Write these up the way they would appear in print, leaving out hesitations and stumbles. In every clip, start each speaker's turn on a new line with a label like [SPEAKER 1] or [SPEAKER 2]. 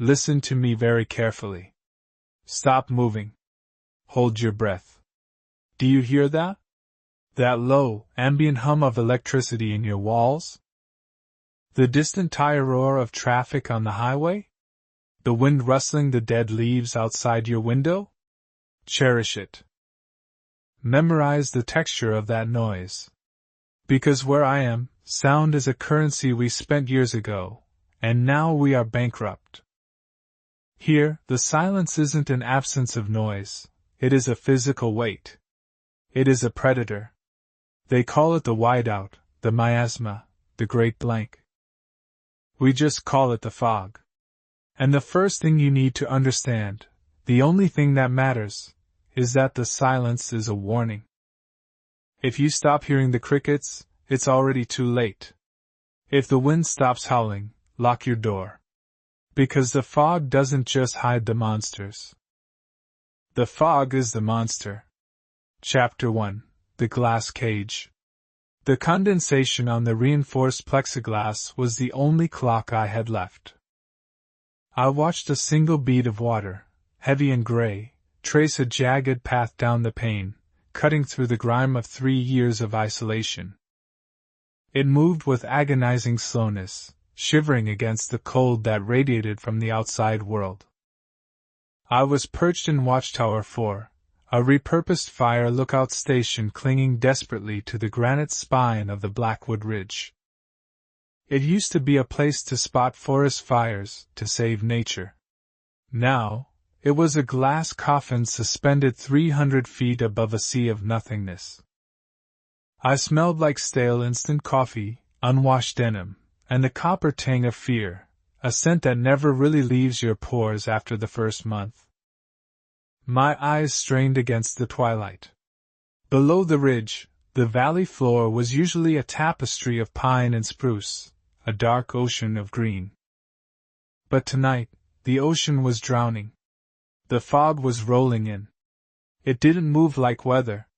[SPEAKER 1] Listen to me very carefully. Stop moving. Hold your breath. Do you hear that? That low, ambient hum of electricity in your walls? The distant tire roar of traffic on the highway? The wind rustling the dead leaves outside your window? Cherish it. Memorize the texture of that noise. Because where I am, sound is a currency we spent years ago, and now we are bankrupt. Here, the silence isn't an absence of noise, it is a physical weight. It is a predator. They call it the whiteout, the miasma, the great blank. We just call it the fog. And the first thing you need to understand, the only thing that matters, is that the silence is a warning. If you stop hearing the crickets, it's already too late. If the wind stops howling, lock your door. Because the fog doesn't just hide the monsters. The fog is the monster. Chapter 1: The Glass Cage. The condensation on the reinforced plexiglass was the only clock I had left. I watched a single bead of water, heavy and gray, trace a jagged path down the pane, cutting through the grime of 3 years of isolation. It moved with agonizing slowness, shivering against the cold that radiated from the outside world. I was perched in Watchtower Four, a repurposed fire lookout station clinging desperately to the granite spine of the Blackwood Ridge. It used to be a place to spot forest fires, to save nature. Now, it was a glass coffin suspended 300 feet above a sea of nothingness. I smelled like stale instant coffee, unwashed denim, and the copper tang of fear, a scent that never really leaves your pores after the first month. My eyes strained against the twilight. Below the ridge, the valley floor was usually a tapestry of pine and spruce, a dark ocean of green. But tonight, the ocean was drowning. The fog was rolling in. It didn't move like weather.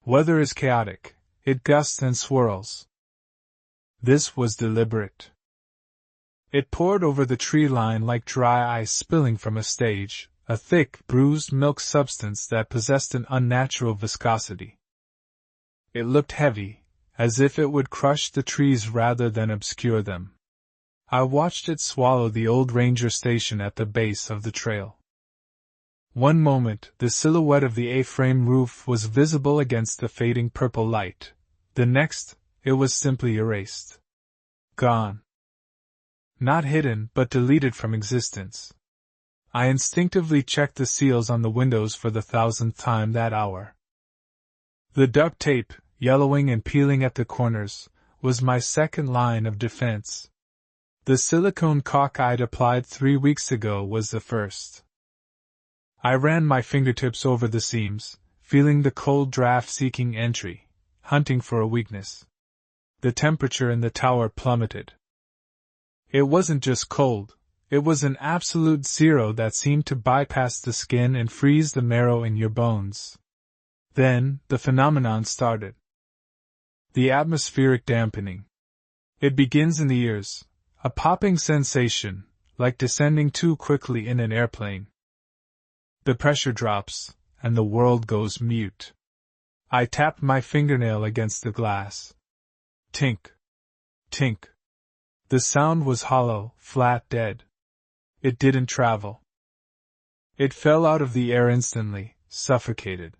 [SPEAKER 1] Weather is chaotic, it gusts and swirls. This was deliberate. It poured over the tree line like dry ice spilling from a stage, a thick, bruised milk substance that possessed an unnatural viscosity. It looked heavy, as if it would crush the trees rather than obscure them. I watched it swallow the old ranger station at the base of the trail. One moment, the silhouette of the A-frame roof was visible against the fading purple light. The next, it was simply erased. Gone. Not hidden, but deleted from existence. I instinctively checked the seals on the windows for the 1000th time that hour. The duct tape, yellowing and peeling at the corners, was my second line of defense. The silicone caulk I'd applied 3 weeks ago was the first. I ran my fingertips over the seams, feeling the cold draft seeking entry, hunting for a weakness. The temperature in the tower plummeted. It wasn't just cold, it was an absolute zero that seemed to bypass the skin and freeze the marrow in your bones. Then, the phenomenon started. The atmospheric dampening. It begins in the ears, a popping sensation, like descending too quickly in an airplane. The pressure drops, and the world goes mute. I tapped my fingernail against the glass. Tink. Tink. The sound was hollow, flat, dead. It didn't travel. It fell out of the air instantly, suffocated.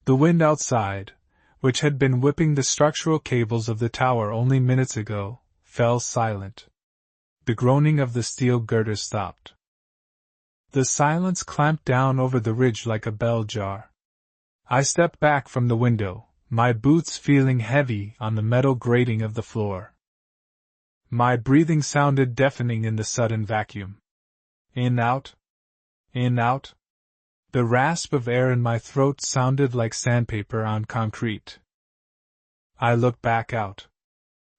[SPEAKER 1] The wind outside, which had been whipping the structural cables of the tower only minutes ago, fell silent. The groaning of the steel girders stopped. The silence clamped down over the ridge like a bell jar. I stepped back from the window, my boots feeling heavy on the metal grating of the floor. My breathing sounded deafening in the sudden vacuum. In, out. In, out. The rasp of air in my throat sounded like sandpaper on concrete. I looked back out.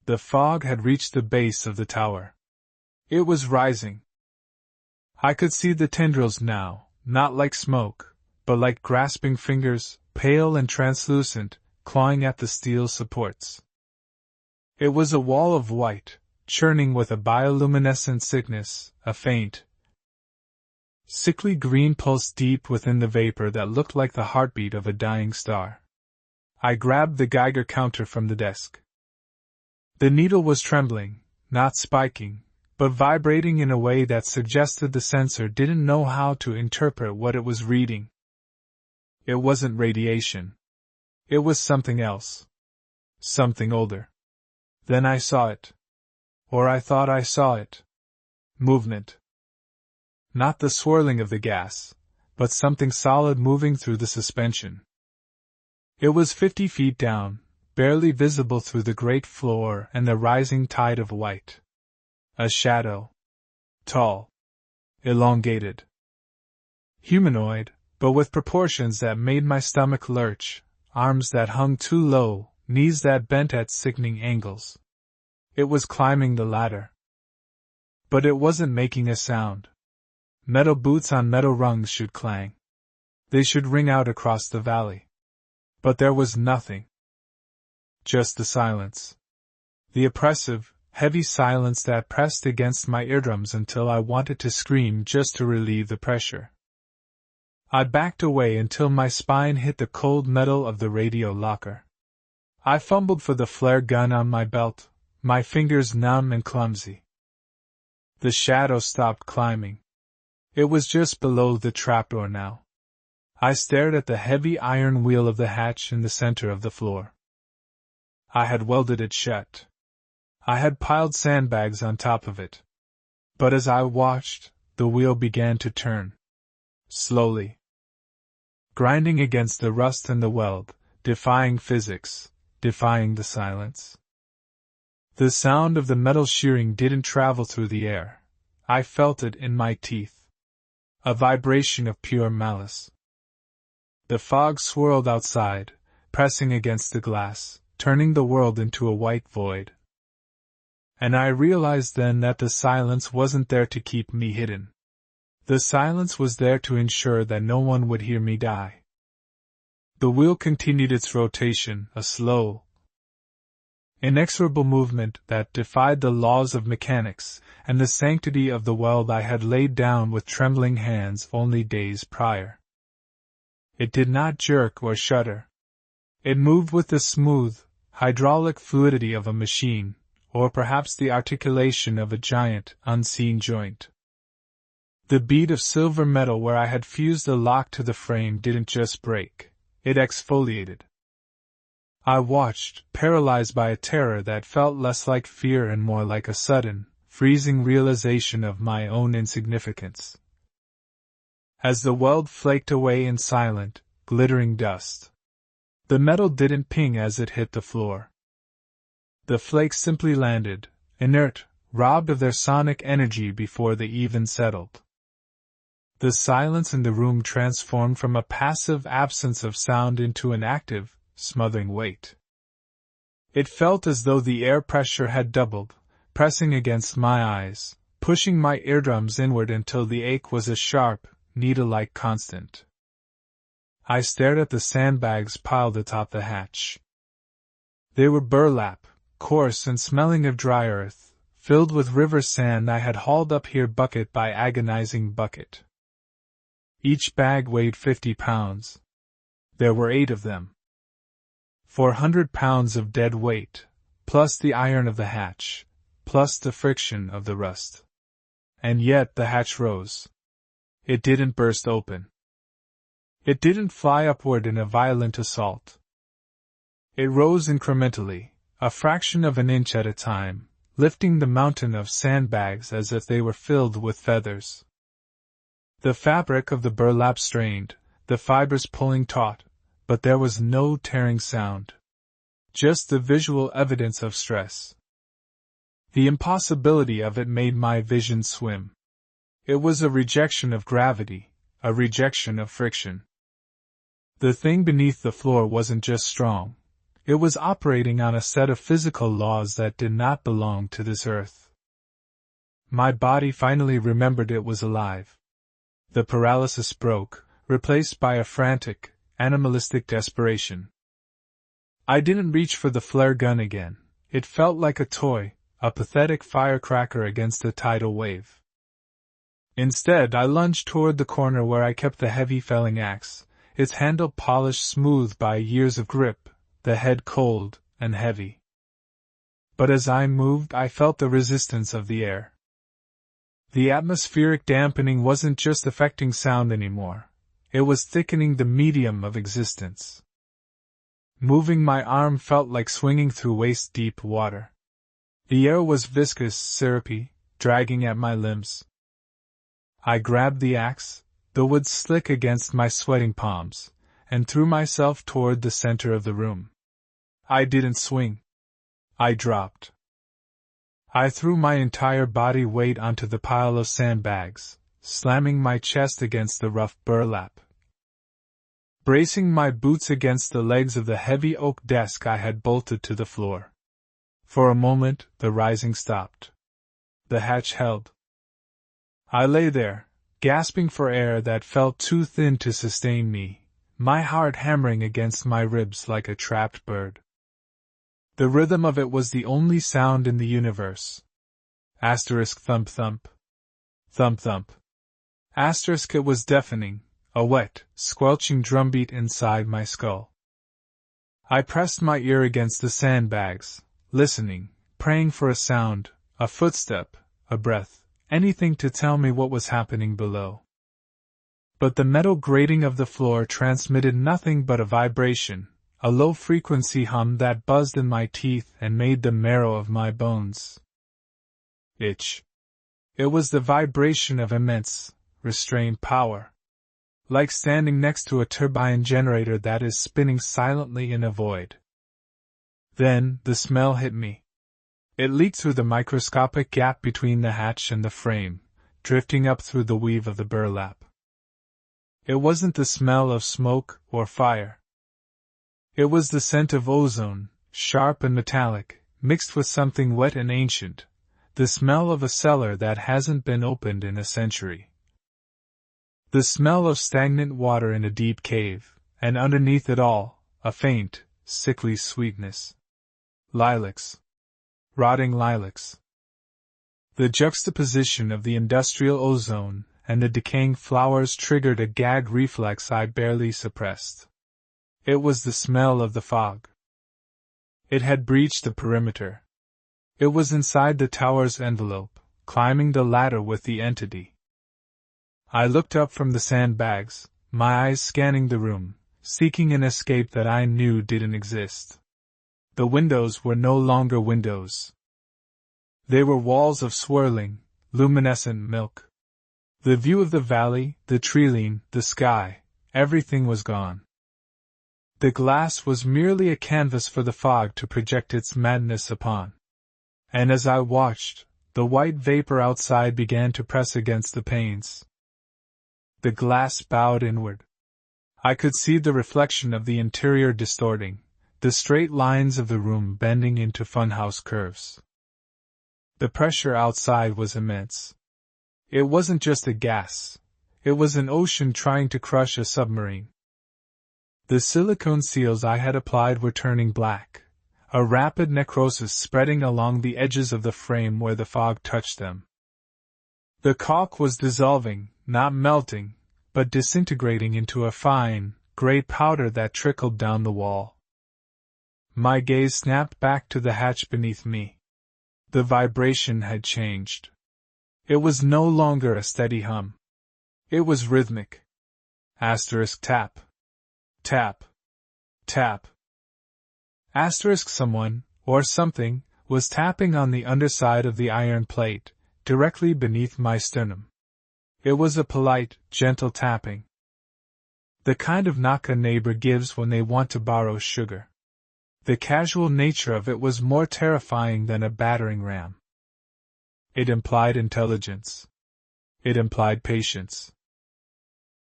[SPEAKER 1] The fog had reached the base of the tower. It was rising. I could see the tendrils now, not like smoke, but like grasping fingers, pale and translucent, clawing at the steel supports. It was a wall of white, churning with a bioluminescent sickness, a faint, sickly green pulse deep within the vapor that looked like the heartbeat of a dying star. I grabbed the Geiger counter from the desk. The needle was trembling, not spiking, but vibrating in a way that suggested the sensor didn't know how to interpret what it was reading. It wasn't radiation. It was something else. Something older. Then I saw it. Or I thought I saw it. Movement. Not the swirling of the gas, but something solid moving through the suspension. It was 50 feet down, barely visible through the great floor and the rising tide of white. A shadow. Tall. Elongated. Humanoid, but with proportions that made my stomach lurch, arms that hung too low, knees that bent at sickening angles. It was climbing the ladder. But it wasn't making a sound. Metal boots on metal rungs should clang. They should ring out across the valley. But there was nothing. Just the silence. The oppressive, heavy silence that pressed against my eardrums until I wanted to scream just to relieve the pressure. I backed away until my spine hit the cold metal of the radio locker. I fumbled for the flare gun on my belt, my fingers numb and clumsy. The shadow stopped climbing. It was just below the trapdoor now. I stared at the heavy iron wheel of the hatch in the center of the floor. I had welded it shut. I had piled sandbags on top of it. But as I watched, the wheel began to turn. Slowly. Grinding against the rust and the weld, defying physics, defying the silence. The sound of the metal shearing didn't travel through the air. I felt it in my teeth. A vibration of pure malice. The fog swirled outside, pressing against the glass, turning the world into a white void. And I realized then that the silence wasn't there to keep me hidden. The silence was there to ensure that no one would hear me die. The wheel continued its rotation, a slow, inexorable movement that defied the laws of mechanics and the sanctity of the weld I had laid down with trembling hands only days prior. It did not jerk or shudder. It moved with the smooth, hydraulic fluidity of a machine, or perhaps the articulation of a giant, unseen joint. The bead of silver metal where I had fused the lock to the frame didn't just break, it exfoliated. I watched, paralyzed by a terror that felt less like fear and more like a sudden, freezing realization of my own insignificance. As the weld flaked away in silent, glittering dust, the metal didn't ping as it hit the floor. The flakes simply landed, inert, robbed of their sonic energy before they even settled. The silence in the room transformed from a passive absence of sound into an active, smothering weight. It felt as though the air pressure had doubled, pressing against my eyes, pushing my eardrums inward until the ache was a sharp, needle-like constant. I stared at the sandbags piled atop the hatch. They were burlap, coarse and smelling of dry earth, filled with river sand I had hauled up here bucket by agonizing bucket. Each bag weighed 50 pounds. There were 8 of them. 400 pounds of dead weight, plus the iron of the hatch, plus the friction of the rust. And yet the hatch rose. It didn't burst open. It didn't fly upward in a violent assault. It rose incrementally, a fraction of an inch at a time, lifting the mountain of sandbags as if they were filled with feathers. The fabric of the burlap strained, the fibers pulling taut, but there was no tearing sound. Just the visual evidence of stress. The impossibility of it made my vision swim. It was a rejection of gravity, a rejection of friction. The thing beneath the floor wasn't just strong. It was operating on a set of physical laws that did not belong to this earth. My body finally remembered it was alive. The paralysis broke, replaced by a frantic, animalistic desperation. I didn't reach for the flare gun again. It felt like a toy, a pathetic firecracker against a tidal wave. Instead, I lunged toward the corner where I kept the heavy felling axe, its handle polished smooth by years of grip, the head cold and heavy. But as I moved, I felt the resistance of the air. The atmospheric dampening wasn't just affecting sound anymore. It was thickening the medium of existence. Moving my arm felt like swinging through waist-deep water. The air was viscous, syrupy, dragging at my limbs. I grabbed the axe, the wood slick against my sweating palms, and threw myself toward the center of the room. I didn't swing. I dropped. I threw my entire body weight onto the pile of sandbags, slamming my chest against the rough burlap. Bracing my boots against the legs of the heavy oak desk I had bolted to the floor. For a moment, the rising stopped. The hatch held. I lay there, gasping for air that felt too thin to sustain me, my heart hammering against my ribs like a trapped bird. The rhythm of it was the only sound in the universe. Asterisk thump thump. Thump thump. Asterisk it was deafening, a wet, squelching drumbeat inside my skull. I pressed my ear against the sandbags, listening, praying for a sound, a footstep, a breath, anything to tell me what was happening below. But the metal grating of the floor transmitted nothing but a vibration, a low-frequency hum that buzzed in my teeth and made the marrow of my bones itch. It was the vibration of immense, restrained power. Like standing next to a turbine generator that is spinning silently in a void. Then, the smell hit me. It leaked through the microscopic gap between the hatch and the frame, drifting up through the weave of the burlap. It wasn't the smell of smoke or fire. It was the scent of ozone, sharp and metallic, mixed with something wet and ancient, the smell of a cellar that hasn't been opened in a century. The smell of stagnant water in a deep cave, and underneath it all, a faint, sickly sweetness. Lilacs. Rotting lilacs. The juxtaposition of the industrial ozone and the decaying flowers triggered a gag reflex I barely suppressed. It was the smell of the fog. It had breached the perimeter. It was inside the tower's envelope, climbing the ladder with the entity. I looked up from the sandbags, my eyes scanning the room, seeking an escape that I knew didn't exist. The windows were no longer windows. They were walls of swirling, luminescent milk. The view of the valley, the treeline, the sky, everything was gone. The glass was merely a canvas for the fog to project its madness upon. And as I watched, the white vapor outside began to press against the panes. The glass bowed inward. I could see the reflection of the interior distorting, the straight lines of the room bending into funhouse curves. The pressure outside was immense. It wasn't just a gas. It was an ocean trying to crush a submarine. The silicone seals I had applied were turning black, a rapid necrosis spreading along the edges of the frame where the fog touched them. The caulk was dissolving, not melting, but disintegrating into a fine, gray powder that trickled down the wall. My gaze snapped back to the hatch beneath me. The vibration had changed. It was no longer a steady hum. It was rhythmic. Asterisk tap. Tap. Tap. Asterisk someone, or something, was tapping on the underside of the iron plate, directly beneath my sternum. It was a polite, gentle tapping. The kind of knock a neighbor gives when they want to borrow sugar. The casual nature of it was more terrifying than a battering ram. It implied intelligence. It implied patience.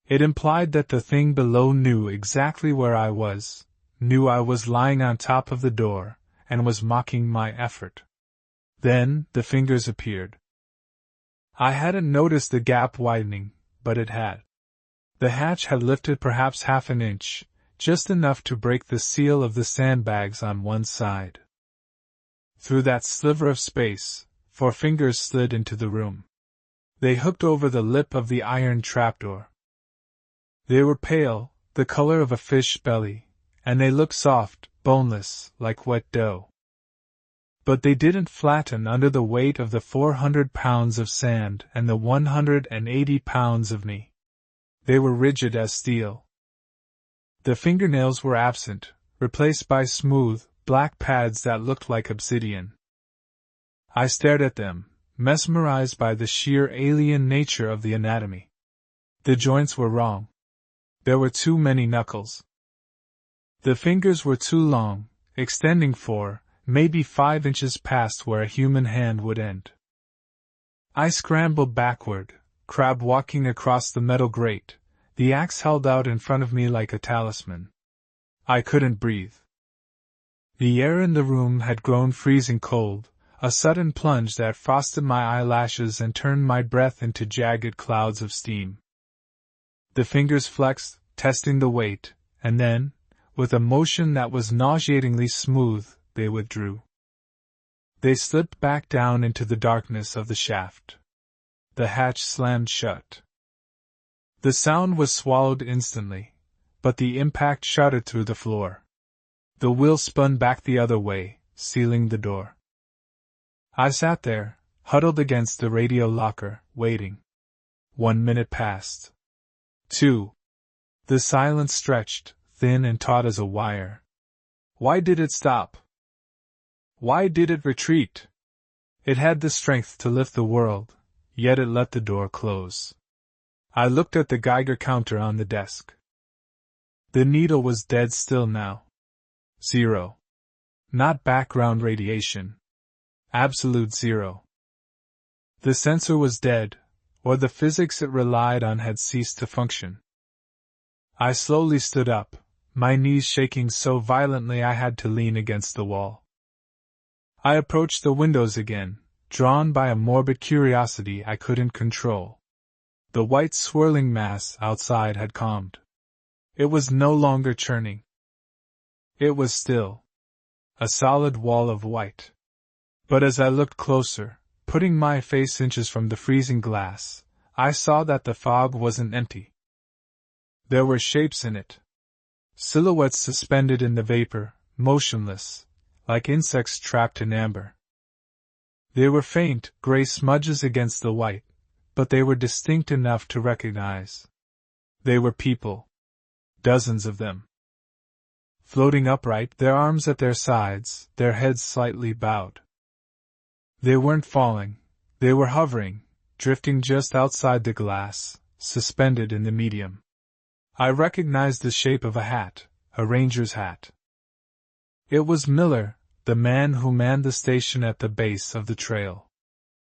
[SPEAKER 1] It implied that the thing below knew exactly where I was, knew I was lying on top of the door, and was mocking my effort. Then, the fingers appeared. I hadn't noticed the gap widening, but it had. The hatch had lifted perhaps half an inch, just enough to break the seal of the sandbags on one side. Through that sliver of space, 4 fingers slid into the room. They hooked over the lip of the iron trapdoor. They were pale, the color of a fish belly, and they looked soft, boneless, like wet dough. But they didn't flatten under the weight of the 400 pounds of sand and the 180 pounds of me. They were rigid as steel. The fingernails were absent, replaced by smooth, black pads that looked like obsidian. I stared at them, mesmerized by the sheer alien nature of the anatomy. The joints were wrong. There were too many knuckles. The fingers were too long, extending 4, maybe 5 inches past where a human hand would end. I scrambled backward, crab walking across the metal grate, the axe held out in front of me like a talisman. I couldn't breathe. The air in the room had grown freezing cold, a sudden plunge that frosted my eyelashes and turned my breath into jagged clouds of steam. The fingers flexed, testing the weight, and then, with a motion that was nauseatingly smooth, they withdrew. They slipped back down into the darkness of the shaft. The hatch slammed shut. The sound was swallowed instantly, but the impact shuddered through the floor. The wheel spun back the other way, sealing the door. I sat there, huddled against the radio locker, waiting. 1 minute passed. 2. The silence stretched, thin and taut as a wire. Why did it stop? Why did it retreat? It had the strength to lift the world, yet it let the door close. I looked at the Geiger counter on the desk. The needle was dead still now. 0. Not background radiation. Absolute 0. The sensor was dead, or the physics it relied on had ceased to function. I slowly stood up, my knees shaking so violently I had to lean against the wall. I approached the windows again, drawn by a morbid curiosity I couldn't control. The white swirling mass outside had calmed. It was no longer churning. It was still. A solid wall of white. But as I looked closer, putting my face inches from the freezing glass, I saw that the fog wasn't empty. There were shapes in it. Silhouettes suspended in the vapor, motionless, like insects trapped in amber. They were faint, gray smudges against the white, but they were distinct enough to recognize. They were people. Dozens of them. Floating upright, their arms at their sides, their heads slightly bowed. They weren't falling, they were hovering, drifting just outside the glass, suspended in the medium. I recognized the shape of a hat, a ranger's hat. It was Miller, the man who manned the station at the base of the trail.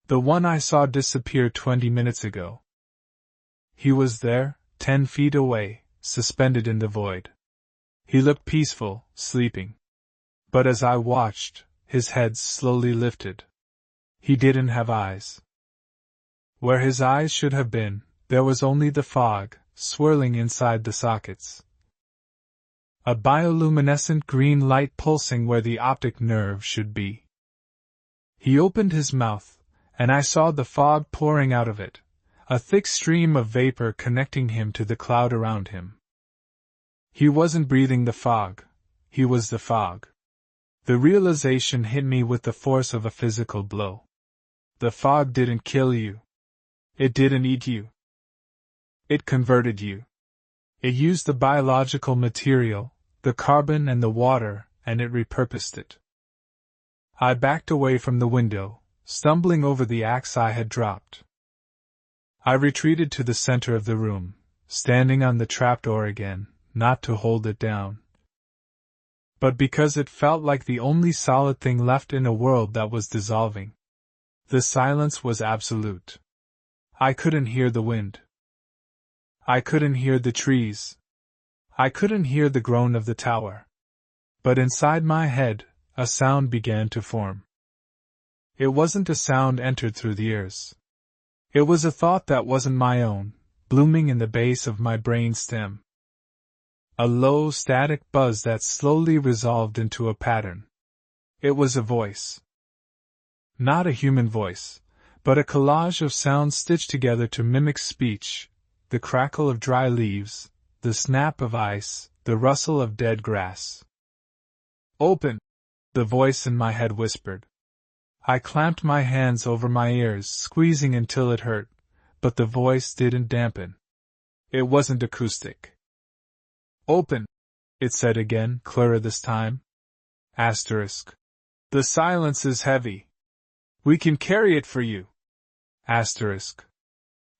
[SPEAKER 1] The one I saw disappear 20 minutes ago. He was there, 10 feet away, suspended in the void. He looked peaceful, sleeping. But as I watched, his head slowly lifted. He didn't have eyes. Where his eyes should have been, there was only the fog, swirling inside the sockets. A bioluminescent green light pulsing where the optic nerve should be. He opened his mouth, and I saw the fog pouring out of it, a thick stream of vapor connecting him to the cloud around him. He wasn't breathing the fog, he was the fog. The realization hit me with the force of a physical blow. The fog didn't kill you. It didn't eat you. It converted you. It used the biological material, the carbon and the water, and it repurposed it. I backed away from the window, stumbling over the axe I had dropped. I retreated to the center of the room, standing on the trapdoor again, not to hold it down, but because it felt like the only solid thing left in a world that was dissolving. The silence was absolute. I couldn't hear the wind. I couldn't hear the trees. I couldn't hear the groan of the tower. But inside my head, a sound began to form. It wasn't a sound entered through the ears. It was a thought that wasn't my own, blooming in the base of my brain stem. A low, static buzz that slowly resolved into a pattern. It was a voice. Not a human voice, but a collage of sounds stitched together to mimic speech: the crackle of dry leaves, the snap of ice, the rustle of dead grass. "Open!" the voice in my head whispered. I clamped my hands over my ears, squeezing until it hurt, but the voice didn't dampen. It wasn't acoustic. "Open!" it said again, clearer this time. Asterisk. "The silence is heavy. We can carry it for you." Asterisk.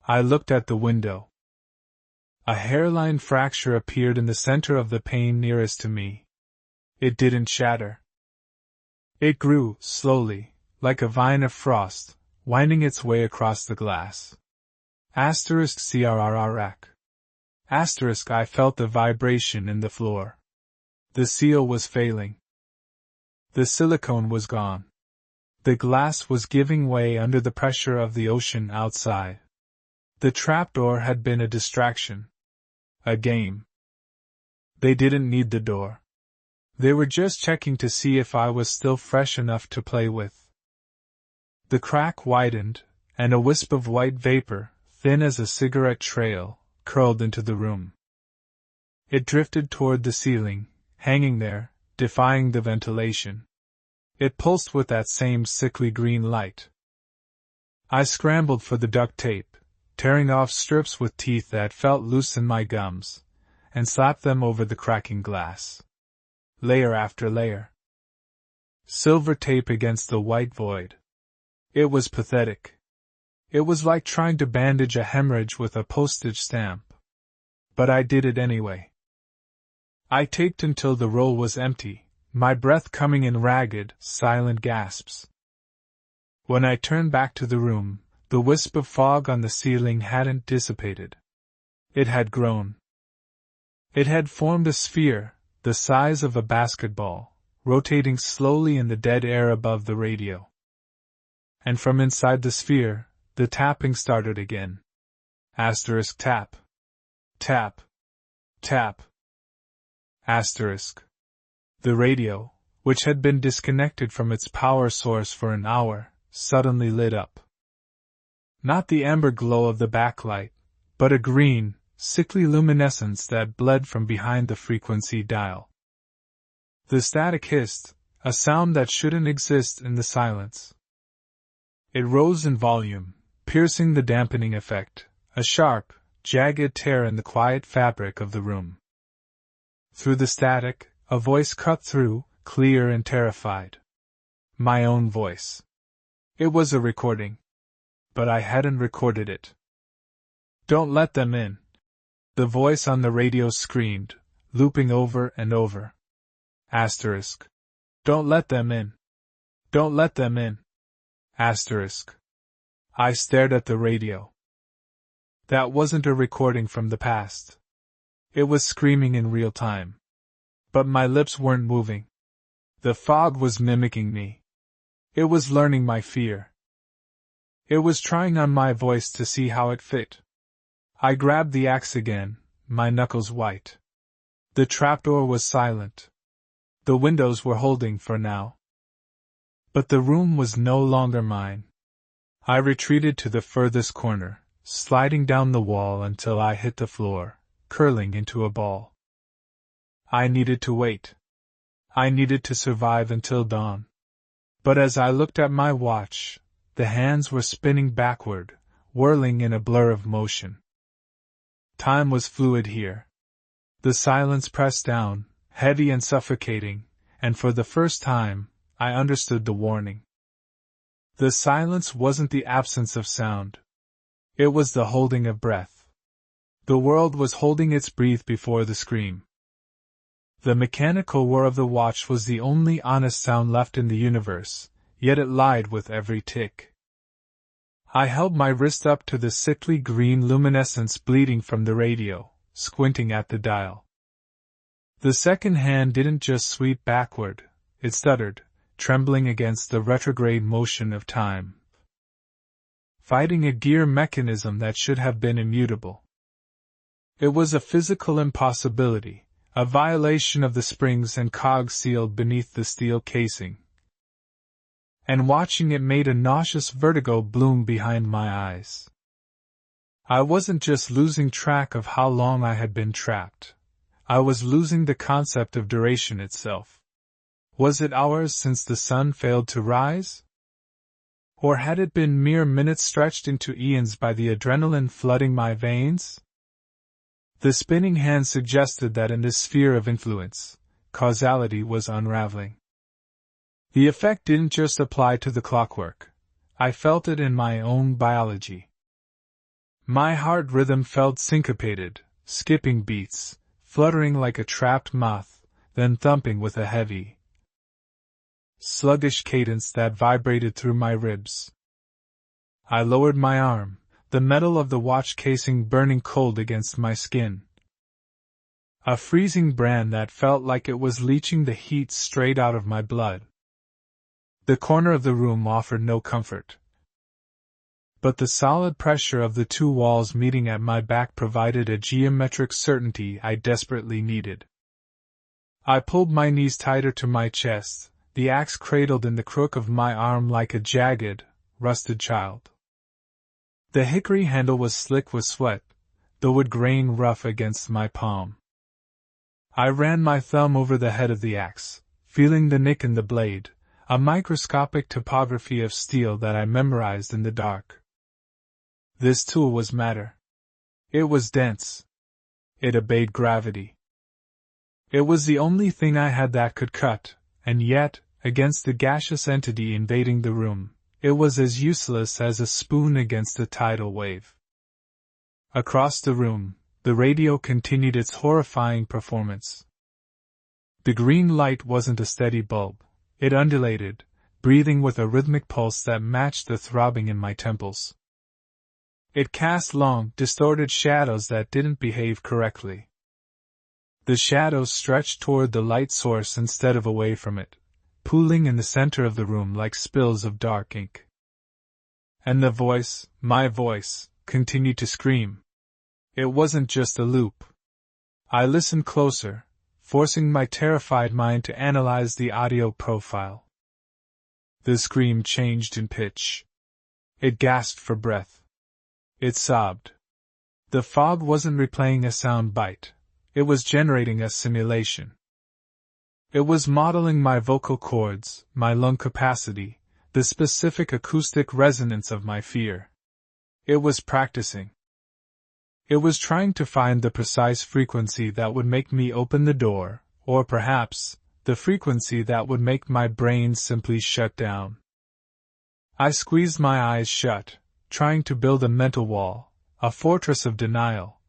[SPEAKER 1] I looked at the window. A hairline fracture appeared in the center of the pane nearest to me. It didn't shatter. It grew, slowly, like a vine of frost, winding its way across the glass. Asterisk crrrack. Asterisk. I felt the vibration in the floor. The seal was failing. The silicone was gone. The glass was giving way under the pressure of the ocean outside. The trapdoor had been a distraction. A game. They didn't need the door. They were just checking to see if I was still fresh enough to play with. The crack widened, and a wisp of white vapor, thin as a cigarette trail, curled into the room. It drifted toward the ceiling, hanging there, defying the ventilation. It pulsed with that same sickly green light. I scrambled for the duct tape, tearing off strips with teeth that felt loose in my gums, and slapped them over the cracking glass. Layer after layer. Silver tape against the white void. It was pathetic. It was like trying to bandage a hemorrhage with a postage stamp. But I did it anyway. I taped until the roll was empty, my breath coming in ragged, silent gasps. When I turned back to the room, the wisp of fog on the ceiling hadn't dissipated. It had grown. It had formed a sphere, the size of a basketball, rotating slowly in the dead air above the radio. And from inside the sphere, the tapping started again. Asterisk tap. Tap. Tap. Asterisk. The radio, which had been disconnected from its power source for an hour, suddenly lit up. Not the amber glow of the backlight, but a green, sickly luminescence that bled from behind the frequency dial. The static hissed, a sound that shouldn't exist in the silence. It rose in volume, piercing the dampening effect, a sharp, jagged tear in the quiet fabric of the room. Through the static, a voice cut through, clear and terrified. My own voice. It was a recording. But I hadn't recorded it. "Don't let them in," the voice on the radio screamed, looping over and over. Asterisk. "Don't let them in. Don't let them in." Asterisk. I stared at the radio. That wasn't a recording from the past. It was screaming in real time. But my lips weren't moving. The fog was mimicking me. It was learning my fear. It was trying on my voice to see how it fit. I grabbed the axe again, my knuckles white. The trapdoor was silent. The windows were holding for now. But the room was no longer mine. I retreated to the furthest corner, sliding down the wall until I hit the floor, curling into a ball. I needed to wait. I needed to survive until dawn. But as I looked at my watch, the hands were spinning backward, whirling in a blur of motion. Time was fluid here. The silence pressed down, heavy and suffocating, and for the first time, I understood the warning. The silence wasn't the absence of sound. It was the holding of breath. The world was holding its breath before the scream. The mechanical whir of the watch was the only honest sound left in the universe, yet it lied with every tick. I held my wrist up to the sickly green luminescence bleeding from the radio, squinting at the dial. The second hand didn't just sweep backward, it stuttered, trembling against the retrograde motion of time, fighting a gear mechanism that should have been immutable. It was a physical impossibility, a violation of the springs and cogs sealed beneath the steel casing. and watching it made a nauseous vertigo bloom behind my eyes. I wasn't just losing track of how long I had been trapped. I was losing the concept of duration itself. Was it hours since the sun failed to rise? Or had it been mere minutes stretched into eons by the adrenaline flooding my veins? The spinning hand suggested that in this sphere of influence, causality was unraveling. The effect didn't just apply to the clockwork. I felt it in my own biology. My heart rhythm felt syncopated, skipping beats, fluttering like a trapped moth, then thumping with a heavy, sluggish cadence that vibrated through my ribs. I lowered my arm, the metal of the watch casing burning cold against my skin. A freezing brand that felt like it was leaching the heat straight out of my blood. The corner of the room offered no comfort, but the solid pressure of the two walls meeting at my back provided a geometric certainty I desperately needed. I pulled my knees tighter to my chest, the axe cradled in the crook of my arm like a jagged, rusted child. The hickory handle was slick with sweat, the wood grain rough against my palm. I ran my thumb over the head of the axe, feeling the nick in the blade, a microscopic topography of steel that I memorized in the dark. This tool was matter. It was dense. It obeyed gravity. It was the only thing I had that could cut, and yet, against the gaseous entity invading the room, it was as useless as a spoon against a tidal wave. Across the room, the radio continued its horrifying performance. The green light wasn't a steady bulb. It undulated, breathing with a rhythmic pulse that matched the throbbing in my temples. It cast long, distorted shadows that didn't behave correctly. The shadows stretched toward the light source instead of away from it, pooling in the center of the room like spills of dark ink. And the voice, my voice, continued to scream. It wasn't just a loop. I listened closer, forcing my terrified mind to analyze the audio profile. The scream changed in pitch. It gasped for breath. It sobbed. The fog wasn't replaying a sound bite. It was generating a simulation. It was modeling my vocal cords, my lung capacity, the specific acoustic resonance of my fear. It was practicing. It was trying to find the precise frequency that would make me open the door, or perhaps, the frequency that would make my brain simply shut down. I squeezed my eyes shut, trying to build a mental wall, a fortress of denial,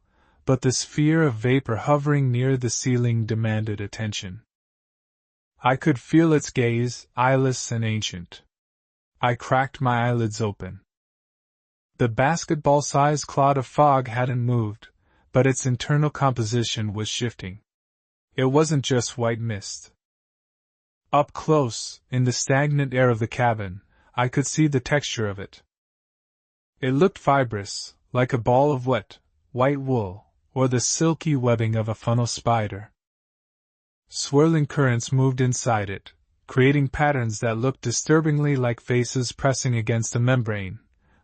[SPEAKER 1] but the sphere of vapor hovering near the ceiling demanded attention. I could feel its gaze, eyeless and ancient. I cracked my eyelids open. The basketball-sized cloud of fog hadn't moved, but its internal composition was shifting. It wasn't just white mist. Up close, in the stagnant air of the cabin, I could see the texture of it. It looked fibrous, like a ball of wet, white wool, or the silky webbing of a funnel spider. Swirling currents moved inside it, creating patterns that looked disturbingly like faces pressing against a membrane,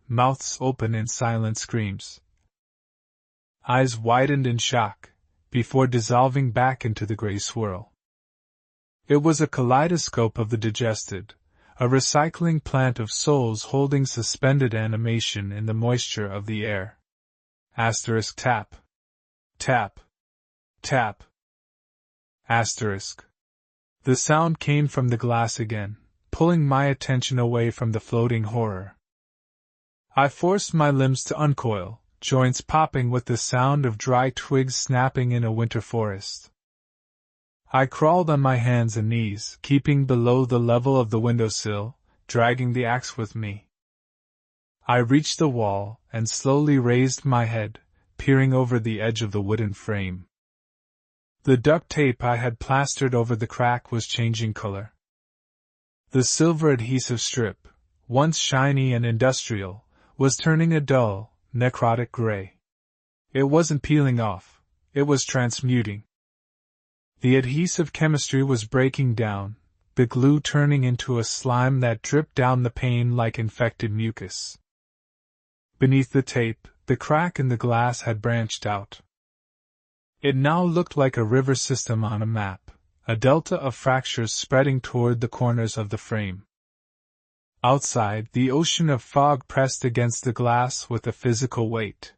[SPEAKER 1] mouths open in silent screams. Eyes widened in shock, before dissolving back into the gray swirl. It was a kaleidoscope of the digested, a recycling plant of souls holding suspended animation in the moisture of the air. Asterisk tap. Tap. Tap. Asterisk. The sound came from the glass again, pulling my attention away from the floating horror. I forced my limbs to uncoil, joints popping with the sound of dry twigs snapping in a winter forest. I crawled on my hands and knees, keeping below the level of the windowsill, dragging the axe with me. I reached the wall and slowly raised my head, peering over the edge of the wooden frame. The duct tape I had plastered over the crack was changing color. The silver adhesive strip, once shiny and industrial, was turning a dull, necrotic gray. It wasn't peeling off, it was transmuting. The adhesive chemistry was breaking down, the glue turning into a slime that dripped down the pane like infected mucus. Beneath the tape, the crack in the glass had branched out. It now looked like a river system on a map, a delta of fractures spreading toward the corners of the frame. Outside, the ocean of fog pressed against the glass with a physical weight.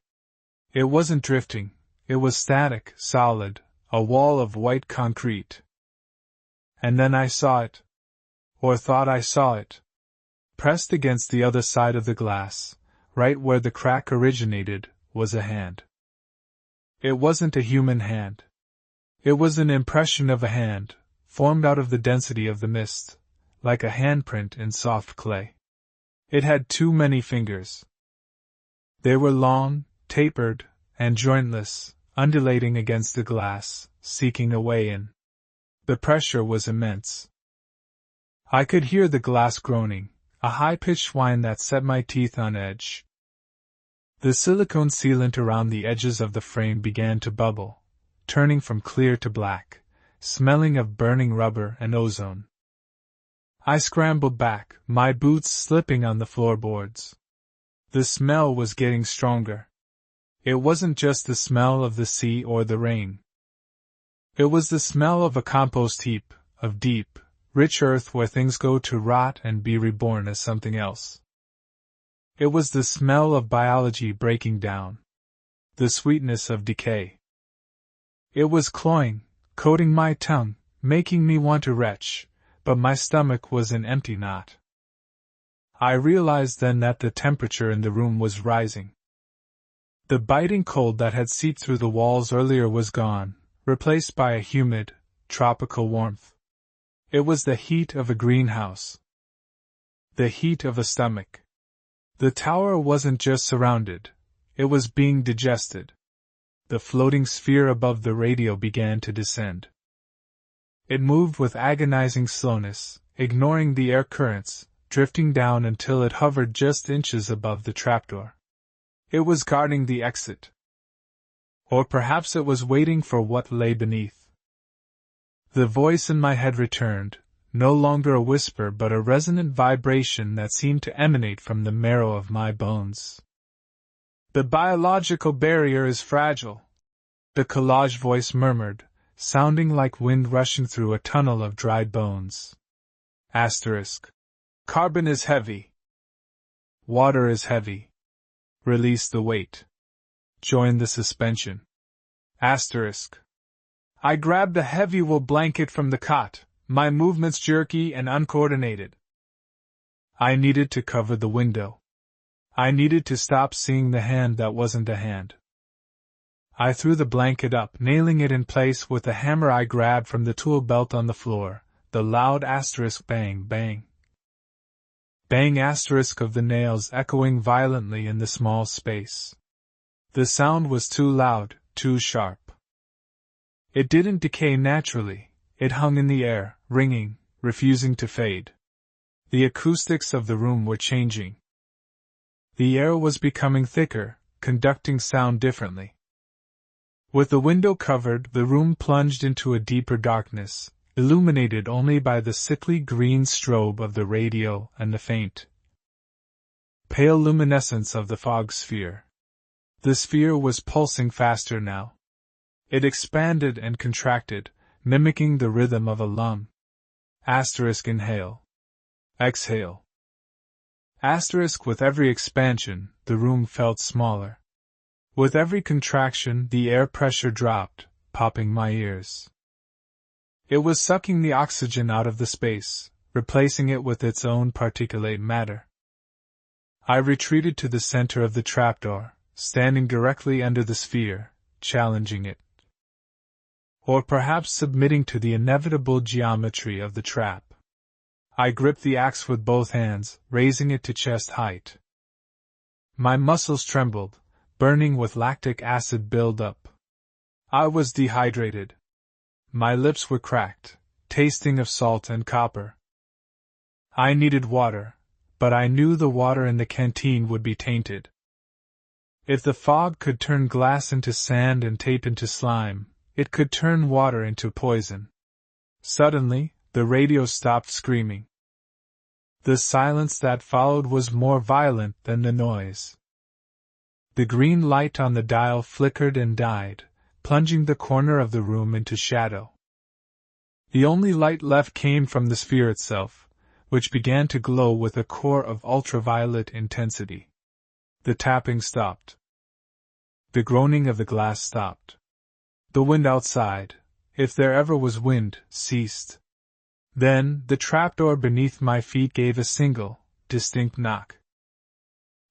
[SPEAKER 1] It wasn't drifting, it was static, solid, a wall of white concrete. And then I saw it. Or thought I saw it. Pressed against the other side of the glass, right where the crack originated, was a hand. It wasn't a human hand. It was an impression of a hand, formed out of the density of the mist, like a handprint in soft clay. It had too many fingers. They were long, tapered, and jointless, undulating against the glass, seeking a way in. The pressure was immense. I could hear the glass groaning, a high-pitched whine that set my teeth on edge. The silicone sealant around the edges of the frame began to bubble, turning from clear to black, smelling of burning rubber and ozone. I scrambled back, my boots slipping on the floorboards. The smell was getting stronger. It wasn't just the smell of the sea or the rain. It was the smell of a compost heap, of deep, rich earth where things go to rot and be reborn as something else. It was the smell of biology breaking down. The sweetness of decay. It was cloying, coating my tongue, making me want to retch, but my stomach was an empty knot. I realized then that the temperature in the room was rising. The biting cold that had seeped through the walls earlier was gone, replaced by a humid, tropical warmth. It was the heat of a greenhouse. The heat of a stomach. The tower wasn't just surrounded, it was being digested. The floating sphere above the radio began to descend. It moved with agonizing slowness, ignoring the air currents, drifting down until it hovered just inches above the trapdoor. It was guarding the exit. Or perhaps it was waiting for what lay beneath. The voice in my head returned, no longer a whisper but a resonant vibration that seemed to emanate from the marrow of my bones. The biological barrier is fragile, the collage voice murmured, sounding like wind rushing through a tunnel of dried bones. Asterisk. Carbon is heavy. Water is heavy. Release the weight. Join the suspension. Asterisk. I grabbed a heavy wool blanket from the cot, my movements jerky and uncoordinated. I needed to cover the window. I needed to stop seeing the hand that wasn't a hand. I threw the blanket up, nailing it in place with a hammer I grabbed from the tool belt on the floor, the loud asterisk bang bang. Bang asterisk of the nails echoing violently in the small space. The sound was too loud, too sharp. It didn't decay naturally, it hung in the air, ringing, refusing to fade. The acoustics of the room were changing. The air was becoming thicker, conducting sound differently. With the window covered, the room plunged into a deeper darkness, illuminated only by the sickly green strobe of the radio and the faint, pale luminescence of the fog sphere. The sphere was pulsing faster now. It expanded and contracted, mimicking the rhythm of a lung. Asterisk inhale. Exhale. Asterisk with every expansion, the room felt smaller. With every contraction, the air pressure dropped, popping my ears. It was sucking the oxygen out of the space, replacing it with its own particulate matter. I retreated to the center of the trapdoor, standing directly under the sphere, challenging it. Or perhaps submitting to the inevitable geometry of the trap. I gripped the axe with both hands, raising it to chest height. My muscles trembled, burning with lactic acid build-up. I was dehydrated. My lips were cracked, tasting of salt and copper. I needed water, but I knew the water in the canteen would be tainted. If the fog could turn glass into sand and tape into slime, it could turn water into poison. Suddenly, The radio stopped screaming. The silence that followed was more violent than the noise. The green light on the dial flickered and died, plunging the corner of the room into shadow. The only light left came from the sphere itself, which began to glow with a core of ultraviolet intensity. The tapping stopped. The groaning of the glass stopped. The wind outside, if there ever was wind, ceased. Then, the trapdoor beneath my feet gave a single, distinct knock.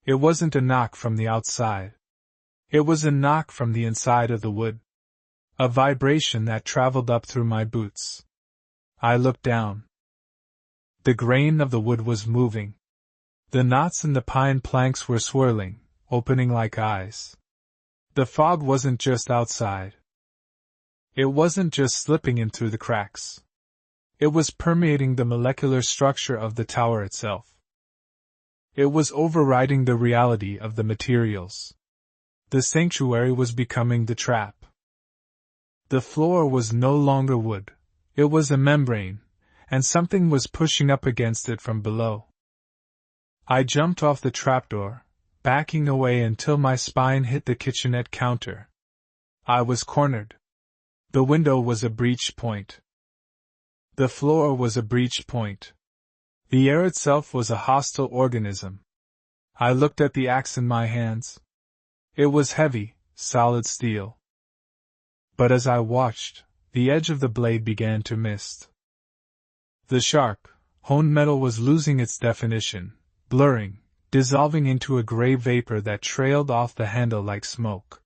[SPEAKER 1] It wasn't a knock from the outside. It was a knock from the inside of the wood. A vibration that traveled up through my boots. I looked down. The grain of the wood was moving. The knots in the pine planks were swirling, opening like eyes. The fog wasn't just outside. It wasn't just slipping in through the cracks. It was permeating the molecular structure of the tower itself. It was overriding the reality of the materials. The sanctuary was becoming the trap. The floor was no longer wood. It was a membrane, and something was pushing up against it from below. I jumped off the trapdoor, backing away until my spine hit the kitchenette counter. I was cornered. The window was a breach point. The floor was a breach point. The air itself was a hostile organism. I looked at the axe in my hands. It was heavy, solid steel. But as I watched, the edge of the blade began to mist. The sharp, honed metal was losing its definition, blurring, dissolving into a gray vapor that trailed off the handle like smoke.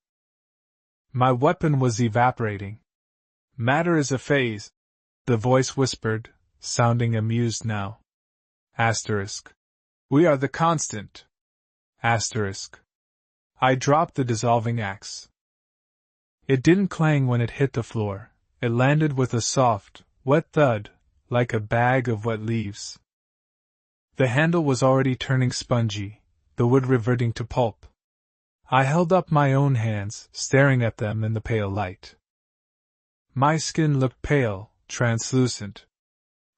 [SPEAKER 1] My weapon was evaporating. Matter is a phase, the voice whispered, sounding amused now. Asterisk. We are the constant. Asterisk. I dropped the dissolving axe. It didn't clang when it hit the floor. It landed with a soft, wet thud, like a bag of wet leaves. The handle was already turning spongy, the wood reverting to pulp. I held up my own hands, staring at them in the pale light. My skin looked pale, translucent.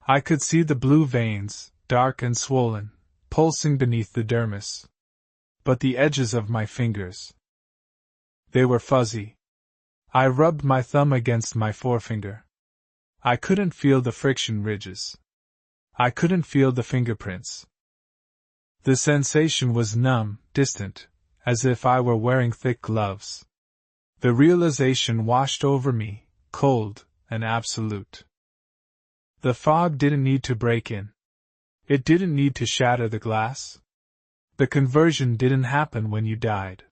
[SPEAKER 1] I could see the blue veins, dark and swollen, pulsing beneath the dermis. But the edges of my fingers, they were fuzzy. I rubbed my thumb against my forefinger. I couldn't feel the friction ridges. I couldn't feel the fingerprints. The sensation was numb, distant, as if I were wearing thick gloves. The realization washed over me, cold and absolute. The fog didn't need to break in. It didn't need to shatter the glass. The conversion didn't happen when you died.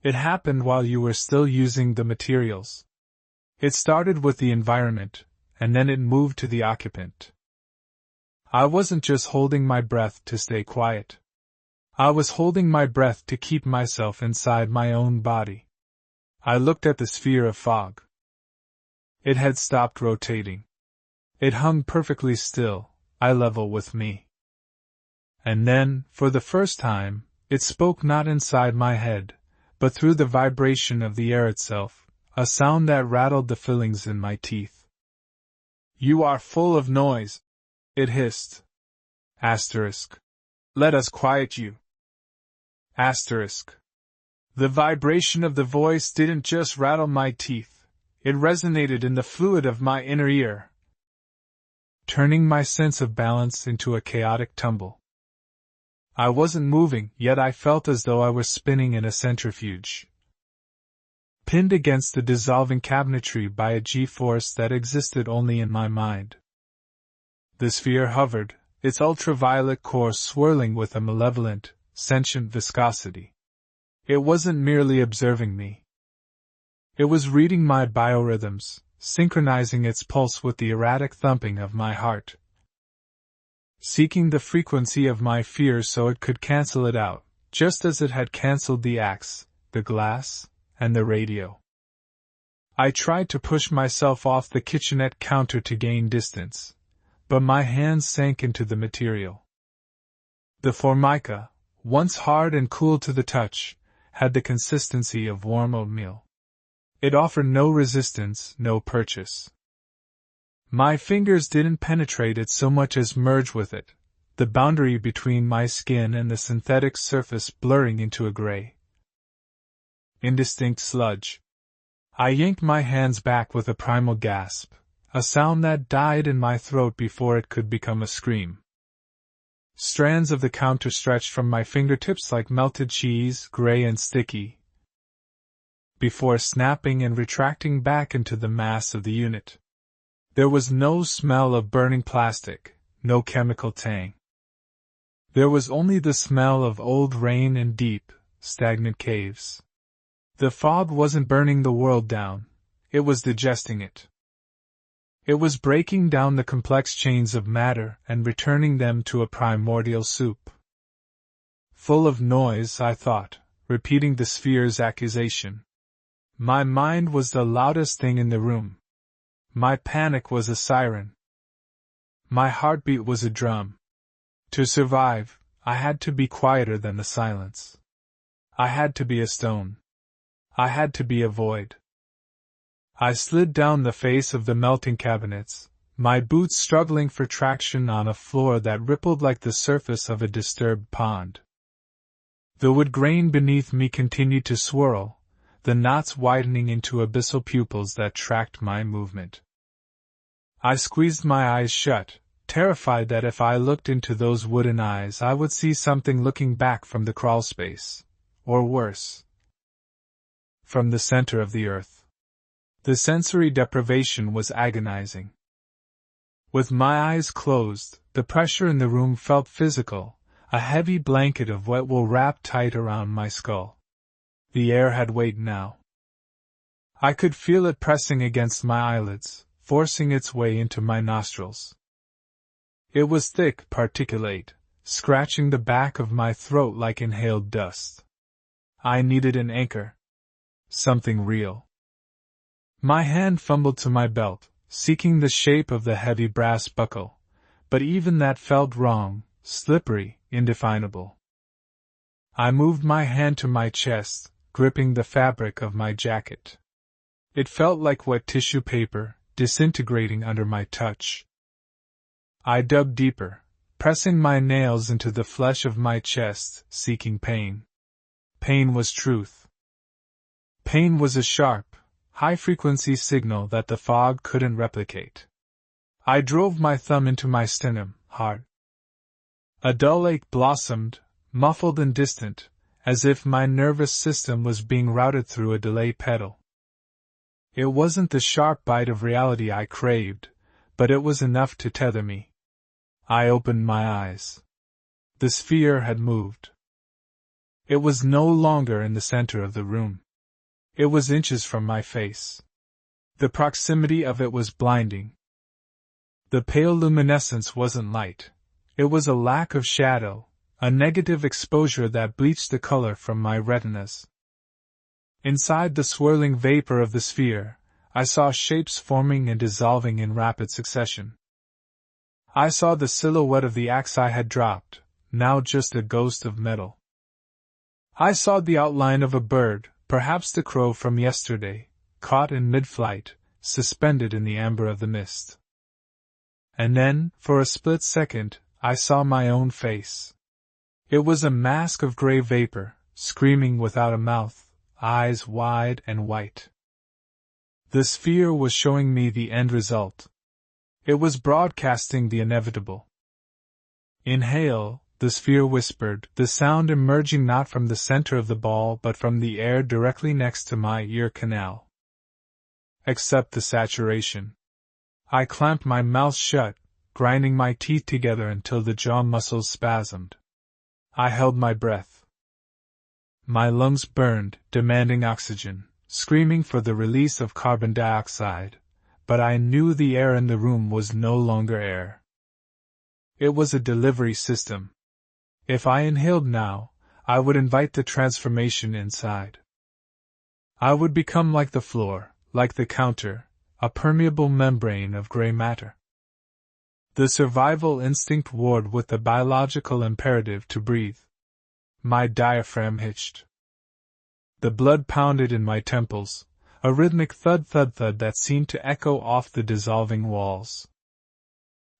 [SPEAKER 1] It happened while you were still using the materials. It started with the environment, and then it moved to the occupant. I wasn't just holding my breath to stay quiet. I was holding my breath to keep myself inside my own body. I looked at the sphere of fog. It had stopped rotating. It hung perfectly still, eye level with me. And then, for the first time, it spoke not inside my head, but through the vibration of the air itself, a sound that rattled the fillings in my teeth. You are full of noise, it hissed. Asterisk. Let us quiet you. Asterisk. The vibration of the voice didn't just rattle my teeth, it resonated in the fluid of my inner ear, turning my sense of balance into a chaotic tumble. I wasn't moving, yet I felt as though I were spinning in a centrifuge, pinned against the dissolving cabinetry by a G-force that existed only in my mind. The sphere hovered, its ultraviolet core swirling with a malevolent, sentient viscosity. It wasn't merely observing me. It was reading my biorhythms, synchronizing its pulse with the erratic thumping of my heart, seeking the frequency of my fear so it could cancel it out, just as it had canceled the axe, the glass, and the radio. I tried to push myself off the kitchenette counter to gain distance, but my hands sank into the material. The formica, once hard and cool to the touch, had the consistency of warm oatmeal. It offered no resistance, no purchase. My fingers didn't penetrate it so much as merge with it, the boundary between my skin and the synthetic surface blurring into a gray, indistinct sludge. I yanked my hands back with a primal gasp, a sound that died in my throat before it could become a scream. Strands of the counter stretched from my fingertips like melted cheese, gray and sticky, before snapping and retracting back into the mass of the unit. There was no smell of burning plastic, no chemical tang. There was only the smell of old rain and deep, stagnant caves. The fog wasn't burning the world down, it was digesting it. It was breaking down the complex chains of matter and returning them to a primordial soup. Full of noise, I thought, repeating the sphere's accusation. My mind was the loudest thing in the room. My panic was a siren. My heartbeat was a drum. To survive, I had to be quieter than the silence. I had to be a stone. I had to be a void. I slid down the face of the melting cabinets, my boots struggling for traction on a floor that rippled like the surface of a disturbed pond. The wood grain beneath me continued to swirl, the knots widening into abyssal pupils that tracked my movement. I squeezed my eyes shut, terrified that if I looked into those wooden eyes I would see something looking back from the crawlspace, or worse, from the center of the earth. The sensory deprivation was agonizing. With my eyes closed, the pressure in the room felt physical, a heavy blanket of wet wool wrapped tight around my skull. The air had weight now. I could feel it pressing against my eyelids, forcing its way into my nostrils. It was thick, particulate, scratching the back of my throat like inhaled dust. I needed an anchor. Something real. My hand fumbled to my belt, seeking the shape of the heavy brass buckle, but even that felt wrong, slippery, indefinable. I moved my hand to my chest, gripping the fabric of my jacket. It felt like wet tissue paper, disintegrating under my touch. I dug deeper, pressing my nails into the flesh of my chest, seeking pain. Pain was truth. Pain was a sharp, high-frequency signal that the fog couldn't replicate. I drove my thumb into my sternum, hard. A dull ache blossomed, muffled and distant, as if my nervous system was being routed through a delay pedal. It wasn't the sharp bite of reality I craved, but it was enough to tether me. I opened my eyes. The sphere had moved. It was no longer in the center of the room. It was inches from my face. The proximity of it was blinding. The pale luminescence wasn't light. It was a lack of shadow, a negative exposure that bleached the color from my retinas. Inside the swirling vapor of the sphere, I saw shapes forming and dissolving in rapid succession. I saw the silhouette of the axe I had dropped, now just a ghost of metal. I saw the outline of a bird, perhaps the crow from yesterday, caught in mid-flight, suspended in the amber of the mist. And then, for a split second, I saw my own face. It was a mask of gray vapor, screaming without a mouth, eyes wide and white. The sphere was showing me the end result. It was broadcasting the inevitable. Inhale, the sphere whispered, the sound emerging not from the center of the ball but from the air directly next to my ear canal. Accept the saturation. I clamped my mouth shut, grinding my teeth together until the jaw muscles spasmed. I held my breath. My lungs burned, demanding oxygen, screaming for the release of carbon dioxide, but I knew the air in the room was no longer air. It was a delivery system. If I inhaled now, I would invite the transformation inside. I would become like the floor, like the counter, a permeable membrane of gray matter. The survival instinct warred with the biological imperative to breathe. My diaphragm hitched. The blood pounded in my temples, a rhythmic thud-thud-thud that seemed to echo off the dissolving walls.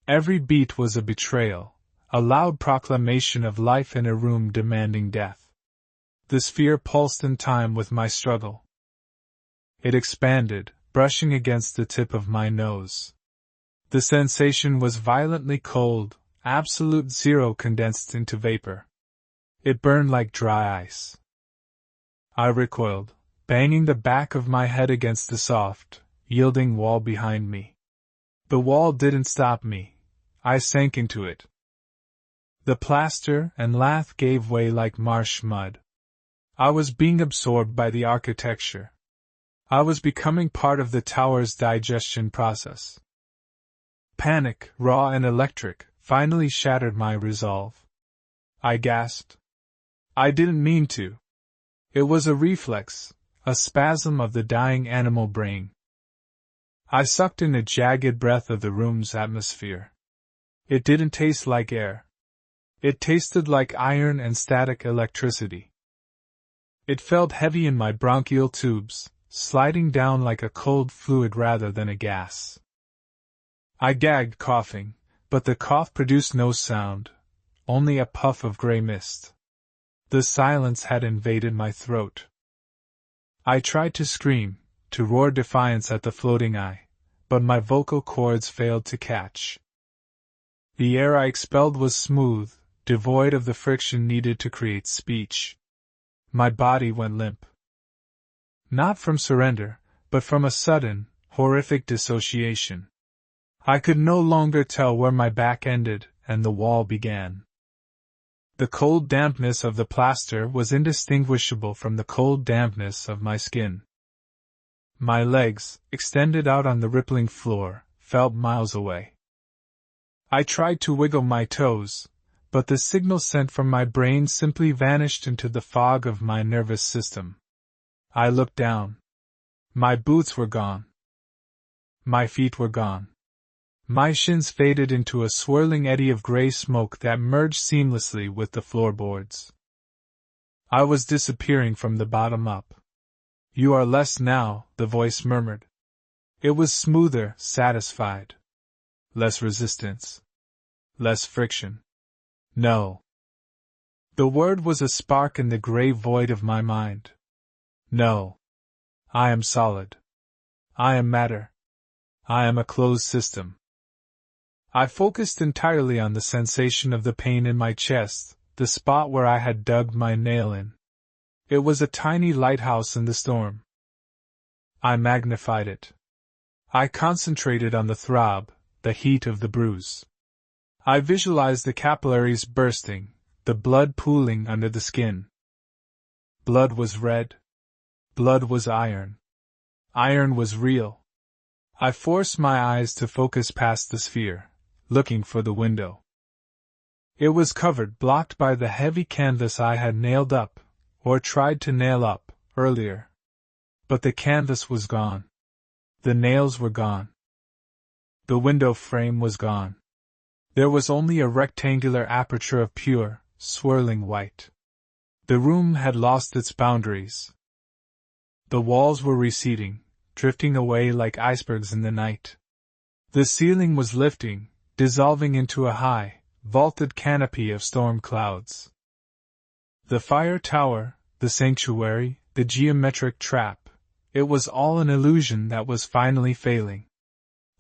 [SPEAKER 1] Every beat was a betrayal, a loud proclamation of life in a room demanding death. The sphere pulsed in time with my struggle. It expanded, brushing against the tip of my nose. The sensation was violently cold, absolute zero condensed into vapor. It burned like dry ice. I recoiled, banging the back of my head against the soft, yielding wall behind me. The wall didn't stop me. I sank into it. The plaster and lath gave way like marsh mud. I was being absorbed by the architecture. I was becoming part of the tower's digestion process. Panic, raw and electric, finally shattered my resolve. I gasped. I didn't mean to. It was a reflex, a spasm of the dying animal brain. I sucked in a jagged breath of the room's atmosphere. It didn't taste like air. It tasted like iron and static electricity. It felt heavy in my bronchial tubes, sliding down like a cold fluid rather than a gas. I gagged, coughing, but the cough produced no sound, only a puff of gray mist. The silence had invaded my throat. I tried to scream, to roar defiance at the floating eye, but my vocal cords failed to catch. The air I expelled was smooth, devoid of the friction needed to create speech. My body went limp. Not from surrender, but from a sudden, horrific dissociation. I could no longer tell where my back ended and the wall began. The cold dampness of the plaster was indistinguishable from the cold dampness of my skin. My legs, extended out on the rippling floor, felt miles away. I tried to wiggle my toes, but the signal sent from my brain simply vanished into the fog of my nervous system. I looked down. My boots were gone. My feet were gone. My shins faded into a swirling eddy of gray smoke that merged seamlessly with the floorboards. I was disappearing from the bottom up. "You are less now," the voice murmured. It was smoother, satisfied. Less resistance. Less friction. No. The word was a spark in the gray void of my mind. No. I am solid. I am matter. I am a closed system. I focused entirely on the sensation of the pain in my chest, the spot where I had dug my nail in. It was a tiny lighthouse in the storm. I magnified it. I concentrated on the throb, the heat of the bruise. I visualized the capillaries bursting, the blood pooling under the skin. Blood was red. Blood was iron. Iron was real. I forced my eyes to focus past the sphere, looking for the window. It was covered, blocked by the heavy canvas I had nailed up, or tried to nail up, earlier. But the canvas was gone. The nails were gone. The window frame was gone. There was only a rectangular aperture of pure, swirling white. The room had lost its boundaries. The walls were receding, drifting away like icebergs in the night. The ceiling was lifting, dissolving into a high, vaulted canopy of storm clouds. The fire tower, the sanctuary, the geometric trap, it was all an illusion that was finally failing.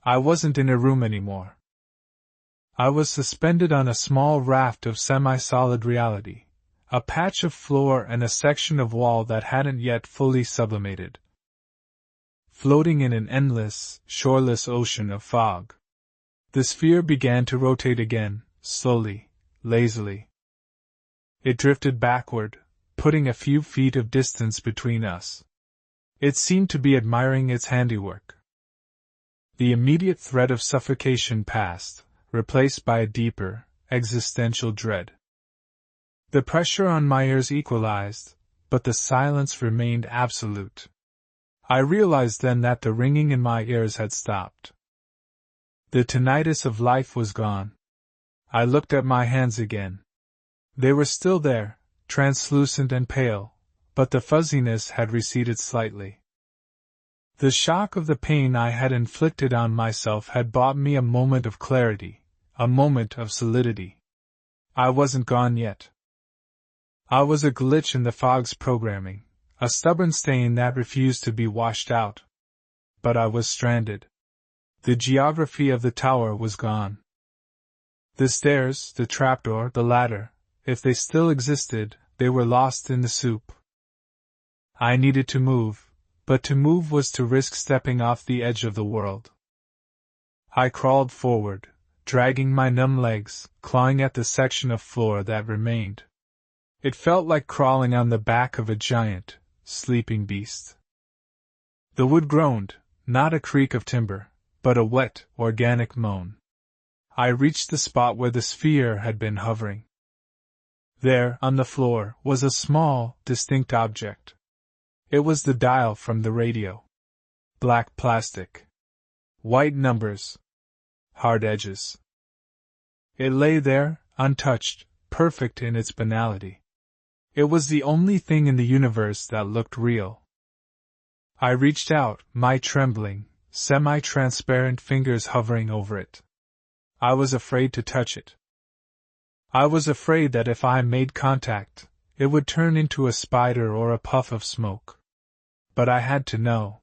[SPEAKER 1] I wasn't in a room anymore. I was suspended on a small raft of semi-solid reality, a patch of floor and a section of wall that hadn't yet fully sublimated. Floating in an endless, shoreless ocean of fog. The sphere began to rotate again, slowly, lazily. It drifted backward, putting a few feet of distance between us. It seemed to be admiring its handiwork. The immediate threat of suffocation passed, replaced by a deeper, existential dread. The pressure on my ears equalized, but the silence remained absolute. I realized then that the ringing in my ears had stopped. The tinnitus of life was gone. I looked at my hands again. They were still there, translucent and pale, but the fuzziness had receded slightly. The shock of the pain I had inflicted on myself had bought me a moment of clarity, a moment of solidity. I wasn't gone yet. I was a glitch in the fog's programming, a stubborn stain that refused to be washed out. But I was stranded. The geography of the tower was gone. The stairs, the trapdoor, the ladder, if they still existed, they were lost in the soup. I needed to move, but to move was to risk stepping off the edge of the world. I crawled forward, dragging my numb legs, clawing at the section of floor that remained. It felt like crawling on the back of a giant, sleeping beast. The wood groaned, not a creak of timber, but a wet, organic moan. I reached the spot where the sphere had been hovering. There, on the floor, was a small, distinct object. It was the dial from the radio. Black plastic. White numbers. Hard edges. It lay there, untouched, perfect in its banality. It was the only thing in the universe that looked real. I reached out, my trembling, semi-transparent fingers hovering over it. I was afraid to touch it. I was afraid that if I made contact, it would turn into a spider or a puff of smoke. But I had to know.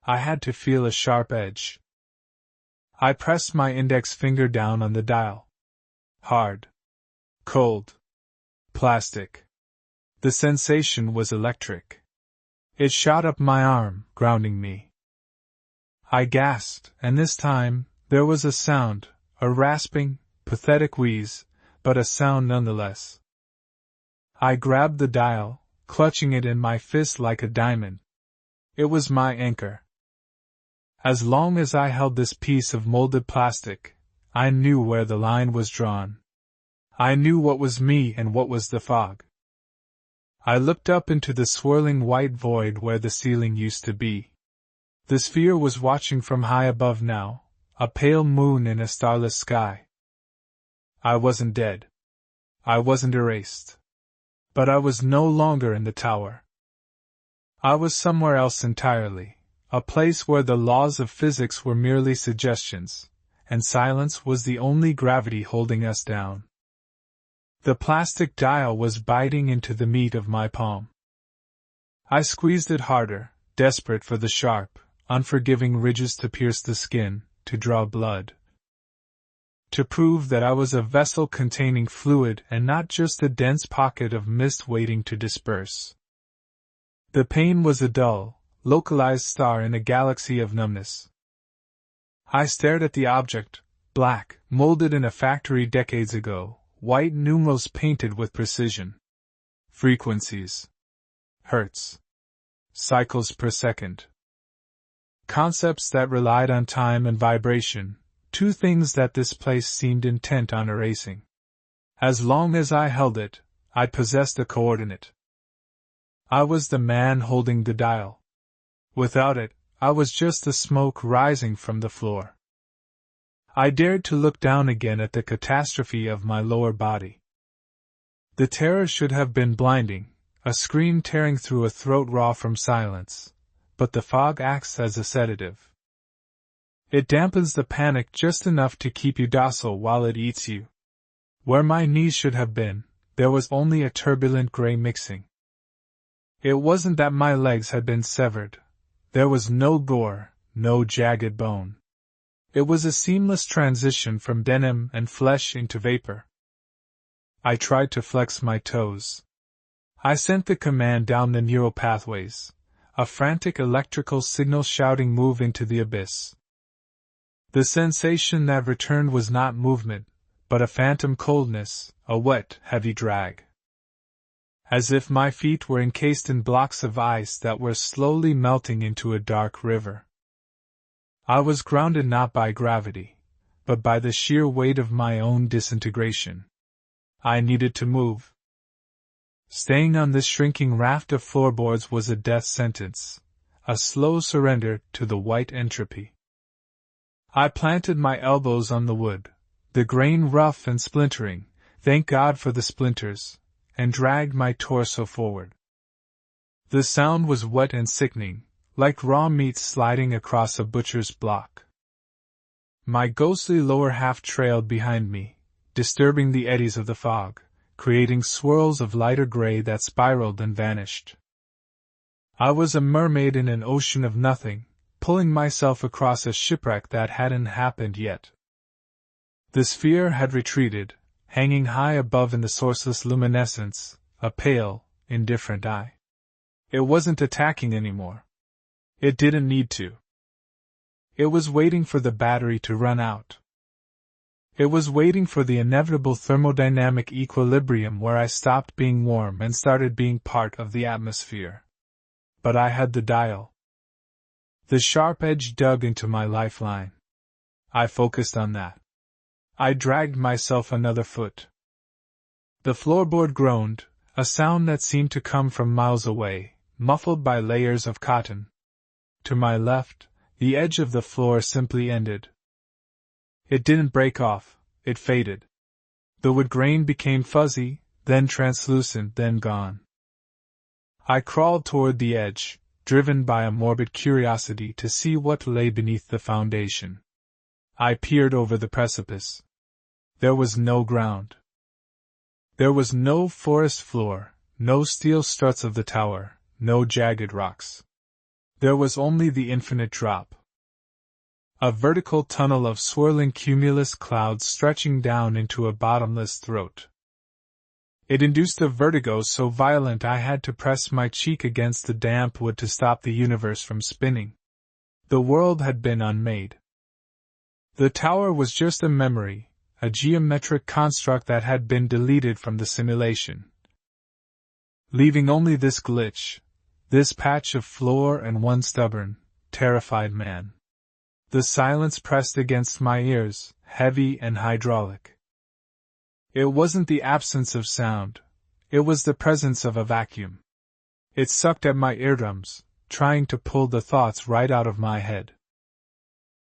[SPEAKER 1] I had to feel a sharp edge. I pressed my index finger down on the dial. Hard. Cold. Plastic. The sensation was electric. It shot up my arm, grounding me. I gasped, and this time, there was a sound, a rasping, pathetic wheeze, but a sound nonetheless. I grabbed the dial, clutching it in my fist like a diamond. It was my anchor. As long as I held this piece of molded plastic, I knew where the line was drawn. I knew what was me and what was the fog. I looked up into the swirling white void where the ceiling used to be. The sphere was watching from high above now, a pale moon in a starless sky. I wasn't dead. I wasn't erased. But I was no longer in the tower. I was somewhere else entirely, a place where the laws of physics were merely suggestions, and silence was the only gravity holding us down. The plastic dial was biting into the meat of my palm. I squeezed it harder, desperate for the sharp, unforgiving ridges to pierce the skin, to draw blood. To prove that I was a vessel containing fluid and not just a dense pocket of mist waiting to disperse. The pain was a dull, localized star in a galaxy of numbness. I stared at the object, black, molded in a factory decades ago, white numerals painted with precision. Frequencies. Hertz. Cycles per second. Concepts that relied on time and vibration, two things that this place seemed intent on erasing. As long as I held it, I possessed a coordinate. I was the man holding the dial. Without it, I was just the smoke rising from the floor. I dared to look down again at the catastrophe of my lower body. The terror should have been blinding, a scream tearing through a throat raw from silence, but the fog acts as a sedative. It dampens the panic just enough to keep you docile while it eats you. Where my knees should have been, there was only a turbulent gray mixing. It wasn't that my legs had been severed. There was no gore, no jagged bone. It was a seamless transition from denim and flesh into vapor. I tried to flex my toes. I sent the command down the neural pathways, a frantic electrical signal shouting move into the abyss. The sensation that returned was not movement, but a phantom coldness, a wet, heavy drag. As if my feet were encased in blocks of ice that were slowly melting into a dark river. I was grounded not by gravity, but by the sheer weight of my own disintegration. I needed to move. Staying on this shrinking raft of floorboards was a death sentence, a slow surrender to the white entropy. I planted my elbows on the wood, the grain rough and splintering, thank God for the splinters, and dragged my torso forward. The sound was wet and sickening, like raw meat sliding across a butcher's block. My ghostly lower half trailed behind me, disturbing the eddies of the fog, creating swirls of lighter gray that spiraled and vanished. I was a mermaid in an ocean of nothing, pulling myself across a shipwreck that hadn't happened yet. The sphere had retreated, hanging high above in the sourceless luminescence, a pale, indifferent eye. It wasn't attacking anymore. It didn't need to. It was waiting for the battery to run out. It was waiting for the inevitable thermodynamic equilibrium where I stopped being warm and started being part of the atmosphere. But I had the dial. The sharp edge dug into my lifeline. I focused on that. I dragged myself another foot. The floorboard groaned, a sound that seemed to come from miles away, muffled by layers of cotton. To my left, the edge of the floor simply ended. It didn't break off, it faded. The wood grain became fuzzy, then translucent, then gone. I crawled toward the edge, driven by a morbid curiosity to see what lay beneath the foundation. I peered over the precipice. There was no ground. There was no forest floor, no steel struts of the tower, no jagged rocks. There was only the infinite drop. A vertical tunnel of swirling cumulus clouds stretching down into a bottomless throat. It induced a vertigo so violent I had to press my cheek against the damp wood to stop the universe from spinning. The world had been unmade. The tower was just a memory, a geometric construct that had been deleted from the simulation, leaving only this glitch, this patch of floor and one stubborn, terrified man. The silence pressed against my ears, heavy and hydraulic. It wasn't the absence of sound, it was the presence of a vacuum. It sucked at my eardrums, trying to pull the thoughts right out of my head.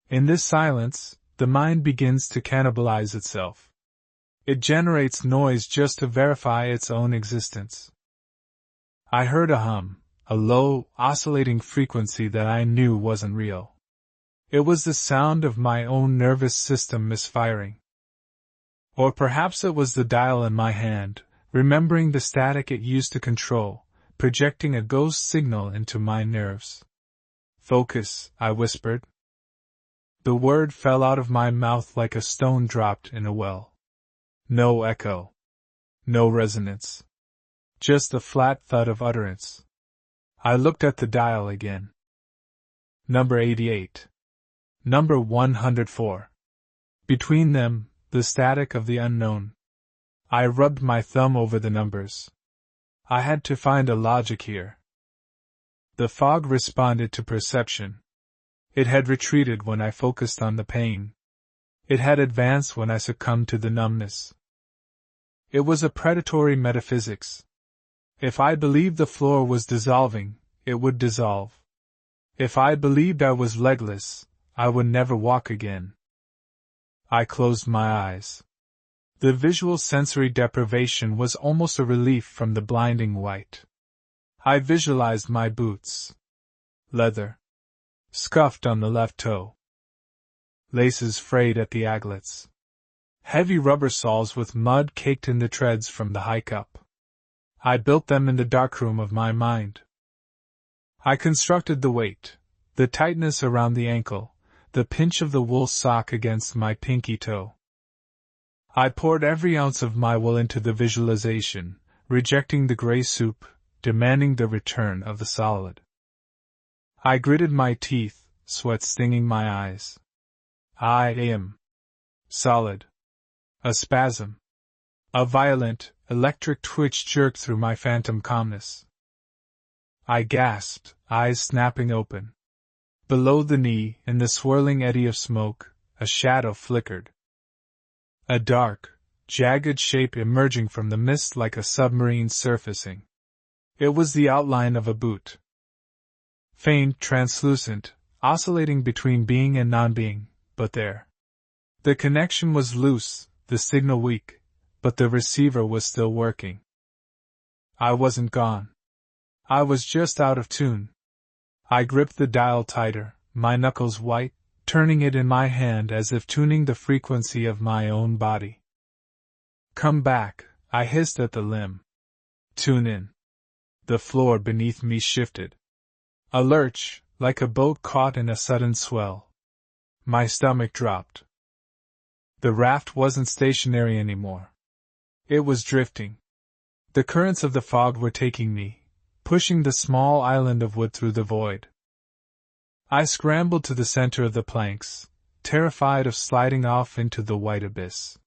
[SPEAKER 1] In this silence, the mind begins to cannibalize itself. It generates noise just to verify its own existence. I heard a hum, a low, oscillating frequency that I knew wasn't real. It was the sound of my own nervous system misfiring. Or perhaps it was the dial in my hand, remembering the static it used to control, projecting a ghost signal into my nerves. "Focus," I whispered. The word fell out of my mouth like a stone dropped in a well. No echo. No resonance. Just the flat thud of utterance. I looked at the dial again. Number 88. Number 104. Between them, the static of the unknown. I rubbed my thumb over the numbers. I had to find a logic here. The fog responded to perception. It had retreated when I focused on the pain. It had advanced when I succumbed to the numbness. It was a predatory metaphysics. If I believed the floor was dissolving, it would dissolve. If I believed I was legless, I would never walk again. I closed my eyes. The visual sensory deprivation was almost a relief from the blinding white. I visualized my boots. Leather. Scuffed on the left toe. Laces frayed at the aglets. Heavy rubber soles with mud caked in the treads from the hike up. I built them in the darkroom of my mind. I constructed the weight, the tightness around the ankle, the pinch of the wool sock against my pinky toe. I poured every ounce of my will into the visualization, rejecting the gray soup, demanding the return of the solid. I gritted my teeth, sweat stinging my eyes. I am solid. A spasm. A violent, electric twitch jerked through my phantom calmness. I gasped, eyes snapping open. Below the knee, in the swirling eddy of smoke, a shadow flickered. A dark, jagged shape emerging from the mist like a submarine surfacing. It was the outline of a boot. Faint, translucent, oscillating between being and non-being, but there. The connection was loose, the signal weak, but the receiver was still working. I wasn't gone. I was just out of tune. I gripped the dial tighter, my knuckles white, turning it in my hand as if tuning the frequency of my own body. Come back, I hissed at the limb. Tune in. The floor beneath me shifted. A lurch, like a boat caught in a sudden swell. My stomach dropped. The raft wasn't stationary anymore. It was drifting. The currents of the fog were taking me, pushing the small island of wood through the void. I scrambled to the center of the planks, terrified of sliding off into the white abyss.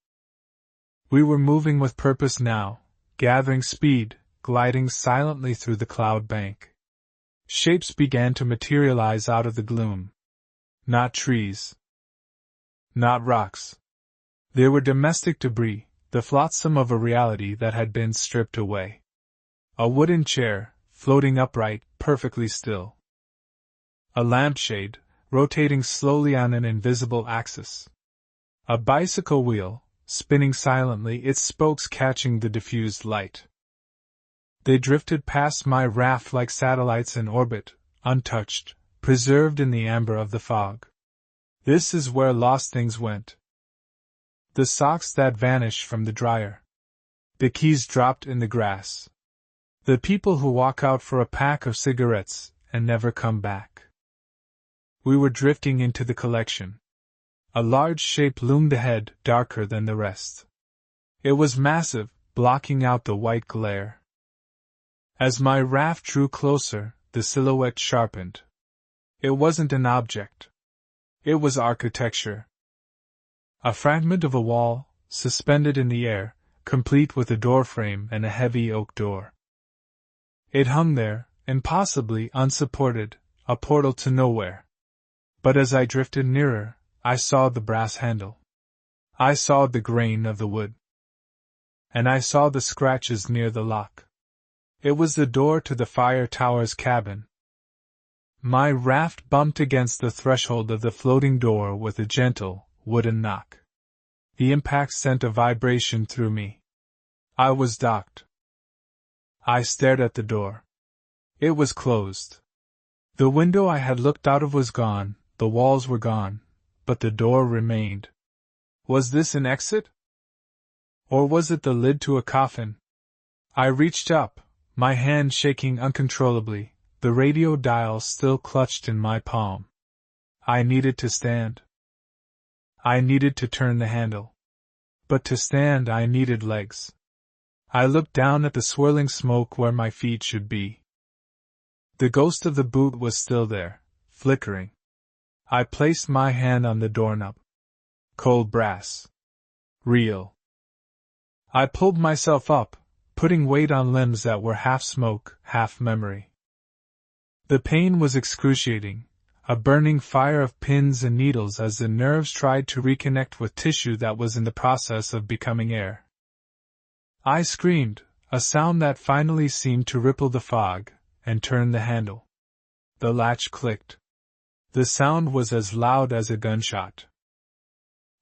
[SPEAKER 1] We were moving with purpose now, gathering speed, gliding silently through the cloud bank. Shapes began to materialize out of the gloom. Not trees. Not rocks. They were domestic debris, the flotsam of a reality that had been stripped away. A wooden chair, floating upright, perfectly still. A lampshade, rotating slowly on an invisible axis. A bicycle wheel, spinning silently, its spokes catching the diffused light. They drifted past my raft like satellites in orbit, untouched, preserved in the amber of the fog. This is where lost things went. The socks that vanished from the dryer. The keys dropped in the grass. The people who walk out for a pack of cigarettes and never come back. We were drifting into the collection. A large shape loomed ahead, darker than the rest. It was massive, blocking out the white glare. As my raft drew closer, the silhouette sharpened. It wasn't an object. It was architecture. A fragment of a wall, suspended in the air, complete with a doorframe and a heavy oak door. It hung there, impossibly unsupported, a portal to nowhere. But as I drifted nearer, I saw the brass handle. I saw the grain of the wood. And I saw the scratches near the lock. It was the door to the fire tower's cabin. My raft bumped against the threshold of the floating door with a gentle, wooden knock. The impact sent a vibration through me. I was docked. I stared at the door. It was closed. The window I had looked out of was gone, the walls were gone, but the door remained. Was this an exit? Or was it the lid to a coffin? I reached up, my hand shaking uncontrollably, the radio dial still clutched in my palm. I needed to stand. I needed to turn the handle. But to stand I needed legs. I looked down at the swirling smoke where my feet should be. The ghost of the boot was still there, flickering. I placed my hand on the doorknob. Cold brass. Real. I pulled myself up, putting weight on limbs that were half smoke, half memory. The pain was excruciating, a burning fire of pins and needles as the nerves tried to reconnect with tissue that was in the process of becoming air. I screamed, a sound that finally seemed to ripple the fog, and turned the handle. The latch clicked. The sound was as loud as a gunshot.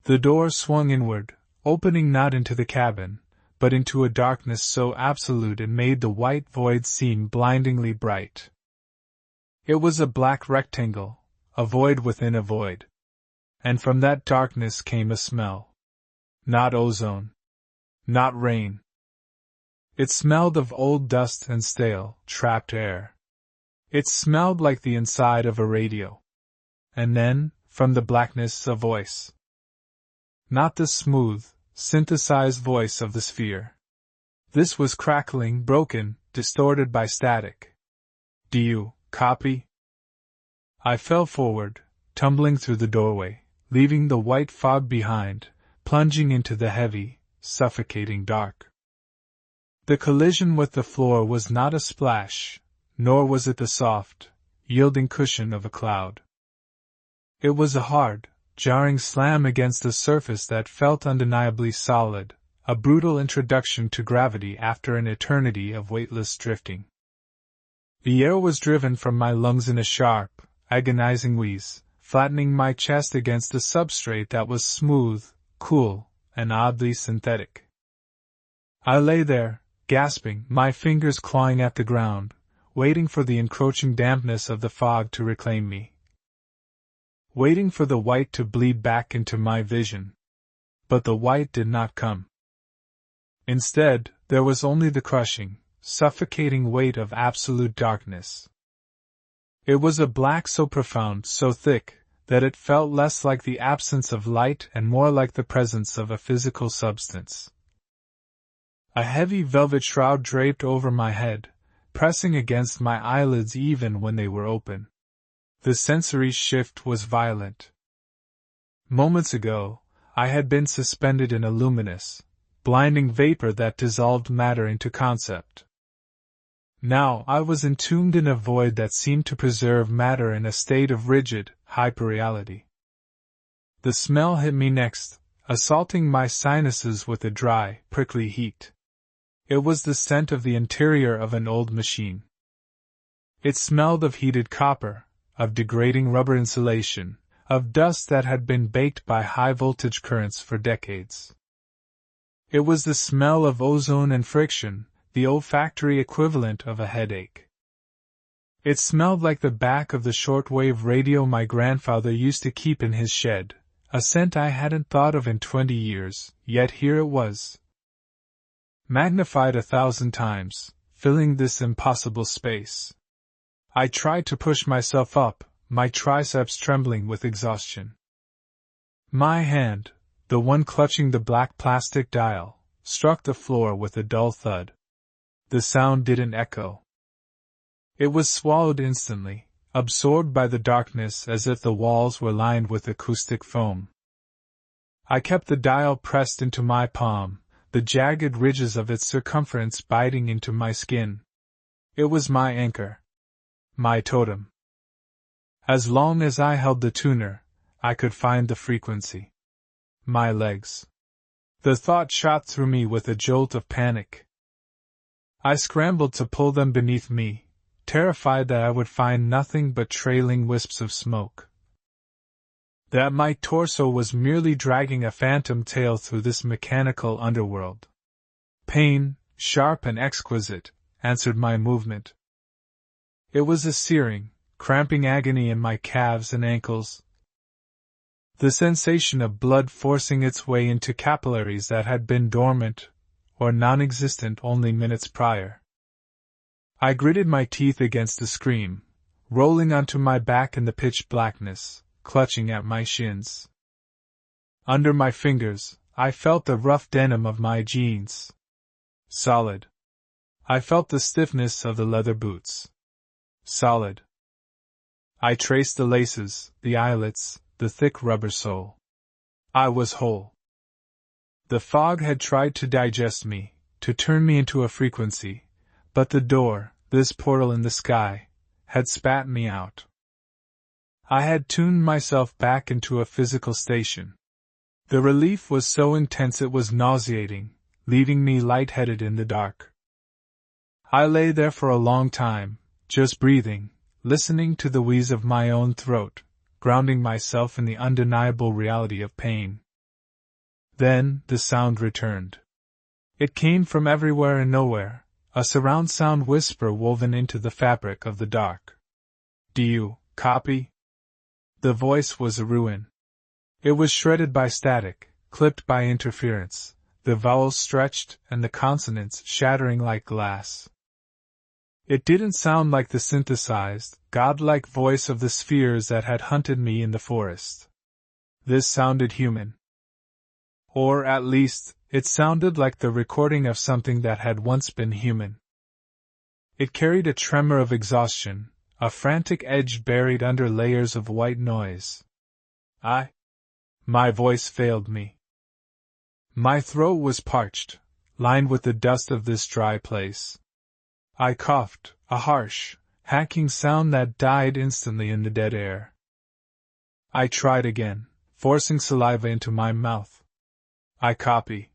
[SPEAKER 1] The door swung inward, opening not into the cabin, but into a darkness so absolute it made the white void seem blindingly bright. It was a black rectangle, a void within a void. And from that darkness came a smell. Not ozone. Not rain. It smelled of old dust and stale, trapped air. It smelled like the inside of a radio. And then, from the blackness, a voice. Not the smooth, synthesized voice of the sphere. This was crackling, broken, distorted by static. Do you copy? I fell forward, tumbling through the doorway, leaving the white fog behind, plunging into the heavy, suffocating dark. The collision with the floor was not a splash, nor was it the soft, yielding cushion of a cloud. It was a hard, jarring slam against a surface that felt undeniably solid, a brutal introduction to gravity after an eternity of weightless drifting. The air was driven from my lungs in a sharp, agonizing wheeze, flattening my chest against a substrate that was smooth, cool, and oddly synthetic. I lay there, gasping, my fingers clawing at the ground, waiting for the encroaching dampness of the fog to reclaim me. Waiting for the white to bleed back into my vision. But the white did not come. Instead, there was only the crushing, suffocating weight of absolute darkness. It was a black so profound, so thick, that it felt less like the absence of light and more like the presence of a physical substance. A heavy velvet shroud draped over my head, pressing against my eyelids even when they were open. The sensory shift was violent. Moments ago, I had been suspended in a luminous, blinding vapor that dissolved matter into concept. Now I was entombed in a void that seemed to preserve matter in a state of rigid, hyperreality. The smell hit me next, assaulting my sinuses with a dry, prickly heat. It was the scent of the interior of an old machine. It smelled of heated copper, of degrading rubber insulation, of dust that had been baked by high-voltage currents for decades. It was the smell of ozone and friction, the olfactory equivalent of a headache. It smelled like the back of the shortwave radio my grandfather used to keep in his shed, a scent I hadn't thought of in 20 years, yet here it was. Magnified 1,000 times, filling this impossible space. I tried to push myself up, my triceps trembling with exhaustion. My hand, the one clutching the black plastic dial, struck the floor with a dull thud. The sound didn't echo. It was swallowed instantly, absorbed by the darkness as if the walls were lined with acoustic foam. I kept the dial pressed into my palm, the jagged ridges of its circumference biting into my skin. It was my anchor. My totem. As long as I held the tuner, I could find the frequency. My legs. The thought shot through me with a jolt of panic. I scrambled to pull them beneath me, terrified that I would find nothing but trailing wisps of smoke. That my torso was merely dragging a phantom tail through this mechanical underworld. Pain, sharp and exquisite, answered my movement. It was a searing, cramping agony in my calves and ankles. The sensation of blood forcing its way into capillaries that had been dormant, or non-existent only minutes prior. I gritted my teeth against the scream, rolling onto my back in the pitch blackness, clutching at my shins. Under my fingers, I felt the rough denim of my jeans. Solid. I felt the stiffness of the leather boots. Solid. I traced the laces, the eyelets, the thick rubber sole. I was whole. The fog had tried to digest me, to turn me into a frequency, but the door, this portal in the sky, had spat me out. I had tuned myself back into a physical station. The relief was so intense it was nauseating, leaving me lightheaded in the dark. I lay there for a long time, just breathing, listening to the wheeze of my own throat, grounding myself in the undeniable reality of pain. Then, the sound returned. It came from everywhere and nowhere, a surround sound whisper woven into the fabric of the dark. Do you copy? The voice was a ruin. It was shredded by static, clipped by interference, the vowels stretched and the consonants shattering like glass. It didn't sound like the synthesized, godlike voice of the spheres that had hunted me in the forest. This sounded human. Or, at least, it sounded like the recording of something that had once been human. It carried a tremor of exhaustion, a frantic edge buried under layers of white noise. My voice failed me. My throat was parched, lined with the dust of this dry place. I coughed, a harsh, hacking sound that died instantly in the dead air. I tried again, forcing saliva into my mouth. I copy.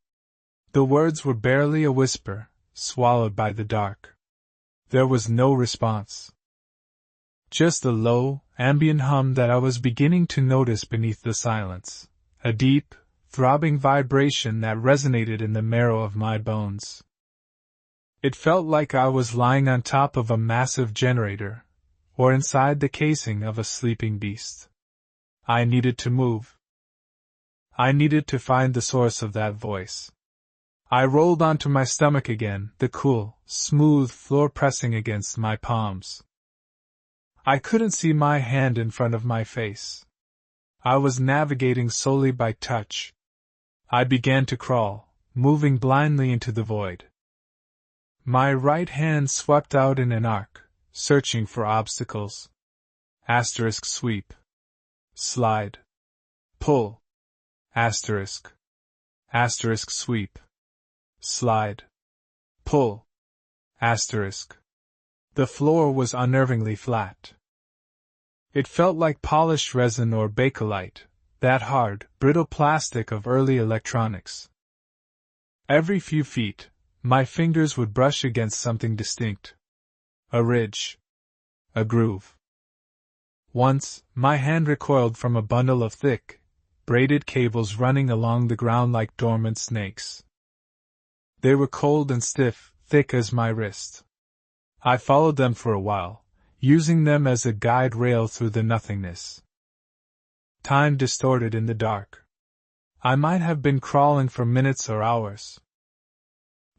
[SPEAKER 1] The words were barely a whisper, swallowed by the dark. There was no response. Just a low, ambient hum that I was beginning to notice beneath the silence, a deep, throbbing vibration that resonated in the marrow of my bones. It felt like I was lying on top of a massive generator, or inside the casing of a sleeping beast. I needed to move. I needed to find the source of that voice. I rolled onto my stomach again, the cool, smooth floor pressing against my palms. I couldn't see my hand in front of my face. I was navigating solely by touch. I began to crawl, moving blindly into the void. My right hand swept out in an arc, searching for obstacles. Asterisk sweep. Slide. Pull. Asterisk. Asterisk sweep. Slide. Pull. Asterisk. The floor was unnervingly flat. It felt like polished resin or bakelite, that hard, brittle plastic of early electronics. Every few feet, my fingers would brush against something distinct. A ridge. A groove. Once, my hand recoiled from a bundle of thick, braided cables running along the ground like dormant snakes. They were cold and stiff, thick as my wrist. I followed them for a while, using them as a guide rail through the nothingness. Time distorted in the dark. I might have been crawling for minutes or hours.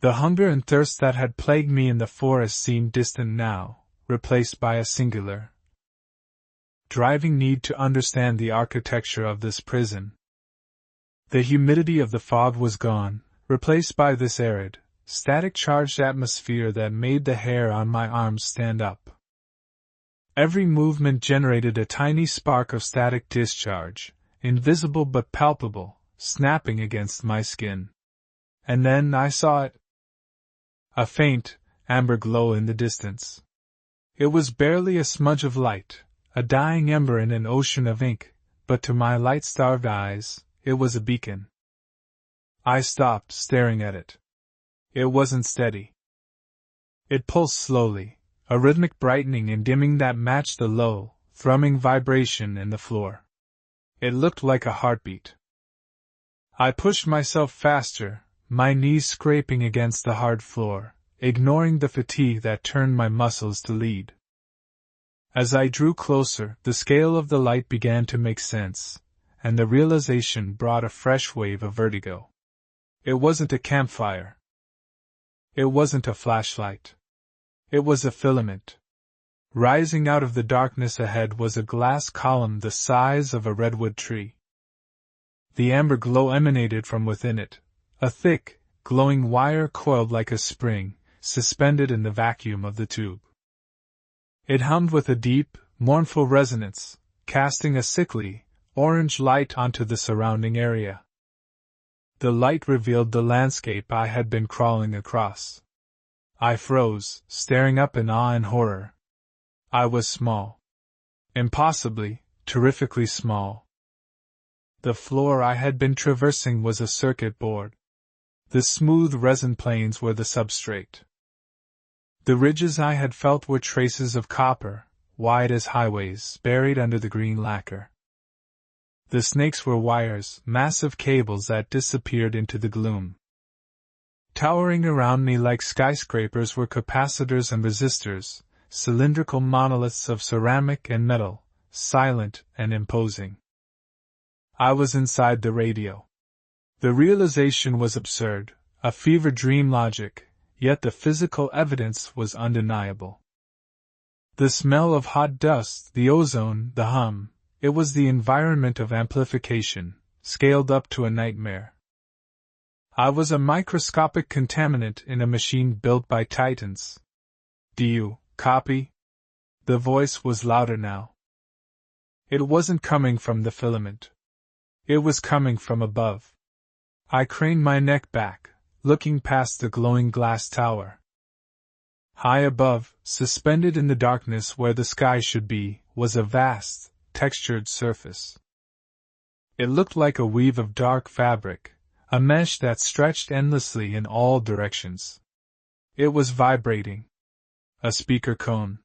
[SPEAKER 1] The hunger and thirst that had plagued me in the forest seemed distant now, replaced by a singular, driving need to understand the architecture of this prison. The humidity of the fog was gone, replaced by this arid, static-charged atmosphere that made the hair on my arms stand up. Every movement generated a tiny spark of static discharge, invisible but palpable, snapping against my skin. And then I saw it. A faint, amber glow in the distance. It was barely a smudge of light, a dying ember in an ocean of ink, but to my light-starved eyes, it was a beacon. I stopped, staring at it. It wasn't steady. It pulsed slowly, a rhythmic brightening and dimming that matched the low, thrumming vibration in the floor. It looked like a heartbeat. I pushed myself faster, my knees scraping against the hard floor, ignoring the fatigue that turned my muscles to lead. As I drew closer, the scale of the light began to make sense, and the realization brought a fresh wave of vertigo. It wasn't a campfire. It wasn't a flashlight. It was a filament. Rising out of the darkness ahead was a glass column the size of a redwood tree. The amber glow emanated from within it, a thick, glowing wire coiled like a spring, suspended in the vacuum of the tube. It hummed with a deep, mournful resonance, casting a sickly, orange light onto the surrounding area. The light revealed the landscape I had been crawling across. I froze, staring up in awe and horror. I was small. Impossibly, terrifically small. The floor I had been traversing was a circuit board. The smooth resin planes were the substrate. The ridges I had felt were traces of copper, wide as highways, buried under the green lacquer. The snakes were wires, massive cables that disappeared into the gloom. Towering around me like skyscrapers were capacitors and resistors, cylindrical monoliths of ceramic and metal, silent and imposing. I was inside the radio. The realization was absurd, a fever dream logic, yet the physical evidence was undeniable. The smell of hot dust, the ozone, the hum, it was the environment of amplification, scaled up to a nightmare. I was a microscopic contaminant in a machine built by titans. Do you copy? The voice was louder now. It wasn't coming from the filament. It was coming from above. I craned my neck back, looking past the glowing glass tower. High above, suspended in the darkness where the sky should be, was a vast, textured surface. It looked like a weave of dark fabric, a mesh that stretched endlessly in all directions. It was vibrating. A speaker cone.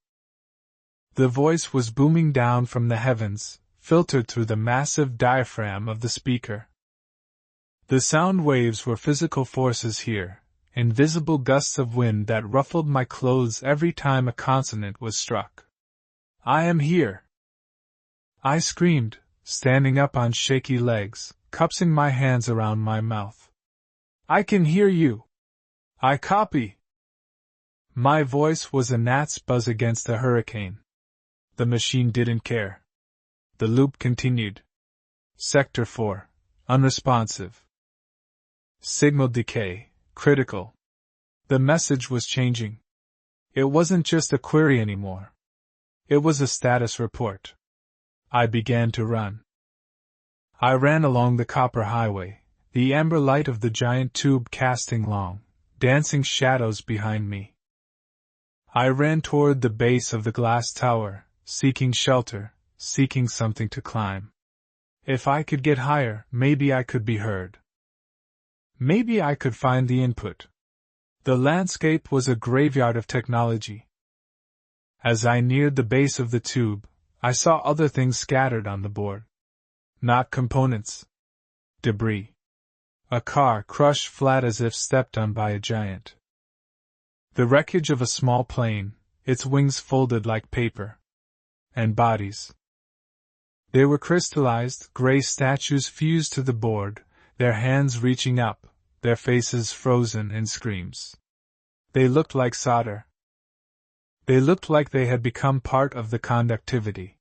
[SPEAKER 1] The voice was booming down from the heavens, filtered through the massive diaphragm of the speaker. The sound waves were physical forces here, invisible gusts of wind that ruffled my clothes every time a consonant was struck. "I am here!" I screamed, standing up on shaky legs, cupping my hands around my mouth. "I can hear you! I copy!" My voice was a gnat's buzz against a hurricane. The machine didn't care. The loop continued. Sector 4, unresponsive. Signal decay, critical. The message was changing. It wasn't just a query anymore. It was a status report. I began to run. I ran along the copper highway, the amber light of the giant tube casting long, dancing shadows behind me. I ran toward the base of the glass tower, seeking shelter, seeking something to climb. If I could get higher, maybe I could be heard. Maybe I could find the input. The landscape was a graveyard of technology. As I neared the base of the tube, I saw other things scattered on the board. Not components. Debris. A car crushed flat as if stepped on by a giant. The wreckage of a small plane, its wings folded like paper. And bodies. They were crystallized, gray statues fused to the board, their hands reaching up, their faces frozen in screams. They looked like solder. They looked like they had become part of the conductivity.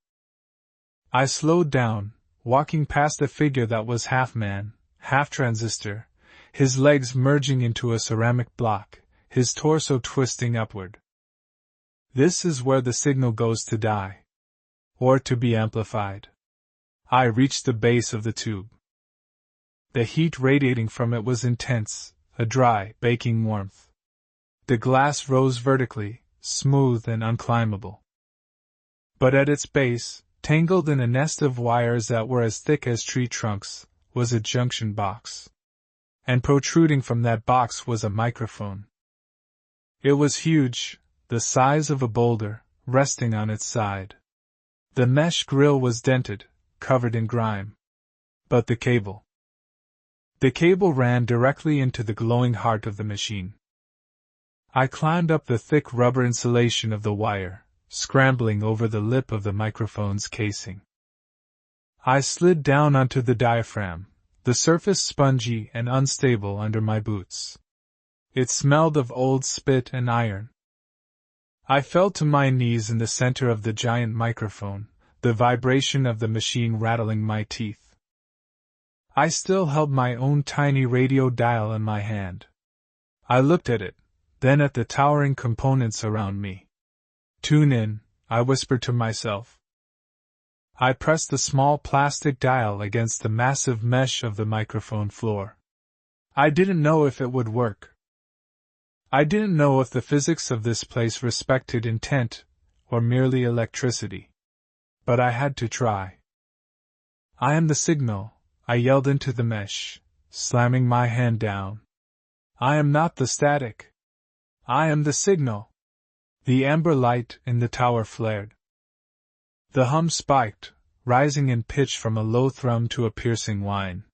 [SPEAKER 1] I slowed down, walking past a figure that was half man, half transistor, his legs merging into a ceramic block, his torso twisting upward. This is where the signal goes to die. Or to be amplified. I reached the base of the tube. The heat radiating from it was intense, a dry, baking warmth. The glass rose vertically, smooth and unclimbable. But at its base, tangled in a nest of wires that were as thick as tree trunks, was a junction box. And protruding from that box was a microphone. It was huge, the size of a boulder, resting on its side. The mesh grill was dented, covered in grime. But the cable. The cable ran directly into the glowing heart of the machine. I climbed up the thick rubber insulation of the wire, scrambling over the lip of the microphone's casing. I slid down onto the diaphragm, the surface spongy and unstable under my boots. It smelled of old spit and iron. I fell to my knees in the center of the giant microphone, the vibration of the machine rattling my teeth. I still held my own tiny radio dial in my hand. I looked at it, then at the towering components around me. "Tune in," I whispered to myself. I pressed the small plastic dial against the massive mesh of the microphone floor. I didn't know if it would work. I didn't know if the physics of this place respected intent, or merely electricity. But I had to try. "I am the signal," I yelled into the mesh, slamming my hand down. "I am not the static. I am the signal." The amber light in the tower flared. The hum spiked, rising in pitch from a low thrum to a piercing whine.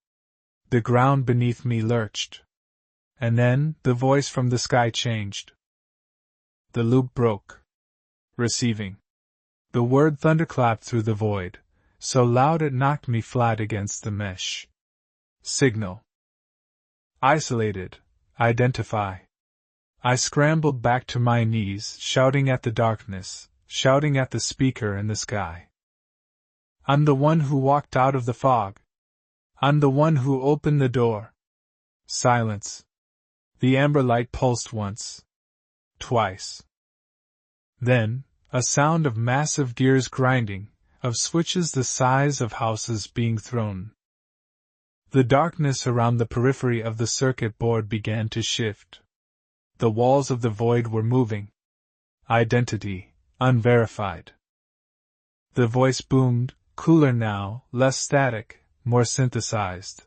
[SPEAKER 1] The ground beneath me lurched. And then, the voice from the sky changed. The loop broke. Receiving. The word thunderclapped through the void, so loud it knocked me flat against the mesh. Signal. Isolated. Identify. I scrambled back to my knees, shouting at the darkness, shouting at the speaker in the sky. "I'm the one who walked out of the fog. I'm the one who opened the door." Silence. The amber light pulsed once. Twice. Then, a sound of massive gears grinding, of switches the size of houses being thrown. The darkness around the periphery of the circuit board began to shift. The walls of the void were moving. Identity, unverified. The voice boomed, cooler now, less static, more synthesized.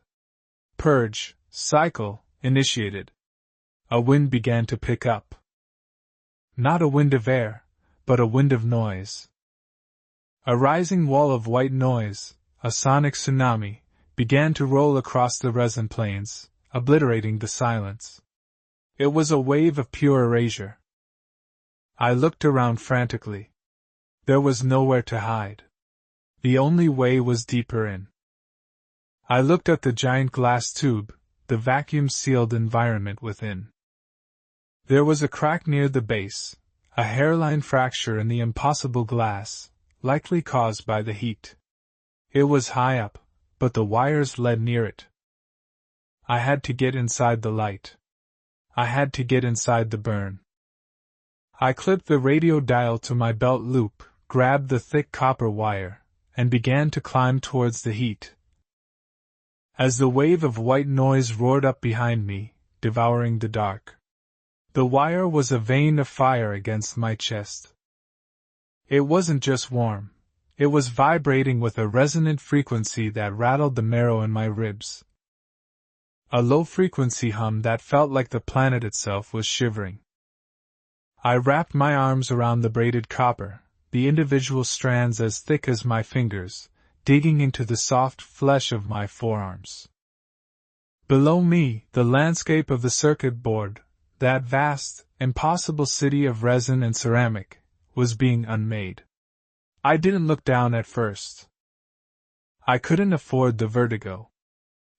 [SPEAKER 1] Purge, cycle, initiated. A wind began to pick up. Not a wind of air, but a wind of noise. A rising wall of white noise, a sonic tsunami, began to roll across the resin plains, obliterating the silence. It was a wave of pure erasure. I looked around frantically. There was nowhere to hide. The only way was deeper in. I looked at the giant glass tube, the vacuum-sealed environment within. There was a crack near the base, a hairline fracture in the impossible glass, likely caused by the heat. It was high up, but the wires led near it. I had to get inside the light. I had to get inside the burn. I clipped the radio dial to my belt loop, grabbed the thick copper wire, and began to climb towards the heat. As the wave of white noise roared up behind me, devouring the dark, the wire was a vein of fire against my chest. It wasn't just warm. It was vibrating with a resonant frequency that rattled the marrow in my ribs. A low-frequency hum that felt like the planet itself was shivering. I wrapped my arms around the braided copper, the individual strands as thick as my fingers, digging into the soft flesh of my forearms. Below me, the landscape of the circuit board, that vast, impossible city of resin and ceramic, was being unmade. I didn't look down at first. I couldn't afford the vertigo.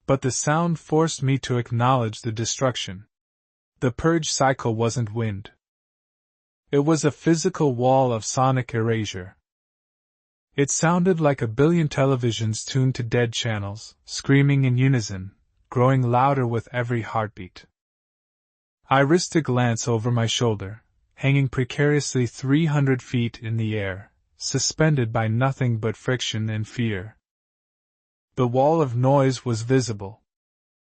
[SPEAKER 1] But the sound forced me to acknowledge the destruction. The purge cycle wasn't wind. It was a physical wall of sonic erasure. It sounded like a billion televisions tuned to dead channels, screaming in unison, growing louder with every heartbeat. I risked a glance over my shoulder, hanging precariously 300 feet in the air, suspended by nothing but friction and fear. The wall of noise was visible.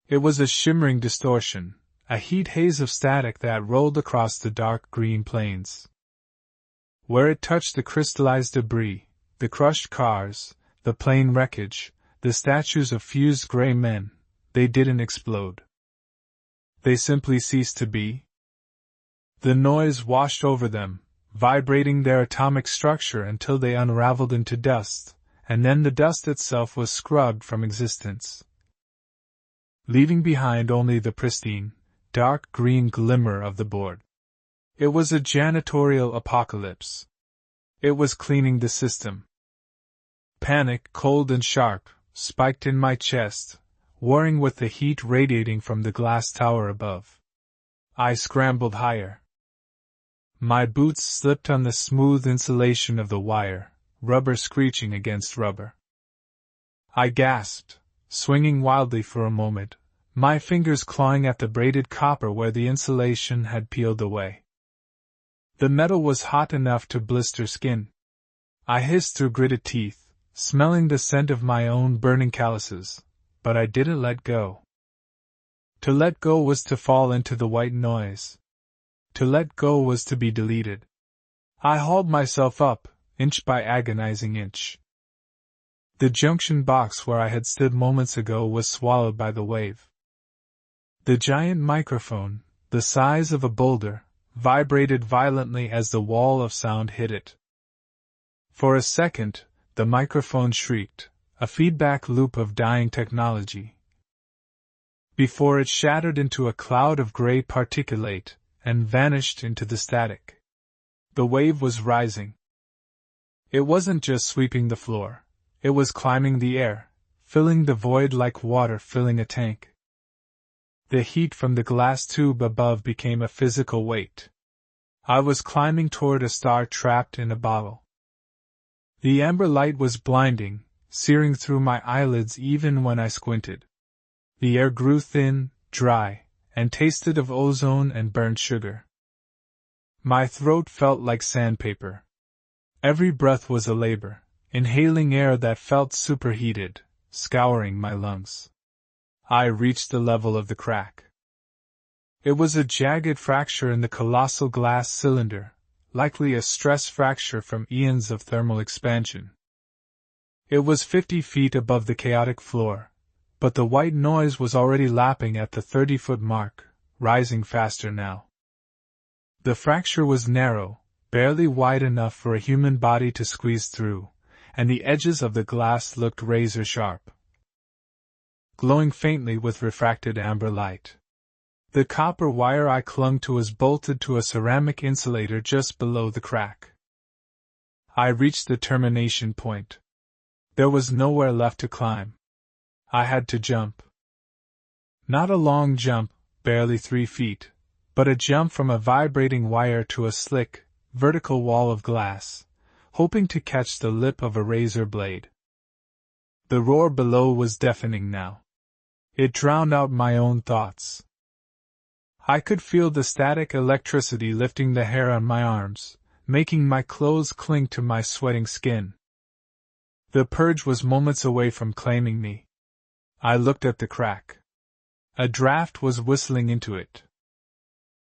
[SPEAKER 1] It was a shimmering distortion, a heat haze of static that rolled across the dark green plains. Where it touched the crystallized debris, the crushed cars, the plane wreckage, the statues of fused gray men, they didn't explode. They simply ceased to be. The noise washed over them, vibrating their atomic structure until they unraveled into dust, and then the dust itself was scrubbed from existence, leaving behind only the pristine, dark green glimmer of the board. It was a janitorial apocalypse. It was cleaning the system. Panic, cold and sharp, spiked in my chest, warring with the heat radiating from the glass tower above. I scrambled higher. My boots slipped on the smooth insulation of the wire, rubber screeching against rubber. I gasped, swinging wildly for a moment, my fingers clawing at the braided copper where the insulation had peeled away. The metal was hot enough to blister skin. I hissed through gritted teeth, smelling the scent of my own burning calluses, but I didn't let go. To let go was to fall into the white noise. To let go was to be deleted. I hauled myself up, inch by agonizing inch. The junction box where I had stood moments ago was swallowed by the wave. The giant microphone, the size of a boulder, vibrated violently as the wall of sound hit it. For a second, the microphone shrieked, a feedback loop of dying technology, before it shattered into a cloud of gray particulate and vanished into the static. The wave was rising. It wasn't just sweeping the floor, it was climbing the air, filling the void like water filling a tank. The heat from the glass tube above became a physical weight. I was climbing toward a star trapped in a bottle. The amber light was blinding, searing through my eyelids even when I squinted. The air grew thin, dry, and tasted of ozone and burnt sugar. My throat felt like sandpaper. Every breath was a labor, inhaling air that felt superheated, scouring my lungs. I reached the level of the crack. It was a jagged fracture in the colossal glass cylinder, likely a stress fracture from eons of thermal expansion. It was 50 feet above the chaotic floor, but the white noise was already lapping at the 30-foot mark, rising faster now. The fracture was narrow, barely wide enough for a human body to squeeze through, and the edges of the glass looked razor-sharp, glowing faintly with refracted amber light. The copper wire I clung to was bolted to a ceramic insulator just below the crack. I reached the termination point. There was nowhere left to climb. I had to jump. Not a long jump, barely 3 feet, but a jump from a vibrating wire to a slick, vertical wall of glass, hoping to catch the lip of a razor blade. The roar below was deafening now. It drowned out my own thoughts. I could feel the static electricity lifting the hair on my arms, making my clothes cling to my sweating skin. The purge was moments away from claiming me. I looked at the crack. A draft was whistling into it.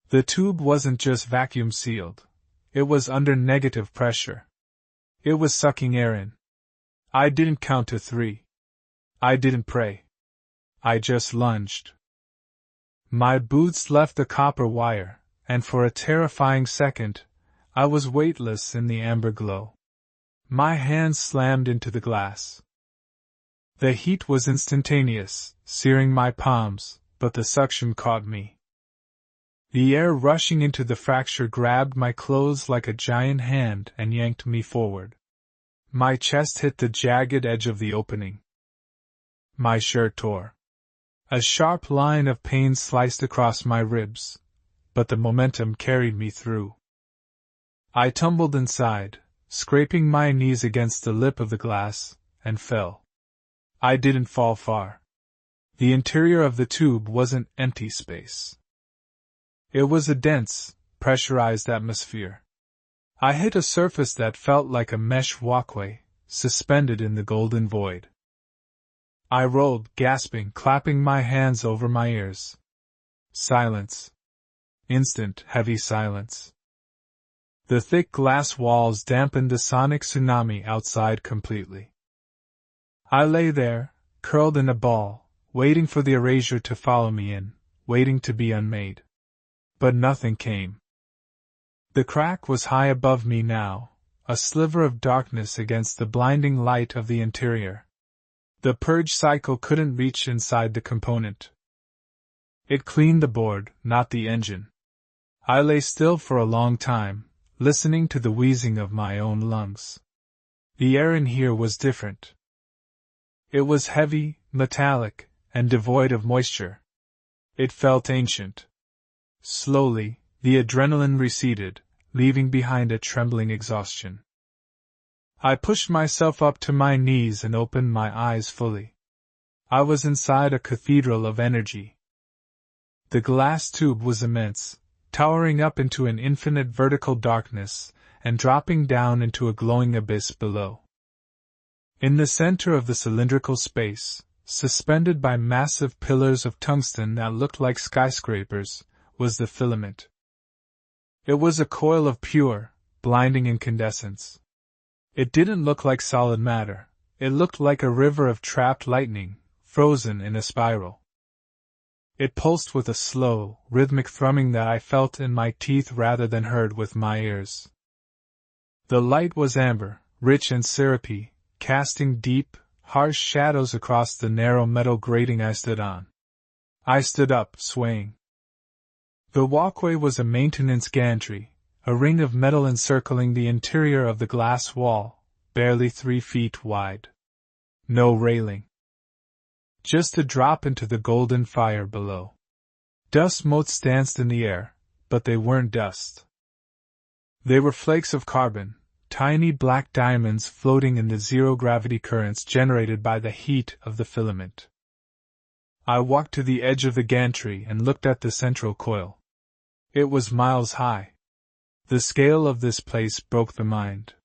[SPEAKER 1] The tube wasn't just vacuum sealed. It was under negative pressure. It was sucking air in. I didn't count to 3. I didn't pray. I just lunged. My boots left the copper wire, and for a terrifying second, I was weightless in the amber glow. My hands slammed into the glass. The heat was instantaneous, searing my palms, but the suction caught me. The air rushing into the fracture grabbed my clothes like a giant hand and yanked me forward. My chest hit the jagged edge of the opening. My shirt tore. A sharp line of pain sliced across my ribs, but the momentum carried me through. I tumbled inside, scraping my knees against the lip of the glass, and fell. I didn't fall far. The interior of the tube wasn't empty space. It was a dense, pressurized atmosphere. I hit a surface that felt like a mesh walkway, suspended in the golden void. I rolled, gasping, clapping my hands over my ears. Silence. Instant, heavy silence. The thick glass walls dampened the sonic tsunami outside completely. I lay there, curled in a ball, waiting for the erasure to follow me in, waiting to be unmade. But nothing came. The crack was high above me now, a sliver of darkness against the blinding light of the interior. The purge cycle couldn't reach inside the component. It cleaned the board, not the engine. I lay still for a long time, listening to the wheezing of my own lungs. The air in here was different. It was heavy, metallic, and devoid of moisture. It felt ancient. Slowly, the adrenaline receded, leaving behind a trembling exhaustion. I pushed myself up to my knees and opened my eyes fully. I was inside a cathedral of energy. The glass tube was immense, towering up into an infinite vertical darkness, and dropping down into a glowing abyss below. In the center of the cylindrical space, suspended by massive pillars of tungsten that looked like skyscrapers, was the filament. It was a coil of pure, blinding incandescence. It didn't look like solid matter, it looked like a river of trapped lightning, frozen in a spiral. It pulsed with a slow, rhythmic thrumming that I felt in my teeth rather than heard with my ears. The light was amber, rich and syrupy, casting deep, harsh shadows across the narrow metal grating I stood on. I stood up, swaying. The walkway was a maintenance gantry, a ring of metal encircling the interior of the glass wall, barely 3 feet wide. No railing. Just a drop into the golden fire below. Dust motes danced in the air, but they weren't dust. They were flakes of carbon, tiny black diamonds floating in the zero-gravity currents generated by the heat of the filament. I walked to the edge of the gantry and looked at the central coil. It was miles high. The scale of this place broke the mind.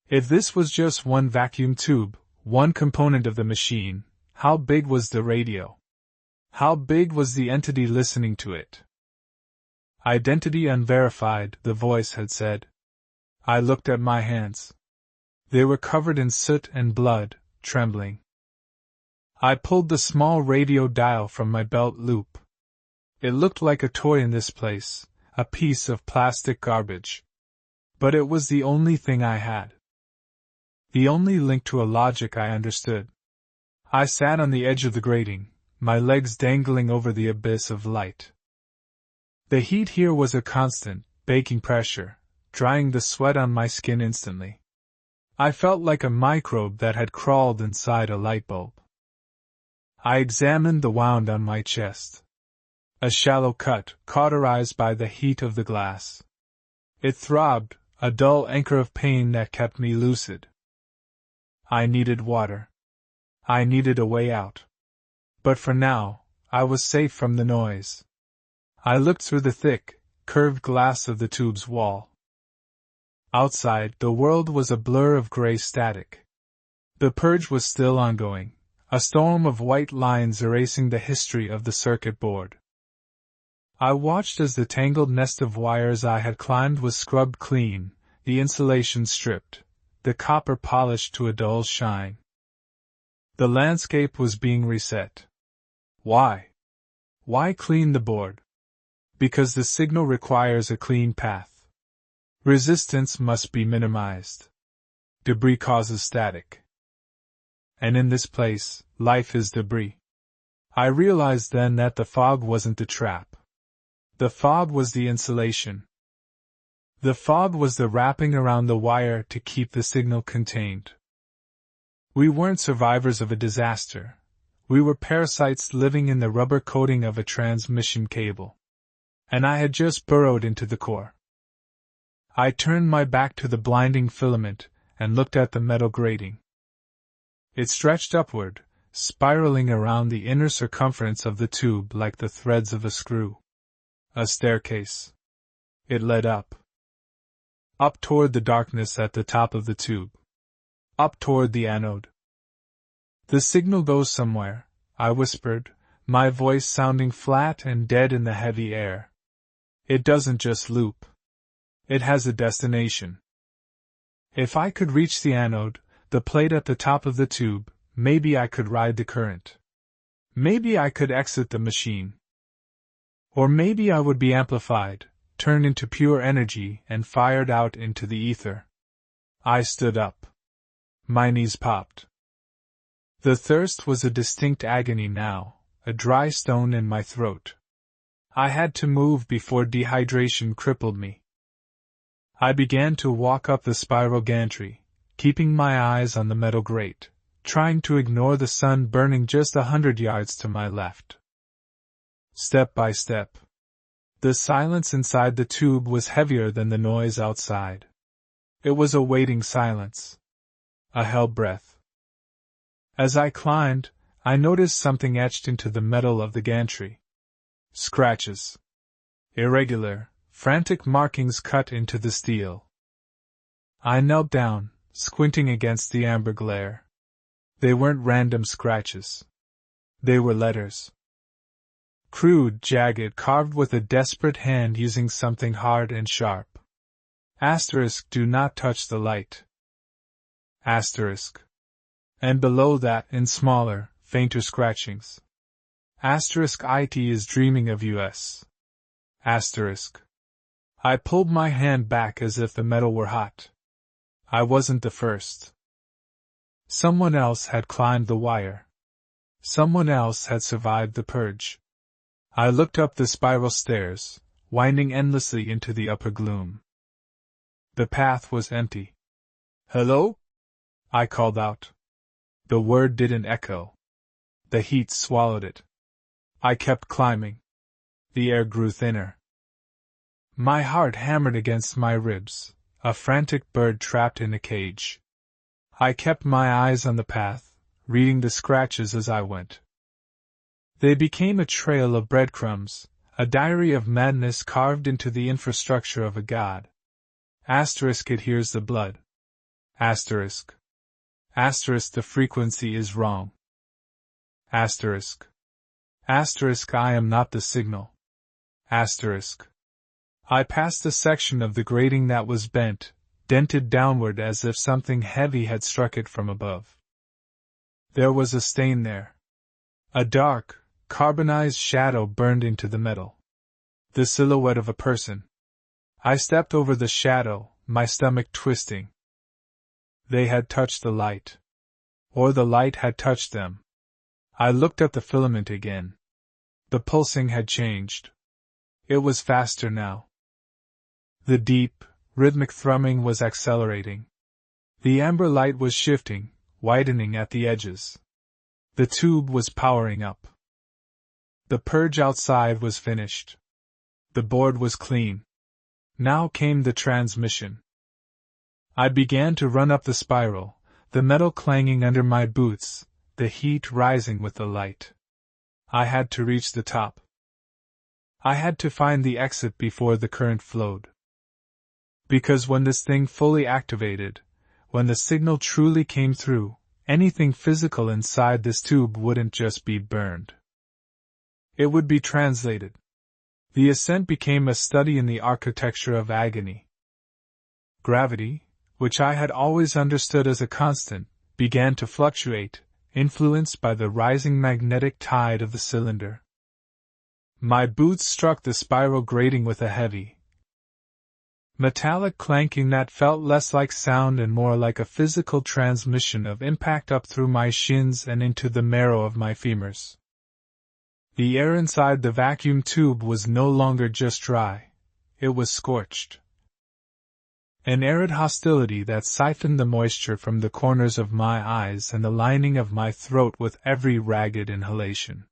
[SPEAKER 1] If this was just one vacuum tube, one component of the machine, how big was the radio? How big was the entity listening to it? Identity unverified, the voice had said. I looked at my hands. They were covered in soot and blood, trembling. I pulled the small radio dial from my belt loop. It looked like a toy in this place, a piece of plastic garbage. But it was the only thing I had. The only link to a logic I understood. I sat on the edge of the grating, my legs dangling over the abyss of light. The heat here was a constant, baking pressure, drying the sweat on my skin instantly. I felt like a microbe that had crawled inside a light bulb. I examined the wound on my chest. A shallow cut, cauterized by the heat of the glass. It throbbed, a dull anchor of pain that kept me lucid. I needed water. I needed a way out. But for now, I was safe from the noise. I looked through the thick, curved glass of the tube's wall. Outside, the world was a blur of gray static. The purge was still ongoing, a storm of white lines erasing the history of the circuit board. I watched as the tangled nest of wires I had climbed was scrubbed clean, the insulation stripped, the copper polished to a dull shine. The landscape was being reset. Why? Why clean the board? Because the signal requires a clean path. Resistance must be minimized. Debris causes static. And in this place, life is debris. I realized then that the fog wasn't the trap. The fog was the insulation. The fog was the wrapping around the wire to keep the signal contained. We weren't survivors of a disaster. We were parasites living in the rubber coating of a transmission cable. And I had just burrowed into the core. I turned my back to the blinding filament and looked at the metal grating. It stretched upward, spiraling around the inner circumference of the tube like the threads of a screw. A staircase. It led up. Up toward the darkness at the top of the tube. Up toward the anode. The signal goes somewhere, I whispered, my voice sounding flat and dead in the heavy air. It doesn't just loop. It has a destination. If I could reach the anode, the plate at the top of the tube, maybe I could ride the current. Maybe I could exit the machine. Or maybe I would be amplified, turned into pure energy and fired out into the ether. I stood up. My knees popped. The thirst was a distinct agony now, a dry stone in my throat. I had to move before dehydration crippled me. I began to walk up the spiral gantry, keeping my eyes on the metal grate, trying to ignore the sun burning just 100 yards to my left. Step by step. The silence inside the tube was heavier than the noise outside. It was a waiting silence. A held breath. As I climbed, I noticed something etched into the metal of the gantry. Scratches. Irregular, frantic markings cut into the steel. I knelt down, squinting against the amber glare. They weren't random scratches. They were letters. Crude, jagged, carved with a desperate hand using something hard and sharp. Asterisk, do not touch the light. Asterisk. And below that, in smaller, fainter scratchings. Asterisk, IT is dreaming of US. Asterisk. I pulled my hand back as if the metal were hot. I wasn't the first. Someone else had climbed the wire. Someone else had survived the purge. I looked up the spiral stairs, winding endlessly into the upper gloom. The path was empty. Hello? I called out. The word didn't echo. The heat swallowed it. I kept climbing. The air grew thinner. My heart hammered against my ribs, a frantic bird trapped in a cage. I kept my eyes on the path, reading the scratches as I went. They became a trail of breadcrumbs, a diary of madness carved into the infrastructure of a god. Asterisk, it hears the blood. Asterisk. Asterisk, the frequency is wrong. Asterisk. Asterisk, I am not the signal. Asterisk. I passed a section of the grating that was bent, dented downward as if something heavy had struck it from above. There was a stain there. A dark, carbonized shadow burned into the metal. The silhouette of a person. I stepped over the shadow, my stomach twisting. They had touched the light. Or the light had touched them. I looked at the filament again. The pulsing had changed. It was faster now. The deep, rhythmic thrumming was accelerating. The amber light was shifting, widening at the edges. The tube was powering up. The purge outside was finished. The board was clean. Now came the transmission. I began to run up the spiral, the metal clanging under my boots, the heat rising with the light. I had to reach the top. I had to find the exit before the current flowed. Because when this thing fully activated, when the signal truly came through, anything physical inside this tube wouldn't just be burned. It would be translated. The ascent became a study in the architecture of agony. Gravity, which I had always understood as a constant, began to fluctuate, influenced by the rising magnetic tide of the cylinder. My boots struck the spiral grating with a heavy, metallic clanking that felt less like sound and more like a physical transmission of impact up through my shins and into the marrow of my femurs. The air inside the vacuum tube was no longer just dry, it was scorched. An arid hostility that siphoned the moisture from the corners of my eyes and the lining of my throat with every ragged inhalation.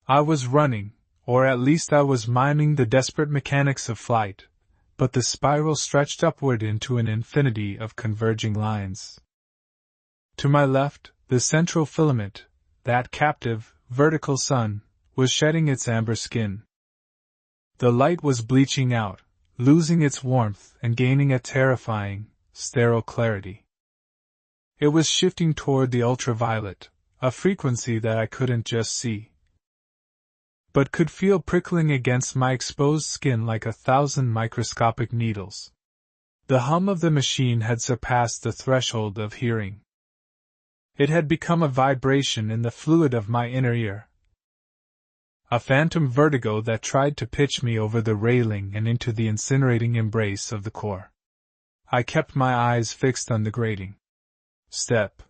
[SPEAKER 1] I was running, or at least I was miming the desperate mechanics of flight, but the spiral stretched upward into an infinity of converging lines. To my left, the central filament, that captive, vertical sun, was shedding its amber skin. The light was bleaching out, losing its warmth and gaining a terrifying, sterile clarity. It was shifting toward the ultraviolet, a frequency that I couldn't just see, but could feel prickling against my exposed skin like 1,000 microscopic needles. The hum of the machine had surpassed the threshold of hearing. It had become a vibration in the fluid of my inner ear. A phantom vertigo that tried to pitch me over the railing and into the incinerating embrace of the core. I kept my eyes fixed on the grating. Step.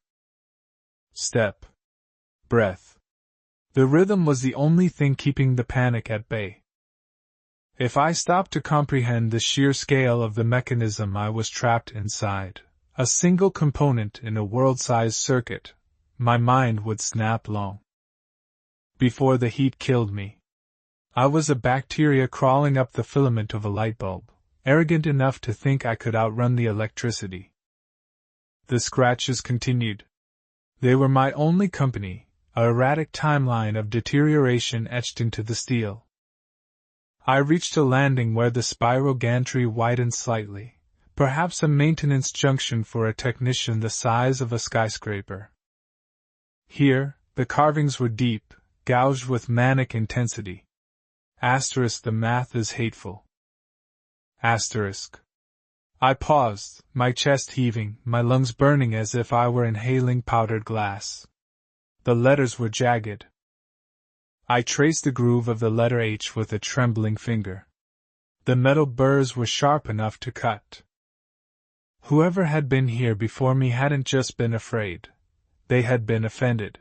[SPEAKER 1] Step. Breath. The rhythm was the only thing keeping the panic at bay. If I stopped to comprehend the sheer scale of the mechanism I was trapped inside, a single component in a world-sized circuit, my mind would snap long. Before the heat killed me, I was a bacteria crawling up the filament of a light bulb, arrogant enough to think I could outrun the electricity. The scratches continued. They were my only company, a erratic timeline of deterioration etched into the steel. I reached a landing where the spiral gantry widened slightly, perhaps a maintenance junction for a technician the size of a skyscraper. Here, the carvings were deep, gouged with manic intensity. The math is hateful. I paused, my chest heaving, my lungs burning as if I were inhaling powdered glass. The letters were jagged. I traced the groove of the letter H with a trembling finger. The metal burrs were sharp enough to cut. Whoever had been here before me hadn't just been afraid. They had been offended.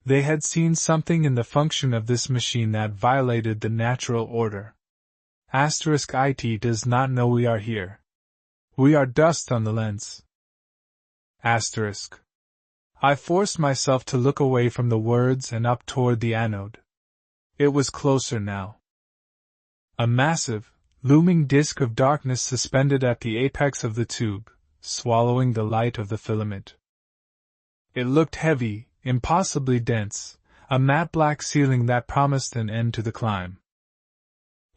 [SPEAKER 1] They had seen something in the function of this machine that violated the natural order. IT does not know we are here. We are dust on the lens. I forced myself to look away from the words and up toward the anode. It was closer now. A massive, looming disk of darkness suspended at the apex of the tube, swallowing the light of the filament. It looked heavy, impossibly dense, a matte black ceiling that promised an end to the climb.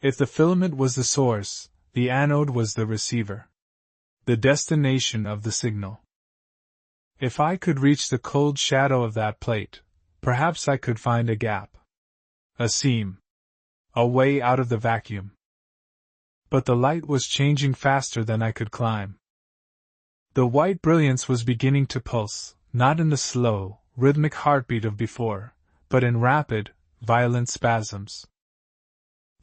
[SPEAKER 1] If the filament was the source, the anode was the receiver. The destination of the signal. If I could reach the cold shadow of that plate, perhaps I could find a gap. A seam. A way out of the vacuum. But the light was changing faster than I could climb. The white brilliance was beginning to pulse, not in the slow, rhythmic heartbeat of before, but in rapid, violent spasms.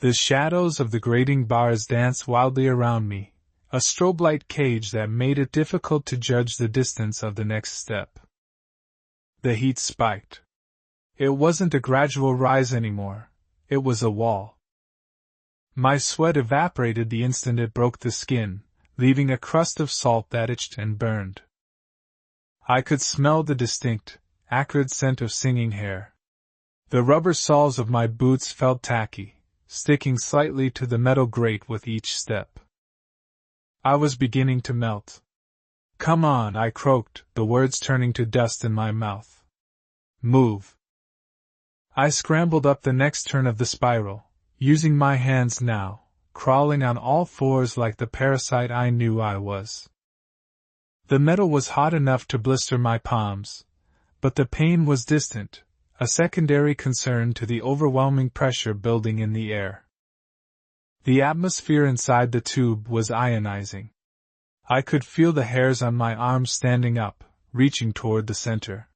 [SPEAKER 1] The shadows of the grating bars danced wildly around me, a strobe light cage that made it difficult to judge the distance of the next step. The heat spiked. It wasn't a gradual rise anymore, it was a wall. My sweat evaporated the instant it broke the skin, leaving a crust of salt that itched and burned. I could smell the distinct, acrid scent of singing hair. The rubber soles of my boots felt tacky, sticking slightly to the metal grate with each step. I was beginning to melt. "Come on," I croaked, the words turning to dust in my mouth. "Move." I scrambled up the next turn of the spiral, using my hands now, crawling on all fours like the parasite I knew I was. The metal was hot enough to blister my palms, but the pain was distant, a secondary concern to the overwhelming pressure building in the air. The atmosphere inside the tube was ionizing. I could feel the hairs on my arms standing up, reaching toward the center.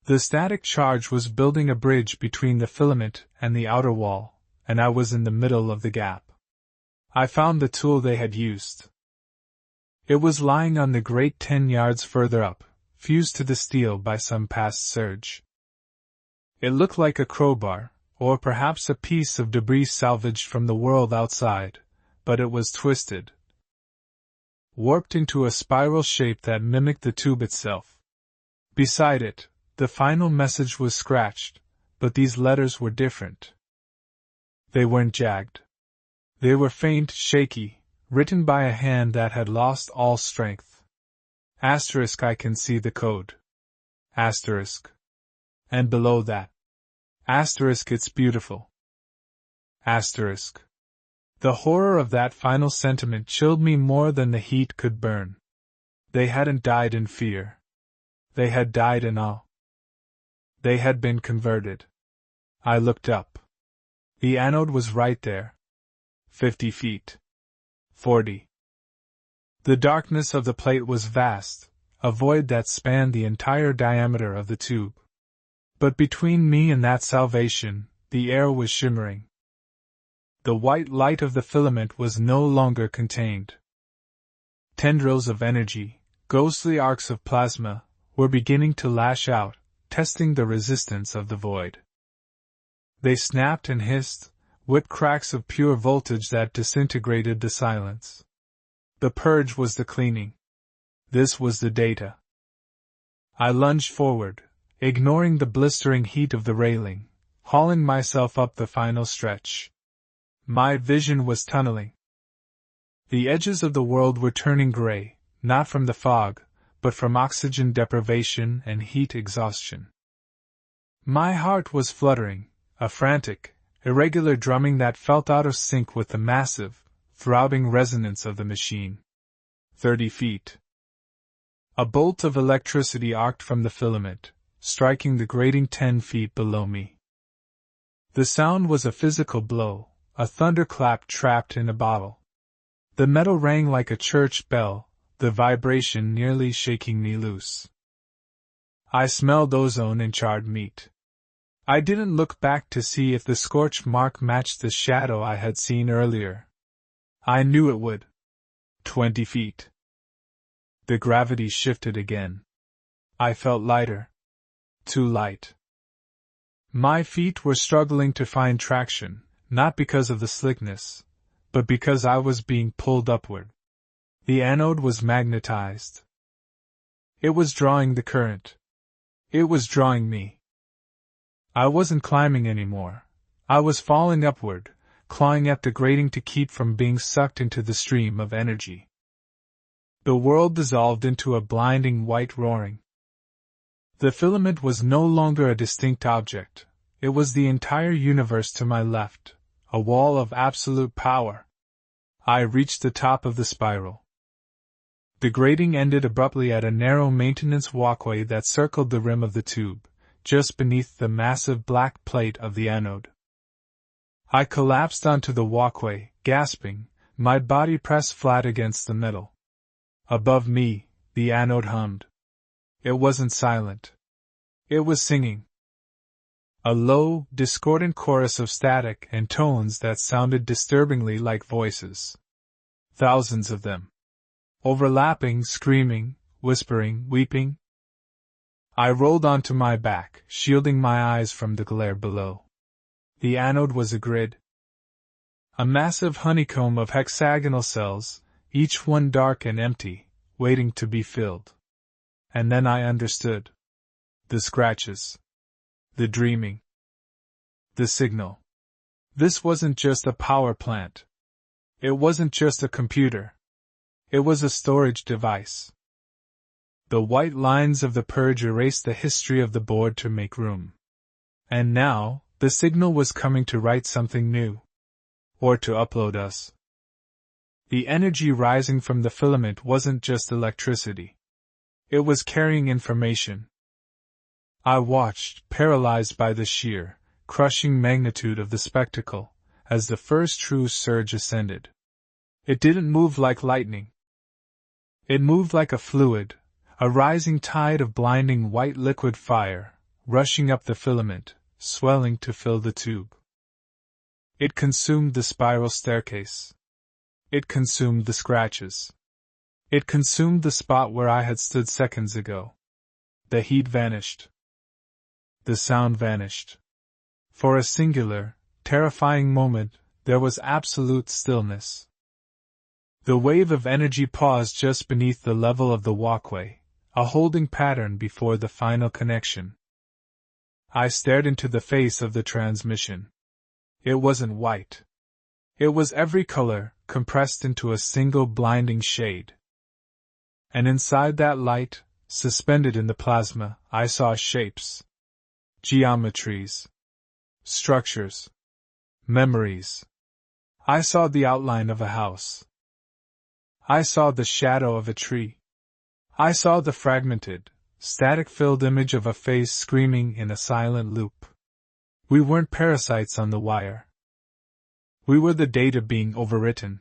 [SPEAKER 1] The static charge was building a bridge between the filament and the outer wall, and I was in the middle of the gap. I found the tool they had used. It was lying on the grate 10 yards further up, fused to the steel by some past surge. It looked like a crowbar, or perhaps a piece of debris salvaged from the world outside, but it was twisted, warped into a spiral shape that mimicked the tube itself. Beside it, the final message was scratched, but these letters were different. They weren't jagged. They were faint, shaky, written by a hand that had lost all strength. Asterisk, I can see the code. Asterisk. And below that. Asterisk, it's beautiful. Asterisk. The horror of that final sentiment chilled me more than the heat could burn. They hadn't died in fear. They had died in awe. They had been converted. I looked up. The anode was right there. 50 feet. 40. The darkness of the plate was vast, a void that spanned the entire diameter of the tube. But between me and that salvation, the air was shimmering. The white light of the filament was no longer contained. Tendrils of energy, ghostly arcs of plasma, were beginning to lash out, testing the resistance of the void. They snapped and hissed, whip cracks of pure voltage that disintegrated the silence. The purge was the cleaning. This was the data. I lunged forward, ignoring the blistering heat of the railing, hauling myself up the final stretch. My vision was tunneling. The edges of the world were turning gray, not from the fog, but from oxygen deprivation and heat exhaustion. My heart was fluttering, a frantic, irregular drumming that felt out of sync with the massive, throbbing resonance of the machine. 30 feet. A bolt of electricity arced from the filament, striking the grating 10 feet below me. The sound was a physical blow, a thunderclap trapped in a bottle. The metal rang like a church bell, the vibration nearly shaking me loose. I smelled ozone and charred meat. I didn't look back to see if the scorch mark matched the shadow I had seen earlier. I knew it would. 20 feet. The gravity shifted again. I felt lighter. Too light. My feet were struggling to find traction, not because of the slickness, but because I was being pulled upward. The anode was magnetized. It was drawing the current. It was drawing me. I wasn't climbing anymore. I was falling upward, clawing at the grating to keep from being sucked into the stream of energy. The world dissolved into a blinding white roaring. The filament was no longer a distinct object. It was the entire universe to my left, a wall of absolute power. I reached the top of the spiral. The grating ended abruptly at a narrow maintenance walkway that circled the rim of the tube, just beneath the massive black plate of the anode. I collapsed onto the walkway, gasping, my body pressed flat against the metal. Above me, the anode hummed. It wasn't silent. It was singing. A low, discordant chorus of static and tones that sounded disturbingly like voices. Thousands of them. Overlapping, screaming, whispering, weeping. I rolled onto my back, shielding my eyes from the glare below. The anode was a grid. A massive honeycomb of hexagonal cells, each one dark and empty, waiting to be filled. And then I understood. The scratches. The dreaming. The signal. This wasn't just a power plant. It wasn't just a computer. It was a storage device. The white lines of the purge erased the history of the board to make room. And now, the signal was coming to write something new. Or to upload us. The energy rising from the filament wasn't just electricity. It was carrying information. I watched, paralyzed by the sheer, crushing magnitude of the spectacle, as the first true surge ascended. It didn't move like lightning. It moved like a fluid, a rising tide of blinding white liquid fire, rushing up the filament, swelling to fill the tube. It consumed the spiral staircase. It consumed the scratches. It consumed the spot where I had stood seconds ago. The heat vanished. The sound vanished. For a singular, terrifying moment, there was absolute stillness. The wave of energy paused just beneath the level of the walkway, a holding pattern before the final connection. I stared into the face of the transmission. It wasn't white. It was every color, compressed into a single blinding shade. And inside that light, suspended in the plasma, I saw shapes. Geometries. Structures. Memories. I saw the outline of a house. I saw the shadow of a tree. I saw the fragmented, static-filled image of a face screaming in a silent loop. We weren't parasites on the wire. We were the data being overwritten.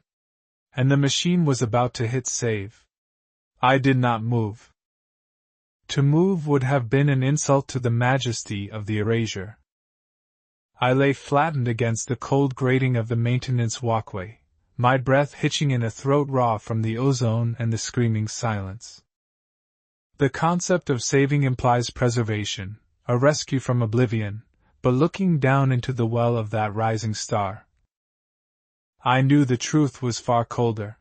[SPEAKER 1] And the machine was about to hit save. I did not move. To move would have been an insult to the majesty of the erasure. I lay flattened against the cold grating of the maintenance walkway, my breath hitching in a throat raw from the ozone and the screaming silence. The concept of saving implies preservation, a rescue from oblivion, but looking down into the well of that rising star, I knew the truth was far colder.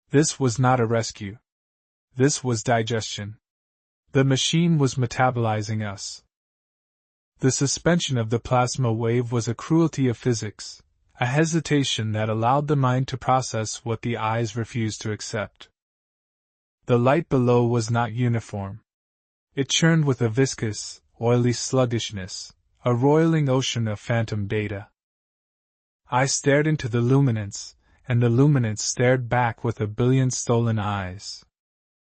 [SPEAKER 1] This was not a rescue. This was digestion. The machine was metabolizing us. The suspension of the plasma wave was a cruelty of physics, a hesitation that allowed the mind to process what the eyes refused to accept. The light below was not uniform. It churned with a viscous, oily sluggishness, a roiling ocean of phantom data. I stared into the luminance, and the luminance stared back with a billion stolen eyes.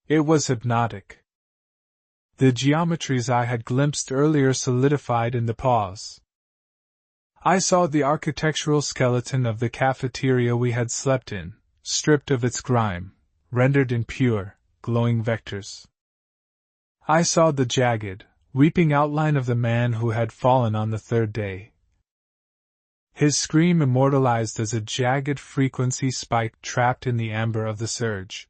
[SPEAKER 1] It was hypnotic. The geometries I had glimpsed earlier solidified in the pause. I saw the architectural skeleton of the cafeteria we had slept in, stripped of its grime, rendered in pure, glowing vectors. I saw the jagged, weeping outline of the man who had fallen on the third day. His scream immortalized as a jagged frequency spike trapped in the amber of the surge.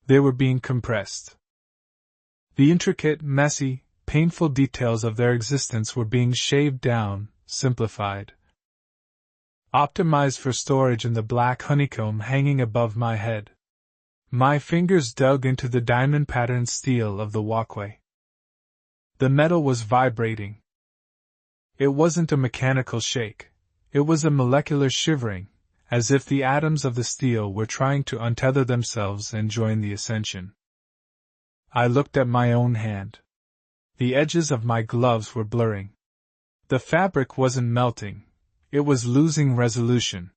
[SPEAKER 1] They were being compressed. The intricate, messy, painful details of their existence were being shaved down, simplified. Optimized for storage in the black honeycomb hanging above my head. My fingers dug into the diamond-patterned steel of the walkway. The metal was vibrating. It wasn't a mechanical shake. It was a molecular shivering, as if the atoms of the steel were trying to untether themselves and join the ascension. I looked at my own hand. The edges of my gloves were blurring. The fabric wasn't melting, it was losing resolution.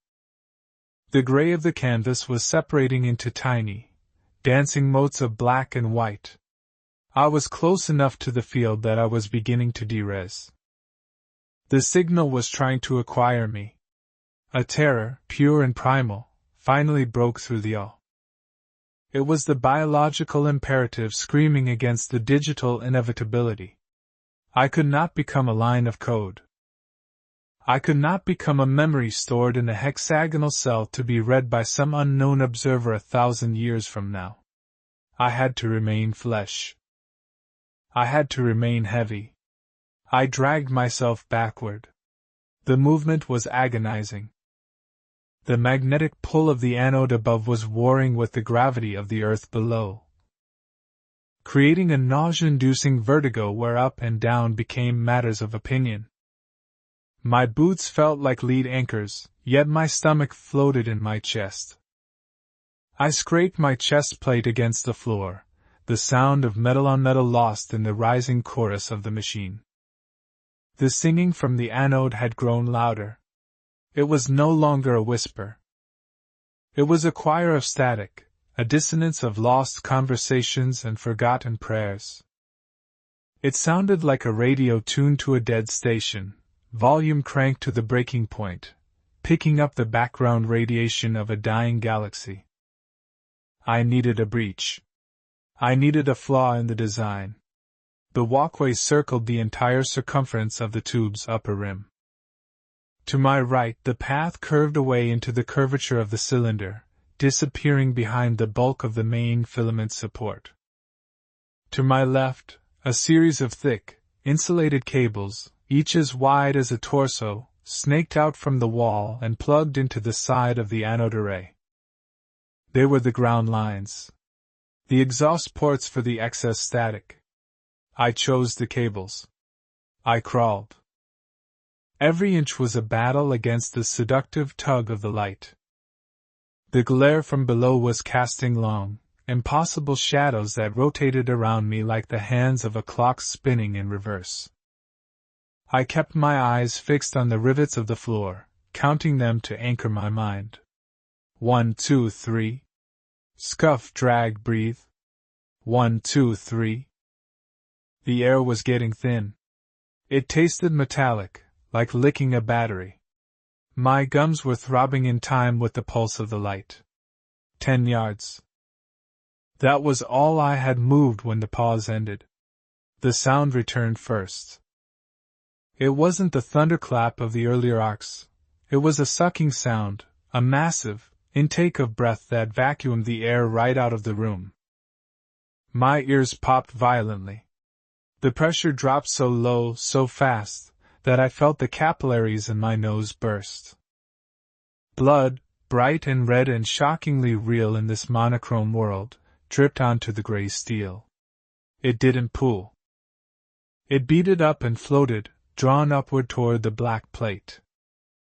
[SPEAKER 1] The gray of the canvas was separating into tiny, dancing motes of black and white. I was close enough to the field that I was beginning to derez. The signal was trying to acquire me. A terror, pure and primal, finally broke through the all. It was the biological imperative screaming against the digital inevitability. I could not become a line of code. I could not become a memory stored in a hexagonal cell to be read by some unknown observer 1,000 years from now. I had to remain flesh. I had to remain heavy. I dragged myself backward. The movement was agonizing. The magnetic pull of the anode above was warring with the gravity of the earth below, creating a nausea-inducing vertigo where up and down became matters of opinion. My boots felt like lead anchors, yet my stomach floated in my chest. I scraped my chest plate against the floor, the sound of metal on metal lost in the rising chorus of the machine. The singing from the anode had grown louder. It was no longer a whisper. It was a choir of static, a dissonance of lost conversations and forgotten prayers. It sounded like a radio tuned to a dead station, volume cranked to the breaking point, picking up the background radiation of a dying galaxy. I needed a breach. I needed a flaw in the design. The walkway circled the entire circumference of the tube's upper rim. To my right, the path curved away into the curvature of the cylinder, disappearing behind the bulk of the main filament support. To my left, a series of thick, insulated cables, each as wide as a torso, snaked out from the wall and plugged into the side of the anode array. They were the ground lines. The exhaust ports for the excess static. I chose the cables. I crawled. Every inch was a battle against the seductive tug of the light. The glare from below was casting long, impossible shadows that rotated around me like the hands of a clock spinning in reverse. I kept my eyes fixed on the rivets of the floor, counting them to anchor my mind. 1, 2, 3. Scuff, drag, breathe. 1, 2, 3. The air was getting thin. It tasted metallic, like licking a battery. My gums were throbbing in time with the pulse of the light. 10 yards. That was all I had moved when the pause ended. The sound returned first. It wasn't the thunderclap of the earlier arcs. It was a sucking sound, a massive intake of breath that vacuumed the air right out of the room. My ears popped violently. The pressure dropped so low, so fast, that I felt the capillaries in my nose burst. Blood, bright and red and shockingly real in this monochrome world, dripped onto the gray steel. It didn't pool. It beaded up and floated, drawn upward toward the black plate.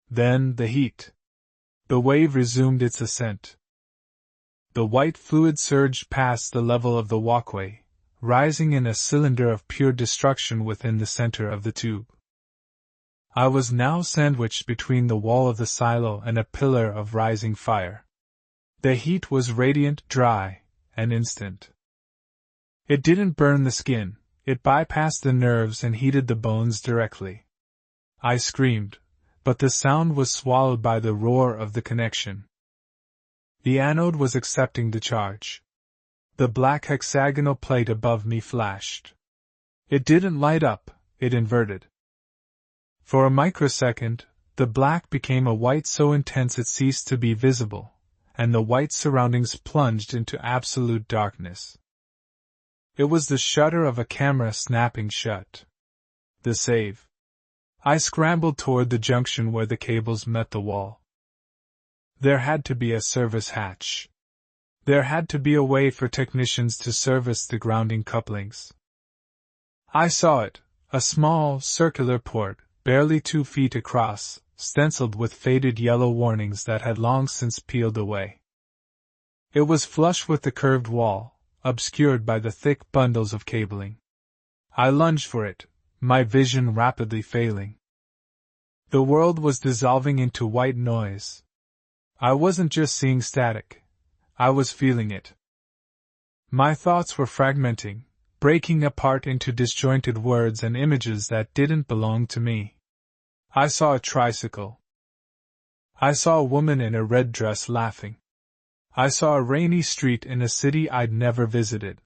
[SPEAKER 1] Then the heat. The wave resumed its ascent. The white fluid surged past the level of the walkway, rising in a cylinder of pure destruction within the center of the tube. I was now sandwiched between the wall of the silo and a pillar of rising fire. The heat was radiant, dry, and instant. It didn't burn the skin, it bypassed the nerves and heated the bones directly. I screamed, but the sound was swallowed by the roar of the connection. The anode was accepting the charge. The black hexagonal plate above me flashed. It didn't light up, it inverted. For a microsecond, the black became a white so intense it ceased to be visible, and the white surroundings plunged into absolute darkness. It was the shutter of a camera snapping shut. The save. I scrambled toward the junction where the cables met the wall. There had to be a service hatch. There had to be a way for technicians to service the grounding couplings. I saw it, a small, circular port, barely 2 feet across, stenciled with faded yellow warnings that had long since peeled away. It was flush with the curved wall, obscured by the thick bundles of cabling. I lunged for it, my vision rapidly failing. The world was dissolving into white noise. I wasn't just seeing static. I was feeling it. My thoughts were fragmenting, breaking apart into disjointed words and images that didn't belong to me. I saw a tricycle. I saw a woman in a red dress laughing. I saw a rainy street in a city I'd never visited.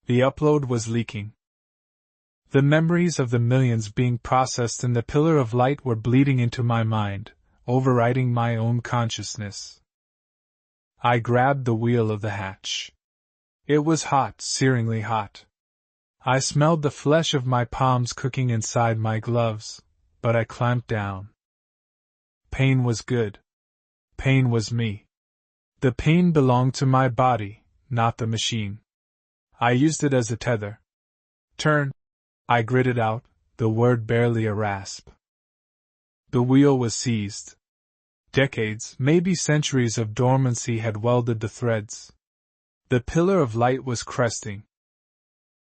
[SPEAKER 1] The upload was leaking. The memories of the millions being processed in the pillar of light were bleeding into my mind, overriding my own consciousness. I grabbed the wheel of the hatch. It was hot, searingly hot. I smelled the flesh of my palms cooking inside my gloves, but I clamped down. Pain was good. Pain was me. The pain belonged to my body, not the machine. I used it as a tether. Turn, I gritted out, the word barely a rasp. The wheel was seized. Decades, maybe centuries of dormancy had welded the threads. The pillar of light was cresting.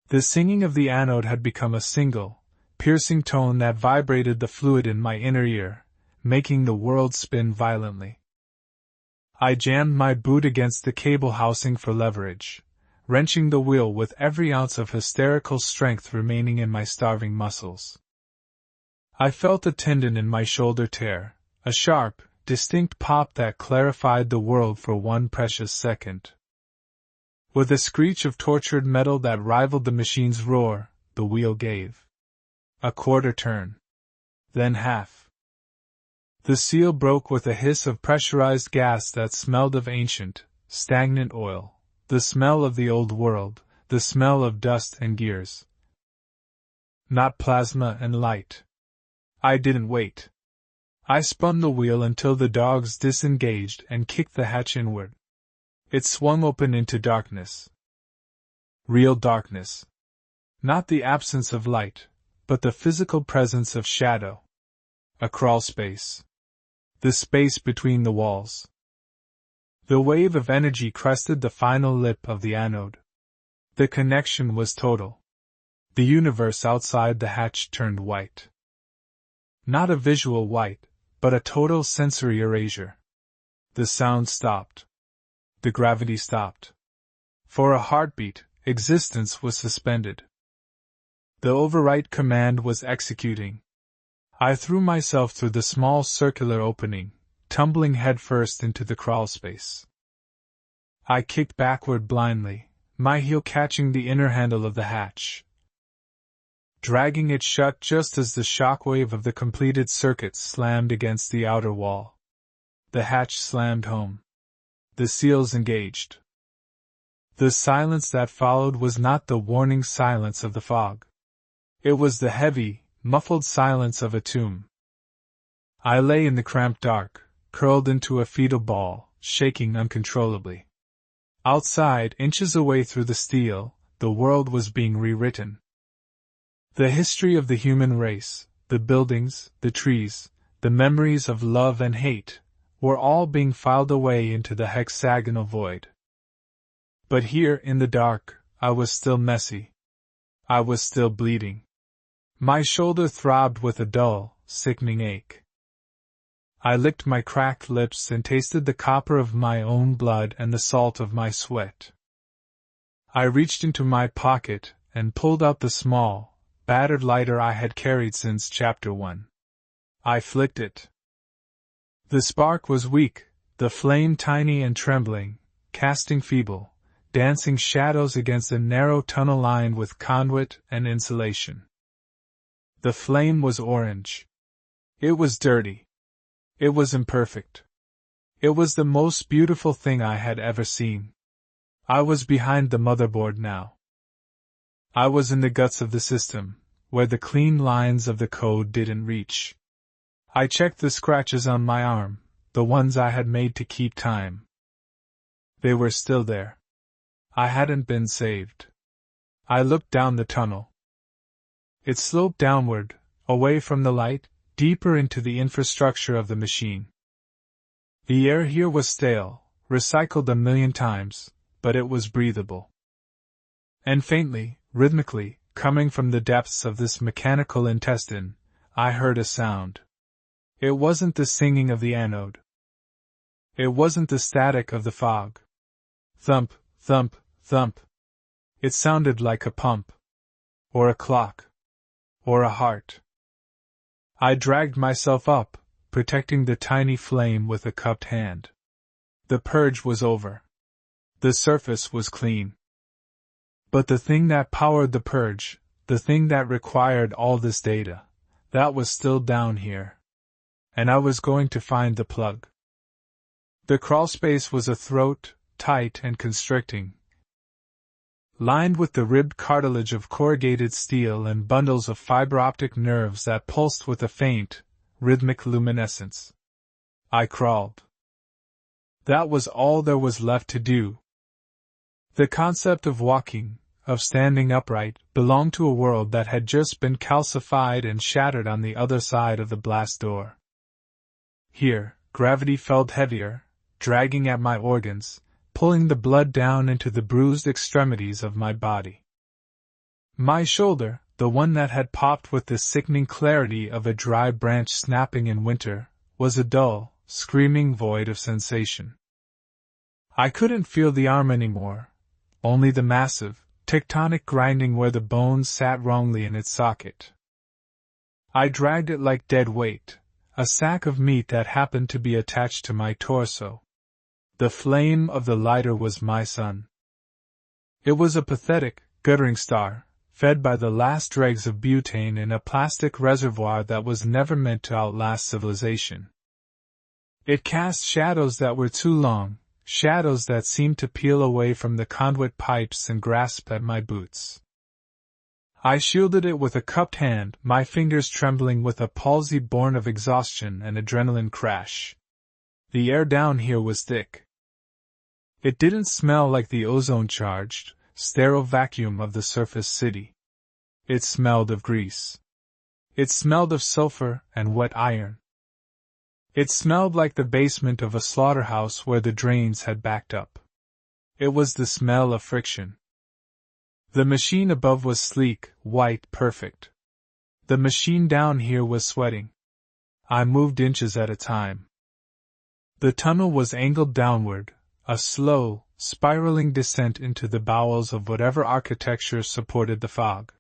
[SPEAKER 1] The singing of the anode had become a single, piercing tone that vibrated the fluid in my inner ear, making the world spin violently. I jammed my boot against the cable housing for leverage, wrenching the wheel with every ounce of hysterical strength remaining in my starving muscles. I felt a tendon in my shoulder tear, a sharp, distinct pop that clarified the world for one precious second. With a screech of tortured metal that rivaled the machine's roar, the wheel gave. A quarter turn. Then half. The seal broke with a hiss of pressurized gas that smelled of ancient, stagnant oil, the smell of the old world, the smell of dust and gears. Not plasma and light. I didn't wait. I spun the wheel until the dogs disengaged and kicked the hatch inward. It swung open into darkness. Real darkness. Not the absence of light, but the physical presence of shadow. A crawl space. The space between the walls. The wave of energy crested the final lip of the anode. The connection was total. The universe outside the hatch turned white. Not a visual white, but a total sensory erasure. The sound stopped. The gravity stopped. For a heartbeat, existence was suspended. The override command was executing. I threw myself through the small circular opening, tumbling headfirst into the crawlspace. I kicked backward blindly, my heel catching the inner handle of the hatch, dragging it shut just as the shockwave of the completed circuit slammed against the outer wall. The hatch slammed home. The seals engaged. The silence that followed was not the warning silence of the fog. It was the heavy, muffled silence of a tomb. I lay in the cramped dark, curled into a fetal ball, shaking uncontrollably. Outside, inches away through the steel, the world was being rewritten. The history of the human race, the buildings, the trees, the memories of love and hate, were all being filed away into the hexagonal void. But here, in the dark, I was still messy. I was still bleeding. My shoulder throbbed with a dull, sickening ache. I licked my cracked lips and tasted the copper of my own blood and the salt of my sweat. I reached into my pocket and pulled out the small, battered lighter I had carried since Chapter 1. I flicked it. The spark was weak, the flame tiny and trembling, casting feeble, dancing shadows against a narrow tunnel lined with conduit and insulation. The flame was orange. It was dirty. It was imperfect. It was the most beautiful thing I had ever seen. I was behind the motherboard now. I was in the guts of the system, where the clean lines of the code didn't reach. I checked the scratches on my arm, the ones I had made to keep time. They were still there. I hadn't been saved. I looked down the tunnel. It sloped downward, away from the light, deeper into the infrastructure of the machine. The air here was stale, recycled a million times, but it was breathable. And faintly, rhythmically, coming from the depths of this mechanical intestine, I heard a sound. It wasn't the singing of the anode. It wasn't the static of the fog. Thump, thump, thump. It sounded like a pump. Or a clock. Or a heart. I dragged myself up, protecting the tiny flame with a cupped hand. The purge was over. The surface was clean. But the thing that powered the purge, the thing that required all this data, that was still down here. And I was going to find the plug. The crawlspace was a throat, tight and constricting. lined with the ribbed cartilage of corrugated steel and bundles of fiber-optic nerves that pulsed with a faint, rhythmic luminescence. I crawled. That was all there was left to do. The concept of walking, of standing upright, belonged to a world that had just been calcified and shattered on the other side of the blast door. Here, gravity felt heavier, dragging at my organs, pulling the blood down into the bruised extremities of my body. My shoulder, the one that had popped with the sickening clarity of a dry branch snapping in winter, was a dull, screaming void of sensation. I couldn't feel the arm anymore, only the massive, tectonic grinding where the bones sat wrongly in its socket. I dragged it like dead weight, a sack of meat that happened to be attached to my torso. The flame of the lighter was my sun. It was a pathetic, guttering star, fed by the last dregs of butane in a plastic reservoir that was never meant to outlast civilization. It cast shadows that were too long, shadows that seemed to peel away from the conduit pipes and grasp at my boots. I shielded it with a cupped hand, my fingers trembling with a palsy born of exhaustion and adrenaline crash. The air down here was thick. It didn't smell like the ozone-charged, sterile vacuum of the surface city. It smelled of grease. It smelled of sulfur and wet iron. It smelled like the basement of a slaughterhouse where the drains had backed up. It was the smell of friction. The machine above was sleek, white, perfect. The machine down here was sweating. I moved inches at a time. The tunnel was angled downward, a slow, spiraling descent into the bowels of whatever architecture supported the fog.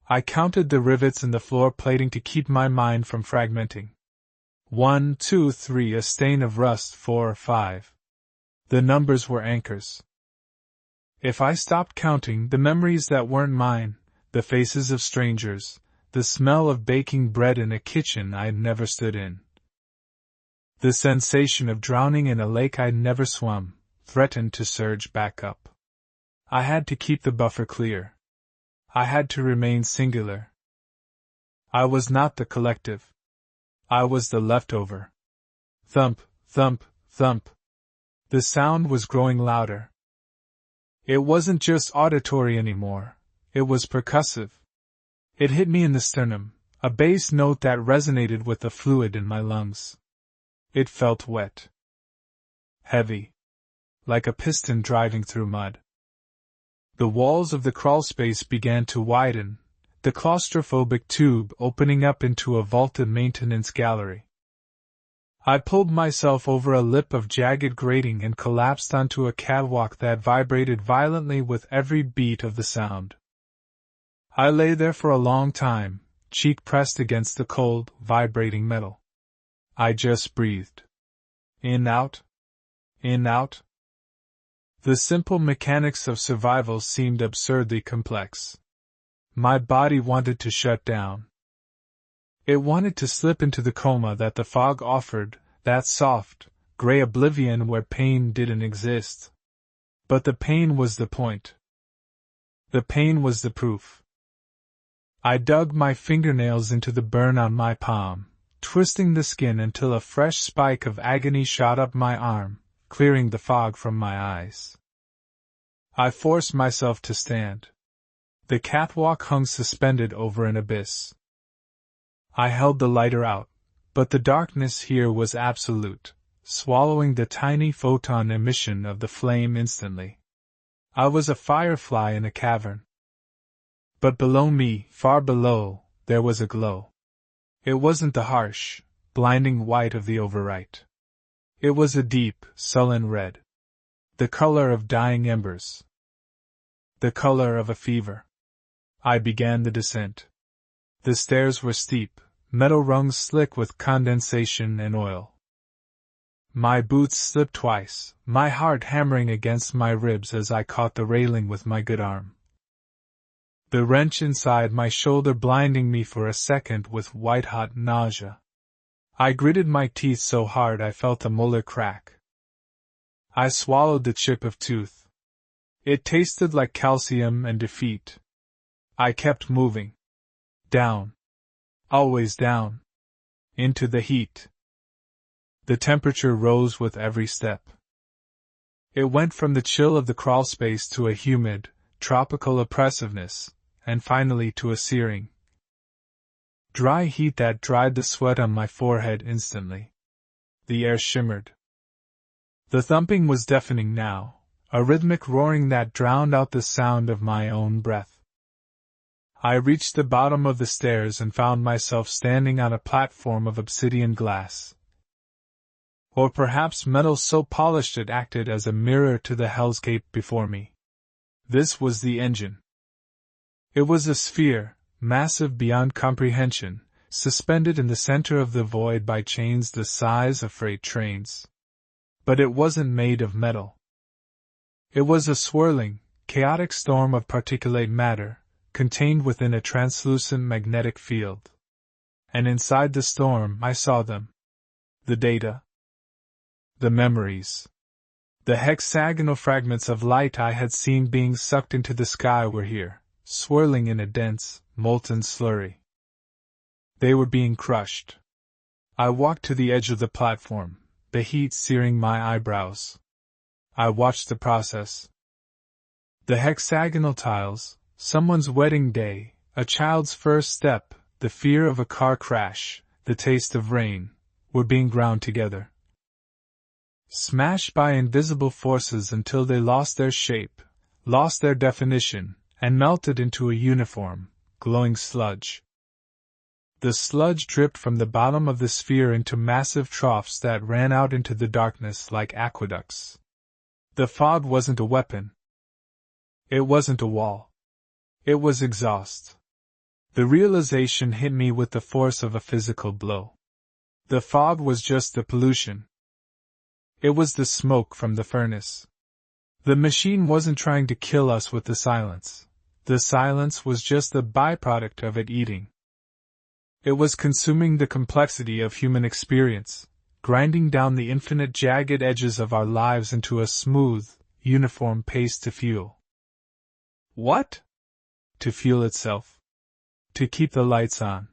[SPEAKER 1] I counted the rivets in the floor plating to keep my mind from fragmenting. 1, 2, 3, a stain of rust, 4, 5. The numbers were anchors. If I stopped counting, the memories that weren't mine, the faces of strangers, the smell of baking bread in a kitchen I'd never stood in, the sensation of drowning in a lake I'd never swum, threatened to surge back up. I had to keep the buffer clear. I had to remain singular. I was not the collective. I was the leftover. Thump, thump, thump. The sound was growing louder. It wasn't just auditory anymore, it was percussive. It hit me in the sternum, a bass note that resonated with the fluid in my lungs. It felt wet. Heavy. Like a piston driving through mud. The walls of the crawlspace began to widen, the claustrophobic tube opening up into a vaulted maintenance gallery. I pulled myself over a lip of jagged grating and collapsed onto a catwalk that vibrated violently with every beat of the sound. I lay there for a long time, cheek pressed against the cold, vibrating metal. I just breathed. In, out. In, out. The simple mechanics of survival seemed absurdly complex. My body wanted to shut down. It wanted to slip into the coma that the fog offered, that soft, gray oblivion where pain didn't exist. But the pain was the point. The pain was the proof. I dug my fingernails into the burn on my palm, twisting the skin until a fresh spike of agony shot up my arm, clearing the fog from my eyes. I forced myself to stand. The catwalk hung suspended over an abyss. I held the lighter out, but the darkness here was absolute, swallowing the tiny photon emission of the flame instantly. I was a firefly in a cavern. But below me, far below, there was a glow. It wasn't the harsh, blinding white of the overwrite. It was a deep, sullen red. The color of dying embers. The color of a fever. I began the descent. The stairs were steep, metal rungs slick with condensation and oil. My boots slipped twice, my heart hammering against my ribs as I caught the railing with my good arm. The wrench inside my shoulder blinding me for a second with white-hot nausea. I gritted my teeth so hard I felt a molar crack. I swallowed the chip of tooth. It tasted like calcium and defeat. I kept moving. Down. Always down. Into the heat. The temperature rose with every step. It went from the chill of the crawlspace to a humid, tropical oppressiveness, and finally to a searing, dry heat that dried the sweat on my forehead instantly. The air shimmered. The thumping was deafening now, a rhythmic roaring that drowned out the sound of my own breath. I reached the bottom of the stairs and found myself standing on a platform of obsidian glass. Or perhaps metal so polished it acted as a mirror to the hellscape before me. This was the engine. It was a sphere, massive beyond comprehension, suspended in the center of the void by chains the size of freight trains. But it wasn't made of metal. It was a swirling, chaotic storm of particulate matter, contained within a translucent magnetic field. And inside the storm I saw them. The data. The memories. The hexagonal fragments of light I had seen being sucked into the sky were here, swirling in a dense, molten slurry. They were being crushed. I walked to the edge of the platform, the heat searing my eyebrows. I watched the process. The hexagonal tiles, someone's wedding day, a child's first step, the fear of a car crash, the taste of rain, were being ground together. Smashed by invisible forces until they lost their shape, lost their definition, and melted into a uniform, glowing sludge. The sludge dripped from the bottom of the sphere into massive troughs that ran out into the darkness like aqueducts. The fog wasn't a weapon. It wasn't a wall. It was exhaust. The realization hit me with the force of a physical blow. The fog was just the pollution. It was the smoke from the furnace. The machine wasn't trying to kill us with the silence. The silence was just the byproduct of it eating. It was consuming the complexity of human experience, grinding down the infinite jagged edges of our lives into a smooth, uniform paste to fuel. What? To fuel itself. To keep the lights on.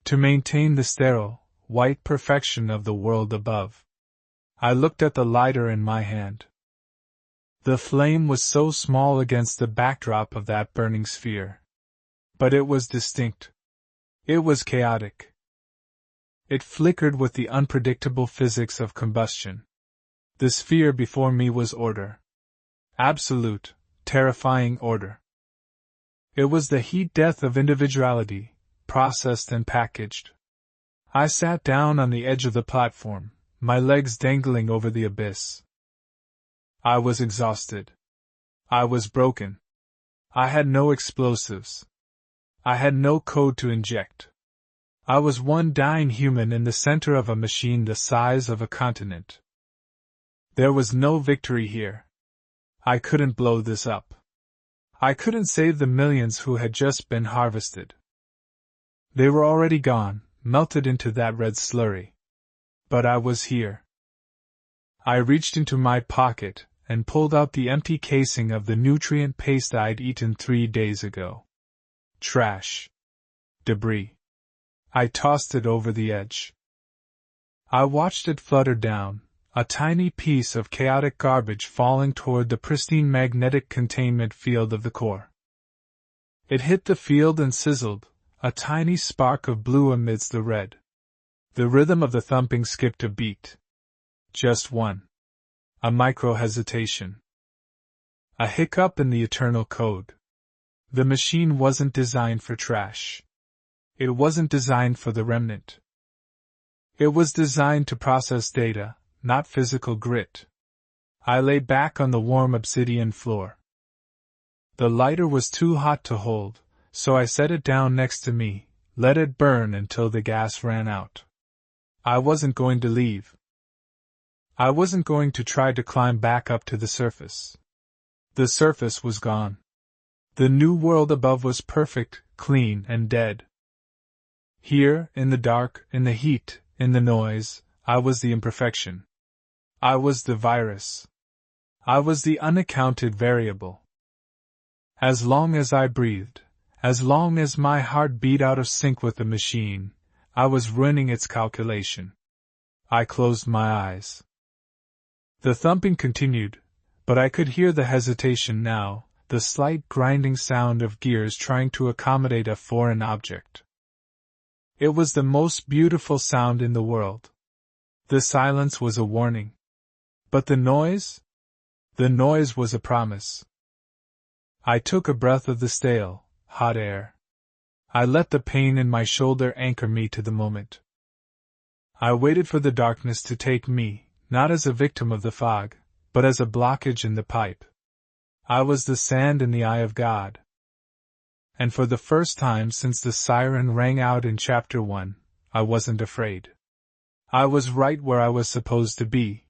[SPEAKER 1] To maintain the sterile, white perfection of the world above. I looked at the lighter in my hand. The flame was so small against the backdrop of that burning sphere. But it was distinct. It was chaotic. It flickered with the unpredictable physics of combustion. The sphere before me was order. Absolute, terrifying order. It was the heat death of individuality, processed and packaged. I sat down on the edge of the platform, my legs dangling over the abyss. I was exhausted. I was broken. I had no explosives. I had no code to inject. I was one dying human in the center of a machine the size of a continent. There was no victory here. I couldn't blow this up. I couldn't save the millions who had just been harvested. They were already gone, melted into that red slurry. But I was here. I reached into my pocket and pulled out the empty casing of the nutrient paste I'd eaten 3 days ago. Trash. Debris. I tossed it over the edge. I watched it flutter down, a tiny piece of chaotic garbage falling toward the pristine magnetic containment field of the core. It hit the field and sizzled, a tiny spark of blue amidst the red. The rhythm of the thumping skipped a beat. Just one. A micro-hesitation. A hiccup in the eternal code. The machine wasn't designed for trash. It wasn't designed for the remnant. It was designed to process data, not physical grit. I lay back on the warm obsidian floor. The lighter was too hot to hold, so I set it down next to me, let it burn until the gas ran out. I wasn't going to leave. I wasn't going to try to climb back up to the surface. The surface was gone. The new world above was perfect, clean, and dead. Here, in the dark, in the heat, in the noise, I was the imperfection. I was the virus. I was the unaccounted variable. As long as I breathed, as long as my heart beat out of sync with the machine, I was ruining its calculation. I closed my eyes. The thumping continued, but I could hear the hesitation now, the slight grinding sound of gears trying to accommodate a foreign object. It was the most beautiful sound in the world. The silence was a warning. But the noise? The noise was a promise. I took a breath of the stale, hot air. I let the pain in my shoulder anchor me to the moment. I waited for the darkness to take me, not as a victim of the fog, but as a blockage in the pipe. I was the sand in the eye of God. And for the first time since the siren rang out in Chapter 1, I wasn't afraid. I was right where I was supposed to be,